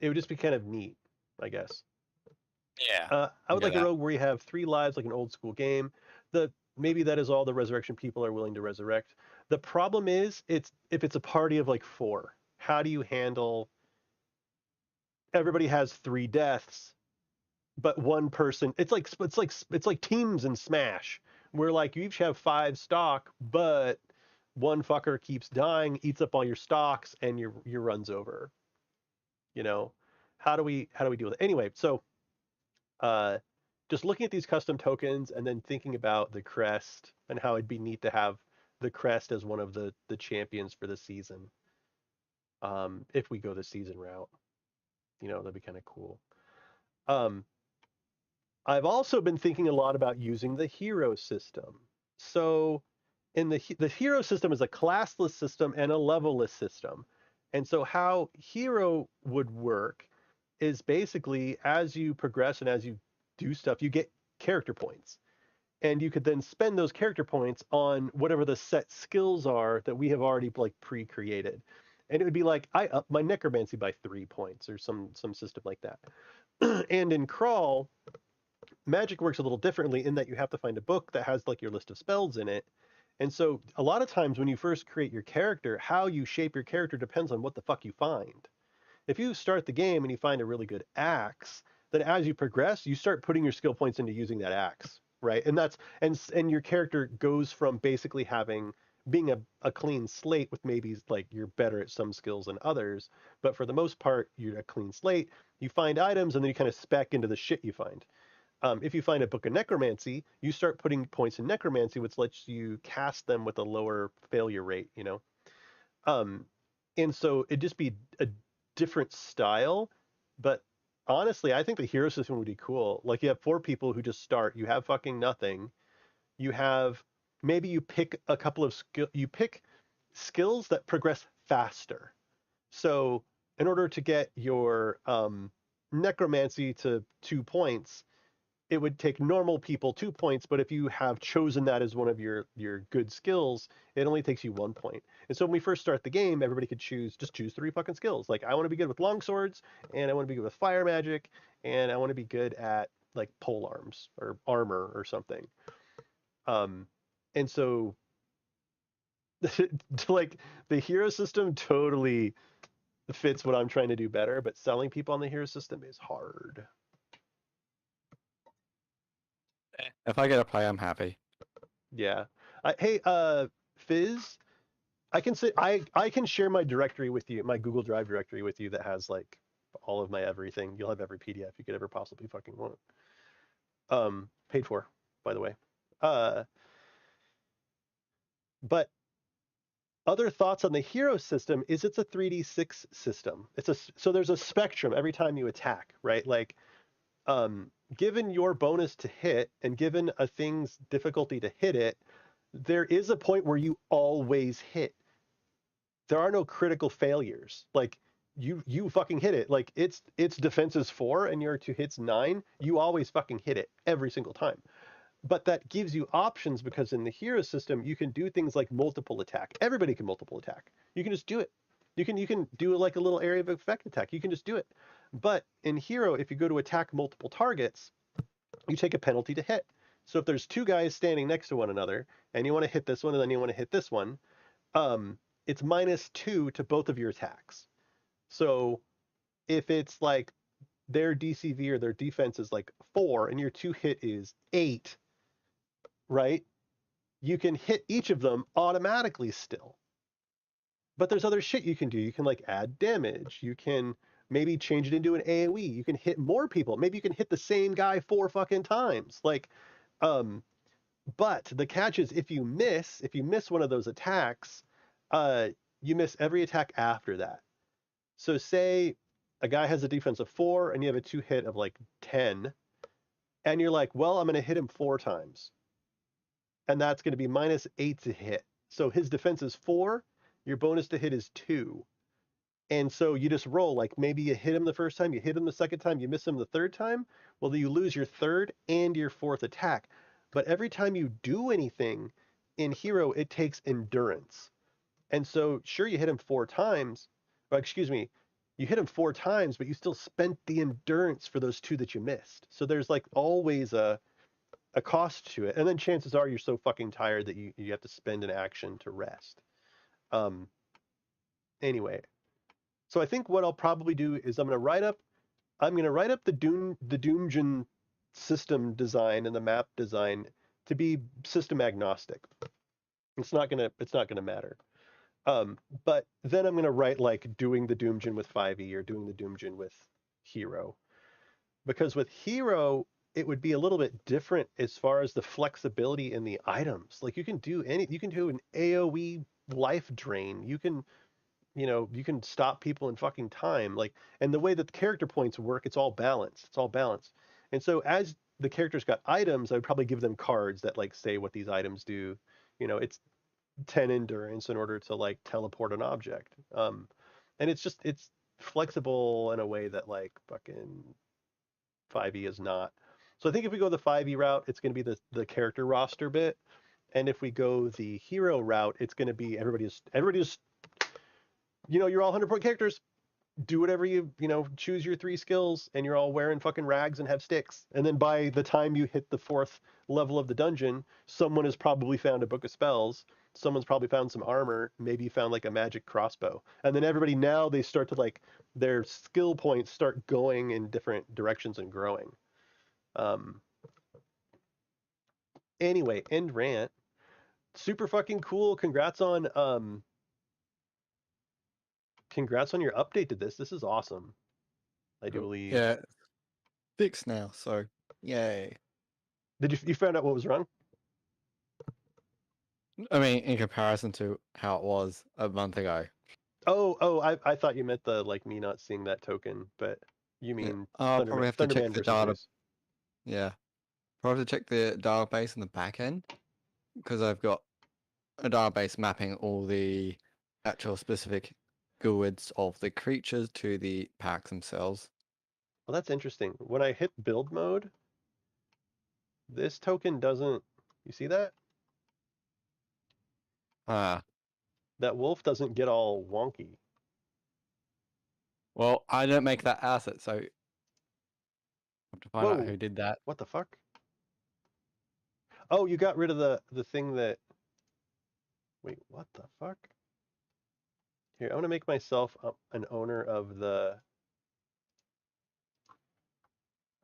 would just be kind of neat, I guess. Yeah. I would Yeah, like a rogue where you have 3 lives, like an old school game. Maybe that is all the resurrection people are willing to resurrect. The problem is, if it's a party of like 4, how do you handle? Everybody has 3 deaths, but one person. It's like teams in Smash, where like you each have 5 stock, but one fucker keeps dying, eats up all your stocks, and your run's over. You know, how do we deal with it? Anyway, so just looking at these custom tokens and then thinking about the crest and how it'd be neat to have the crest as one of the champions for the season. If we go the season route, that'd be kind of cool. I've also been thinking a lot about using the hero system. So in the hero system is a classless system and a levelless system. And so how hero would work is basically as you progress and as you do stuff, you get character points. And you could then spend those character points on whatever the set skills are that we have already like pre-created. And it would be like, I up my necromancy by 3 points or some system like that. And in Crawl, magic works a little differently in that you have to find a book that has like your list of spells in it. And so a lot of times when you first create your character, how you shape your character depends on what the fuck you find. If you start the game and you find a really good axe, then as you progress, you start putting your skill points into using that axe, right? And that's and your character goes from basically being a clean slate with maybe like you're better at some skills than others, but for the most part, you're a clean slate. You find items and then you kind of spec into the shit you find. If you find a book of necromancy, you start putting points in necromancy, which lets you cast them with a lower failure rate, And so it'd just be a different style, but honestly, I think the hero system would be cool. Like you have 4 people who just start, you have fucking nothing. Maybe you pick a couple of you pick skills that progress faster. So in order to get your necromancy to 2 points, it would take normal people 2 points, but if you have chosen that as one of your good skills, it only takes you 1 point. And so when we first start the game, everybody could choose 3 fucking skills. Like I want to be good with longswords, and I want to be good with fire magic, and I want to be good at like pole arms or armor or something. And so like the hero system totally fits what I'm trying to do better, but selling people on the hero system is hard. If I get a play, I'm happy. Yeah. Hey, Fizz, I can share my directory with you, my Google Drive directory with you that has like all of my everything. You'll have every PDF you could ever possibly fucking want. Paid for, by the way. But Other thoughts on the hero system is it's a 3d6 system. So there's a spectrum every time you attack, right? Like given your bonus to hit and given a thing's difficulty to hit it, there is a point where you always hit. There are no critical failures. Like you fucking hit it. Like its defense is 4 and your to hit's 9. You always fucking hit it every single time. But that gives you options because in the hero system you can do things like multiple attack. Everybody can multiple attack. You can just do it. You can do like a little area of effect attack. You can just do it. But in hero, if you go to attack multiple targets, you take a penalty to hit. So if there's two guys standing next to one another and you want to hit this one and then you want to hit this one, it's -2 to both of your attacks. So if it's like their DCV or their defense is like 4 and your 2 hit is 8, right? You can hit each of them automatically still. But there's other shit you can do. You can like add damage. You can maybe change it into an AoE. You can hit more people. Maybe you can hit the same guy 4 fucking times. Like, but the catch is if you miss one of those attacks, you miss every attack after that. So say a guy has a defense of 4 and you have a 2 hit of like 10, and you're like, well, I'm going to hit him 4 times. And that's going to be -8 to hit. So his defense is 4, your bonus to hit is 2. And so you just roll, like maybe you hit him the first time, you hit him the second time, you miss him the third time. Well, you lose your third and your fourth attack. But every time you do anything in hero, it takes endurance. And so sure, you hit him 4 times, or excuse me, you hit him 4 times, but you still spent the endurance for those 2 that you missed. So there's like always a cost to it. And then chances are you're so fucking tired that you have to spend an action to rest. Anyway, so I think what I'll probably do is I'm gonna write up the Doomgen system design and the map design to be system agnostic. It's not gonna matter. But then I'm gonna write like doing the Doomgen with 5e or doing the Doomgen with hero. Because with hero, it would be a little bit different as far as the flexibility in the items. Like you can do an AoE life drain. You can stop people in fucking time. Like, and the way that the character points work, it's all balanced. And so as the characters got items, I would probably give them cards that like say what these items do. It's 10 endurance in order to like teleport an object. And it's flexible in a way that like fucking 5e is not. So I think if we go the 5e route, it's going to be the character roster bit. And if we go the hero route, it's going to be everybody is you're all 100-point characters. Do whatever choose your 3 skills, and you're all wearing fucking rags and have sticks. And then by the time you hit the 4th level of the dungeon, someone has probably found a book of spells. Someone's probably found some armor. Maybe you found like a magic crossbow. And then everybody now they start to like their skill points start going in different directions and growing. Anyway, end rant. Super fucking cool. Congrats on your update to this. This is awesome. I do believe. Yeah, fixed now. So yay. Did you found out what was wrong? I mean, in comparison to how it was a month ago. I thought you meant the like me not seeing that token, but you mean I'll probably have to check Thunderman the versus data. Bruce. Yeah, probably have to check the database in the back end because I've got a database mapping all the actual specific goods of the creatures to the packs themselves. Well, that's interesting. When I hit build mode, this token doesn't. You see that? That wolf doesn't get all wonky. Well, I didn't make that asset, so I have to find out who did that. What the fuck? Oh, you got rid of the thing that. Wait, what the fuck? Here, I'm gonna make myself an owner of the.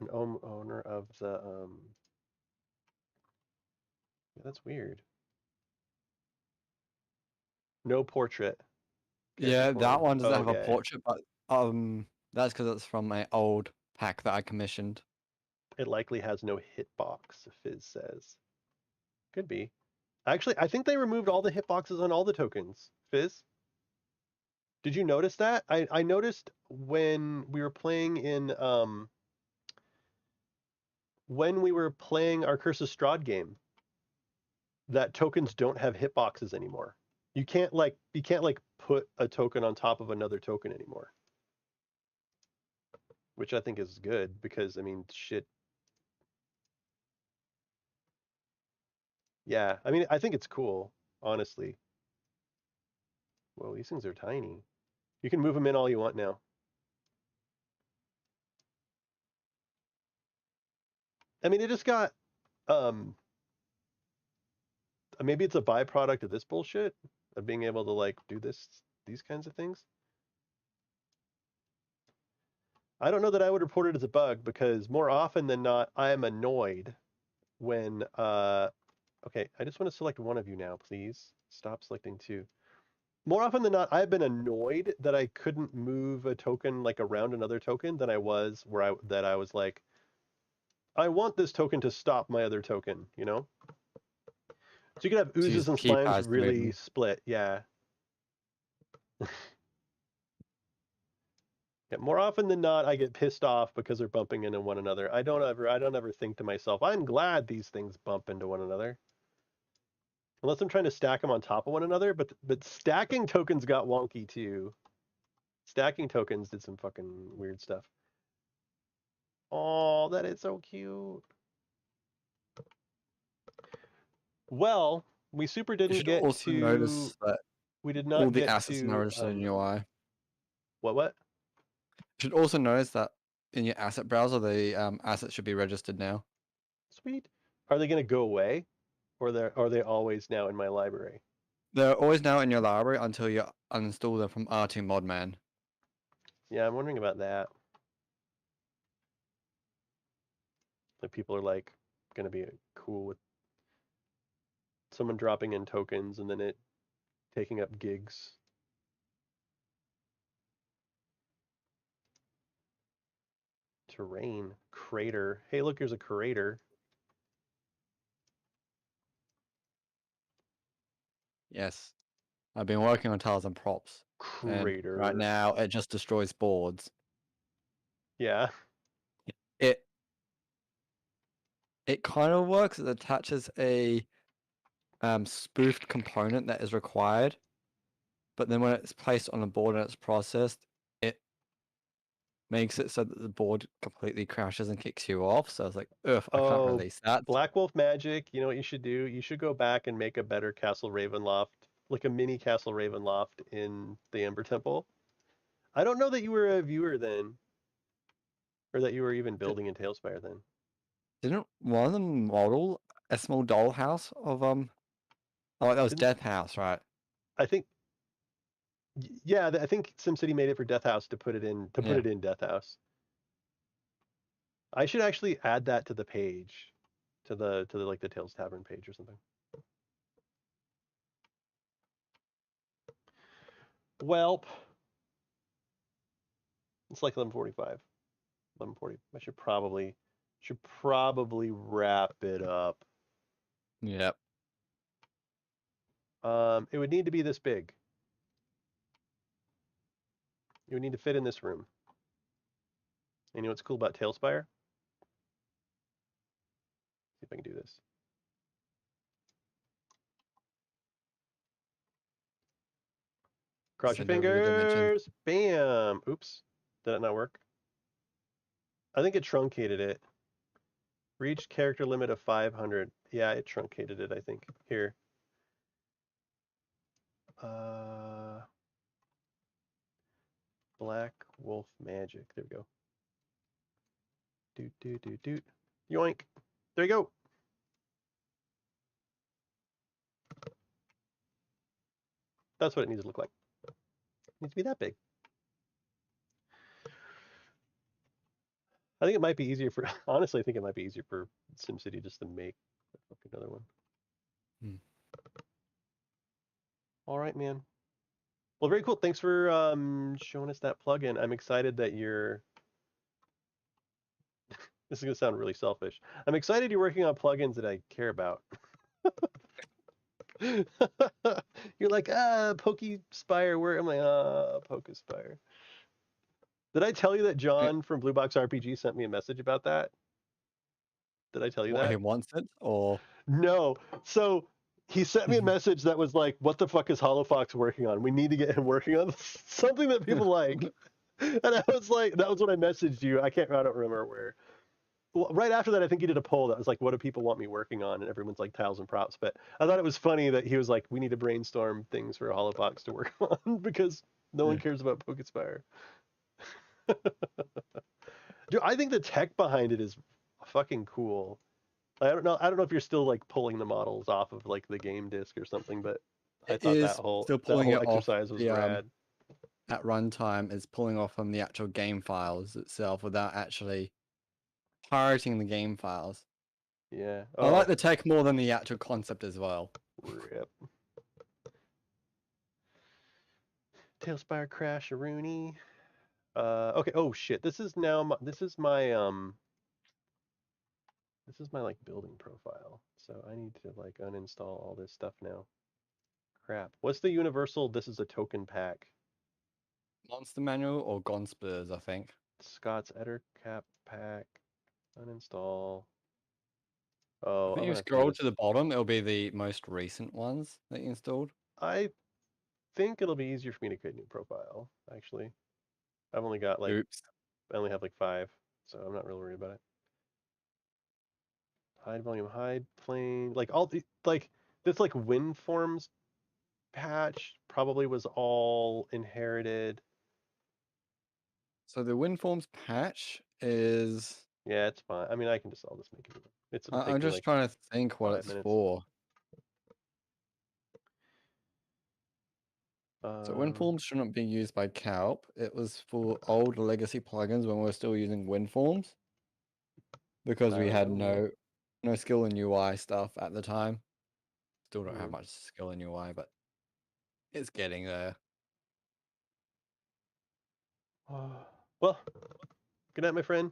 Owner of the. Yeah, that's weird. No portrait. Yeah, that one doesn't have a Okay. portrait, but that's because it's from my old pack that I commissioned. It likely has no hitbox, Fizz says. Could be. Actually, I think they removed all the hitboxes on all the tokens. Fizz, did you notice that? I noticed when we were playing in when we were playing our Curse of Strahd game, that tokens don't have hitboxes anymore. You can't like put a token on top of another token anymore. Which I think is good because I mean shit. Yeah, I mean I think it's cool, honestly. Whoa, these things are tiny. You can move them in all you want now. I mean it just got maybe it's a byproduct of this bullshit of being able to like do these kinds of things. I don't know that I would report it as a bug because more often than not I am annoyed when okay, I just want to select one of you now, please. Stop selecting two. More often than not, I've been annoyed that I couldn't move a token like around another token than I was that I was like, I want this token to stop my other token, you know? So you could have So oozes use and keypads slimes to move really them. split, yeah. Yeah, more often than not, I get pissed off because they're bumping into one another. I don't ever think to myself, I'm glad these things bump into one another. Unless I'm trying to stack them on top of one another, but stacking tokens got wonky too. Stacking tokens did some fucking weird stuff. Oh, that is so cute. Well, we super You didn't should get also to. notice that We did all not the get assets are now to. registered in UI. What? You should also notice that in your asset browser, the assets should be registered now. Sweet. Are they going to go away, or are they always now in my library? They're always now in your library until you uninstall them from R2 Modman. Yeah, I'm wondering about that. Like people are like going to be cool with someone dropping in tokens and then it taking up gigs. Terrain. Crater. Hey, look, here's a crater. Yes. I've been working on tiles and props. Crater. And right now, it just destroys boards. Yeah. It kind of works. It attaches a spoofed component that is required. But then when it's placed on a board and it's processed, it makes it so that the board completely crashes and kicks you off. So I was like, ugh, I can't release that. Black Wolf Magic, you know what you should do? You should go back and make a better Castle Ravenloft, like a mini Castle Ravenloft in the Ember Temple. I don't know that you were a viewer then, or that you were even building in Talespire then. Didn't one of them model a small dollhouse of oh, that was Death House, right? I think, yeah, I think SimCity made it for Death House to put it in put it in Death House. I should actually add that to the page, to the like the Tales Tavern page or something. Welp. It's like 11:45. 11:40. I should probably wrap it up. Yep. It would need to be this big. It would need to fit in this room. And you know what's cool about Talespire? See if I can do this. Cross your Send over the dimension. fingers. Bam. Oops. Did that not work? I think it truncated it. Reached character limit of 500. Yeah, it truncated it, I think. Here. Black Wolf Magic. There we go. Doot, doot, doot, doot. Yoink. There you go. That's what it needs to look like. It needs to be that big. I think it might be easier for, honestly, I think it might be easier for SimCity just to make another one. All right, man. Well, very cool. Thanks for showing us that plugin. I'm excited that you're, this is going to sound really selfish. I'm excited you're working on plugins that I care about. You're like, Pokespire, where am I? Pokespire. Did I tell you that John from Blue Box RPG sent me a message about that? Did I tell you What that? he wants it, or No. So he sent me a message that was like, what the fuck is HoloFox working on? We need to get him working on something that people like. And I was like, that was when I messaged you. I don't remember where. Well, right after that, I think he did a poll that was like, what do people want me working on? And everyone's like tiles and props. But I thought it was funny that he was like, we need to brainstorm things for HoloFox to work on because no one cares about Pokespire. Dude, I think the tech behind it is fucking cool. I don't know if you're still like pulling the models off of like the game disc or something, but I it thought that is whole still pulling it off exercise was the rad. at runtime. It's pulling off from the actual game files itself without actually pirating the game files. Yeah. I like the tech more than the actual concept as well. Rip. Talespire crash Rooney. Okay. Oh shit. This is my like building profile. So I need to like uninstall all this stuff now. Crap. What's the universal? This is a token pack. Monster Manual or Gonspurs, I think. Scott's Ettercap pack. Uninstall. Oh, I think I'm you gonna have scroll do to the bottom, it'll be the most recent ones that you installed. I think it'll be easier for me to create a new profile, actually. I've only got like, Oops. I only have like 5, so I'm not really worried about it. Hide volume, hide plane, like all the, like, this like WinForms patch probably was all inherited. So the WinForms patch is... Yeah, it's fine. I mean, I can just, I'll just make it. It'll take I'm me just like trying to think what 5 it's minutes. for. So WinForms shouldn't be used by Calp. It was for old legacy plugins when we were still using WinForms. Because we had no skill in UI stuff at the time. Still don't have much skill in UI, but it's getting there. Well, good night, my friend.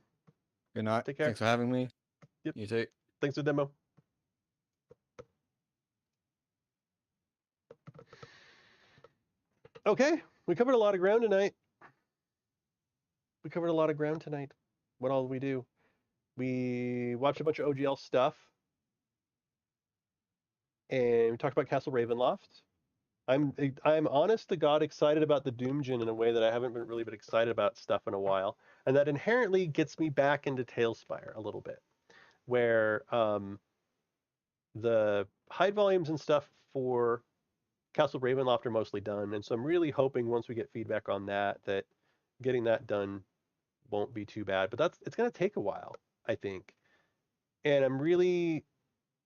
Good night. Take care. Thanks for having me. Yep. You too. Thanks for the demo. Okay, we covered a lot of ground tonight. What all did we do? We watched a bunch of OGL stuff. And we talked about Castle Ravenloft. I'm honest to God excited about the Doomjin in a way that I haven't really been excited about stuff in a while. And that inherently gets me back into Talespire a little bit. Where the hide volumes and stuff for Castle Ravenloft are mostly done. And so I'm really hoping once we get feedback on that, that getting that done won't be too bad. But it's going to take a while, I think. And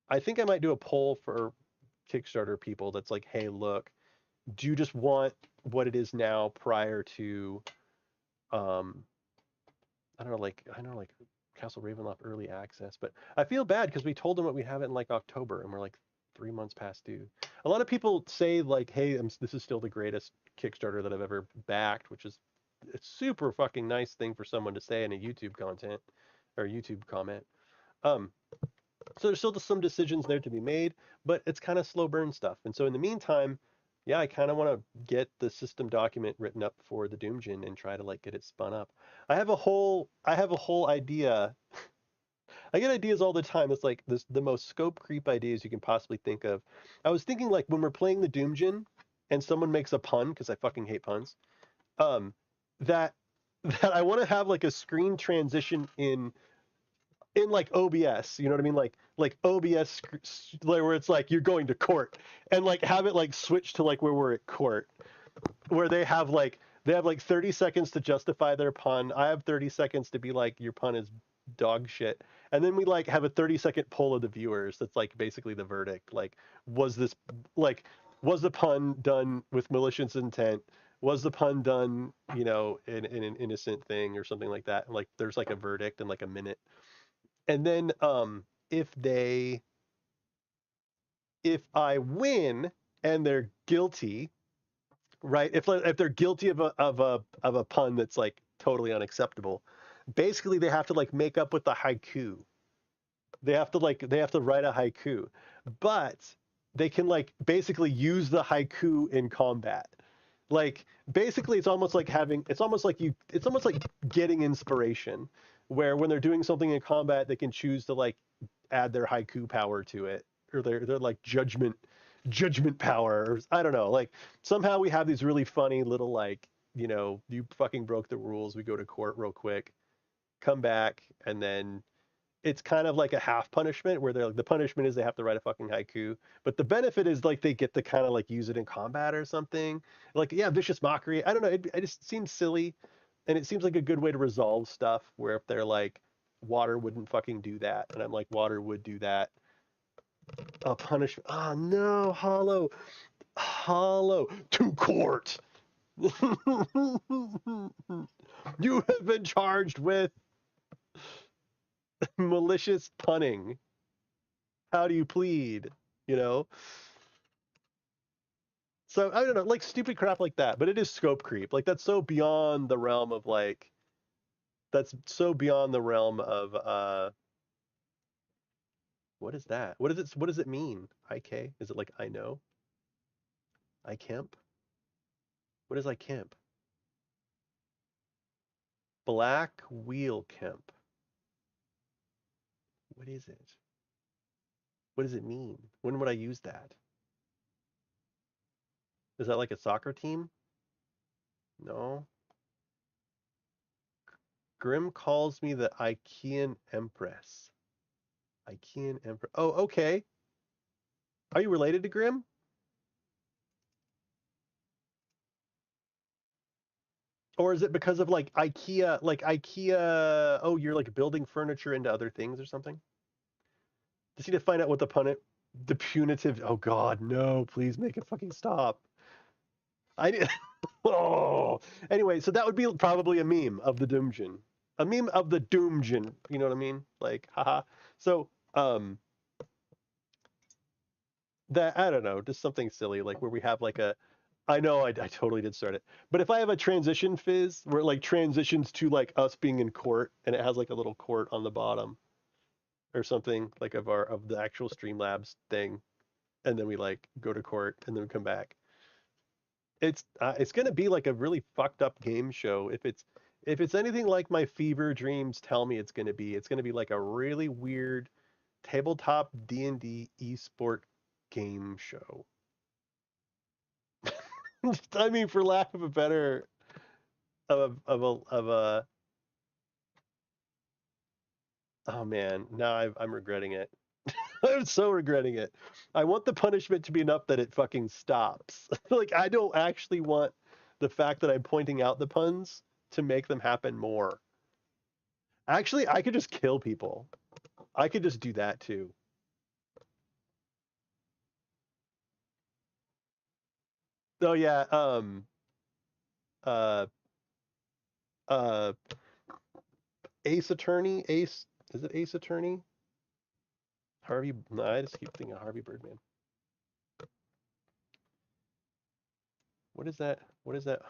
I think I might do a poll for Kickstarter people that's like, hey, look, do you just want what it is now prior to, I know like Castle Ravenloft early access, but I feel bad because we told them what we have it in like October and we're like 3 months past due. A lot of people say like, hey, this is still the greatest Kickstarter that I've ever backed, which is a super fucking nice thing for someone to say in a YouTube content or YouTube comment. So there's still some decisions there to be made, but it's kind of slow burn stuff. And so in the meantime, yeah, I kind of want to get the system document written up for the Doomjin and try to like get it spun up. I have a whole idea. I get ideas all the time. It's like the most scope creep ideas you can possibly think of. I was thinking like when we're playing the Doomjin and someone makes a pun, because I fucking hate puns, that I want to have like a screen transition in like OBS, you know what I mean? Like OBS where it's like you're going to court and like have it like switch to like where we're at court, where they have like 30 seconds to justify their pun. I have 30 seconds to be like, your pun is dog shit. And then we like have a 30-second poll of the viewers. That's like basically the verdict. Like, was the pun done with malicious intent? Was the pun done, in an innocent thing or something like that? And like, there's like a verdict in like a minute. And then if I win and they're guilty, right? If they're guilty of a pun that's like totally unacceptable, basically they have to like make up with the haiku. They have to write a haiku. But they can like basically use the haiku in combat. Like basically it's almost like getting inspiration, where when they're doing something in combat they can choose to like add their haiku power to it, or their like judgment power, or I don't know, like somehow we have these really funny little like, you know, you fucking broke the rules, we go to court real quick, come back, and then it's kind of like a half punishment where they're like, the punishment is they have to write a fucking haiku, but the benefit is like they get to kind of like use it in combat or something. Like, yeah, vicious mockery. I don't know. It just seems silly, and it seems like a good way to resolve stuff. Where if they're like, water wouldn't fucking do that, and I'm like, water would do that. A punishment. Oh no, hollow to court. You have been charged with malicious punning. How do you plead? You know? So I don't know, like stupid crap like that, but it is scope creep. Like that's so beyond the realm of like, that's so beyond the realm of what is that? What does it mean? IK? Is it like I know? I camp? What is I camp? Black wheel camp. What is it? What does it mean? When would I use that? Is that like a soccer team? No. Grimm calls me the Ikean Empress. Ikean Empress. Oh, okay. Are you related to Grimm? Or is it because of like IKEA, oh, you're like building furniture into other things or something? Just need to find out what the punitive, oh God, no, please make it fucking stop. Oh, anyway, so that would be probably a meme of the Doomjin. A meme of the Doomjin, you know what I mean? Like, haha. So, that, I don't know, just something silly, like where we have like a, I know I totally did start it, but if I have a transition fizz where it like transitions to like us being in court and it has like a little court on the bottom or something like of the actual Streamlabs thing, and then we like go to court and then we come back. It's gonna be like a really fucked up game show if it's anything like my fever dreams tell me it's gonna be. It's gonna be like a really weird tabletop D&D esport game show. I mean, for lack of a better of a oh man, now I'm regretting it. I'm so regretting it. I want the punishment to be enough that it fucking stops. Like I don't actually want the fact that I'm pointing out the puns to make them happen more. Actually, I could just kill people. I could just do that too. Oh yeah, uh uh Ace Attorney, Ace, is it Ace Attorney? Harvey, no, I just keep thinking Harvey Birdman. What is that? What is that?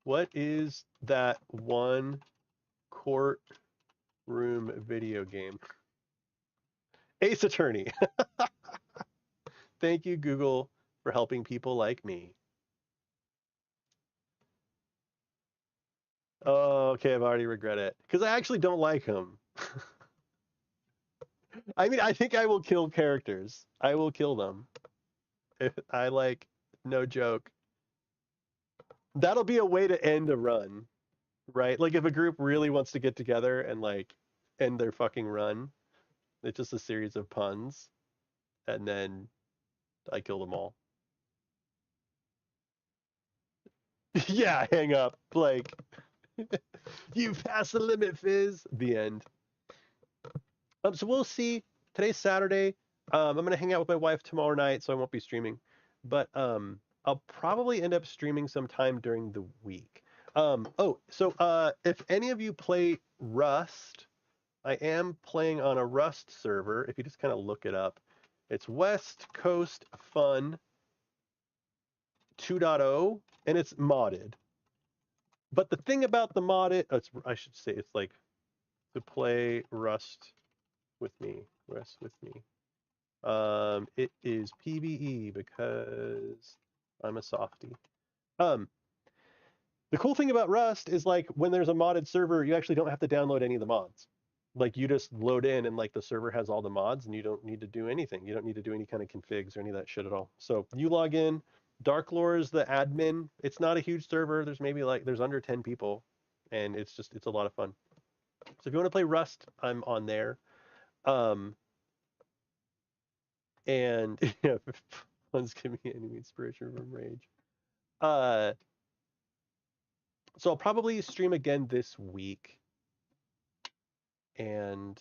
What is that one courtroom video game? Ace Attorney. Thank you, Google, for helping people like me. Oh, okay, I've already regret it. Because I actually don't like him. I mean, I think I will kill characters. I will kill them. If I like, no joke. That'll be a way to end a run, right? Like if a group really wants to get together and like end their fucking run, it's just a series of puns, and then I kill them all. Yeah, hang up. Like, you've passed the limit, Fizz. The end. So we'll see. Today's Saturday. I'm gonna hang out with my wife tomorrow night, so I won't be streaming. But I'll probably end up streaming sometime during the week. If any of you play Rust, I am playing on a Rust server. If you just kind of look it up, it's West Coast Fun 2.0, and it's modded. But the thing about the modded, I should say, it's like to play Rust with me. Rust with me. It is PvE because I'm a softie. The cool thing about Rust is like when there's a modded server, you actually don't have to download any of the mods. Like you just load in and like the server has all the mods and you don't need to do anything. You don't need to do any kind of configs or any of that shit at all. So you log in, Darklore is the admin. It's not a huge server. There's maybe like, there's under 10 people and it's a lot of fun. So if you want to play Rust, I'm on there. And yeah, one's giving me enemy inspiration from Rage. So I'll probably stream again this week. And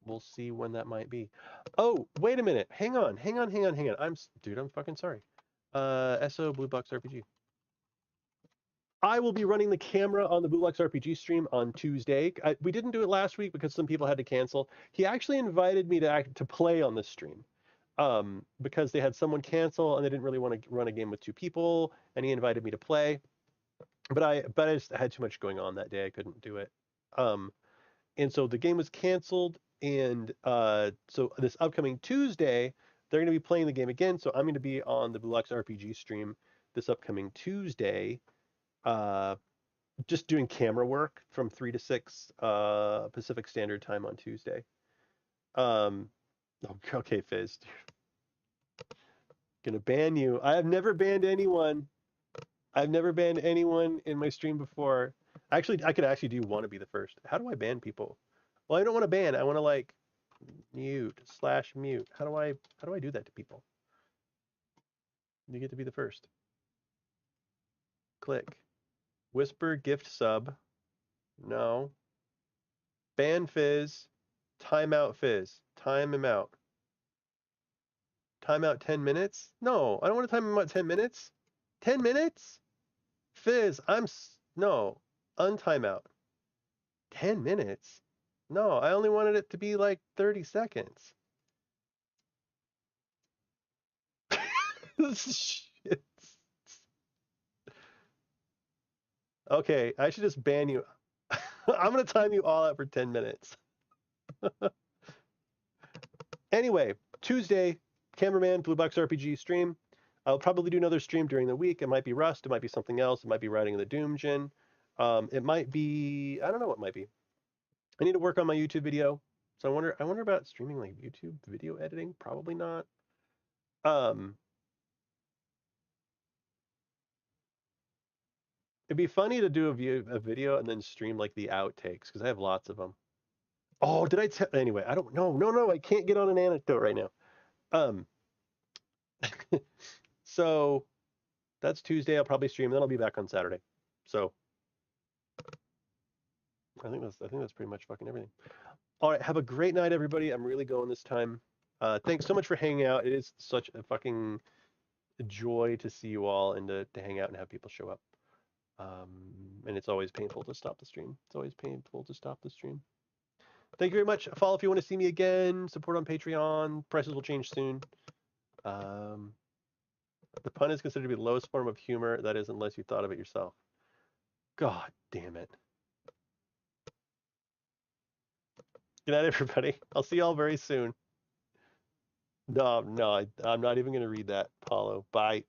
we'll see when that might be. Oh, wait a minute. Hang on. Dude, I'm fucking sorry. SO Blue Box RPG. I will be running the camera on the Blue Box RPG stream on Tuesday. We didn't do it last week because some people had to cancel. He actually invited me to play on this stream. Because they had someone cancel and they didn't really want to run a game with 2 people, and he invited me to play. But I just had too much going on that day. I couldn't do it. And so the game was canceled, and so this upcoming Tuesday, they're going to be playing the game again. So I'm going to be on the Blue Box RPG stream this upcoming Tuesday, just doing camera work from 3 to 6 Pacific Standard Time on Tuesday. Okay, Fizz. Gonna ban you. I have never banned anyone. I've never banned anyone in my stream before. Actually, I could actually want to be the first. How do I ban people? Well, I don't want to ban. I want to like mute /mute. How do I do that to people? You get to be the first. Click. Whisper gift sub. No. Ban Fizz. Timeout Fizz. Time him out. Time out 10 minutes? No, I don't want to time him out 10 minutes. 10 minutes? Fizz, no, untime out. 10 minutes? No, I only wanted it to be like 30 seconds. Shit. Okay, I should just ban you. I'm going to time you all out for 10 minutes. Anyway, Tuesday, Cameraman, Blue Box RPG stream. I'll probably do another stream during the week. It might be Rust. It might be something else. It might be Riding in the Doom Gin. It might be, I don't know what it might be. I need to work on my YouTube video. So I wonder about streaming like YouTube video editing. Probably not. It'd be funny to do a video and then stream like the outtakes because I have lots of them. Oh, did I tell? Anyway, I don't know. No, I can't get on an anecdote right now. So that's Tuesday. I'll probably stream. Then I'll be back on Saturday. So I think that's pretty much fucking everything. All right. Have a great night, everybody. I'm really going this time. Thanks so much for hanging out. It is such a fucking joy to see you all and to hang out and have people show up. And it's always painful to stop the stream. Thank you very much. Follow if you want to see me again. Support on Patreon. Prices will change soon. The pun is considered to be the lowest form of humor. That is, unless you thought of it yourself. God damn it. Good night, everybody. I'll see y'all very soon. No, I'm not even going to read that, Paulo. Bye.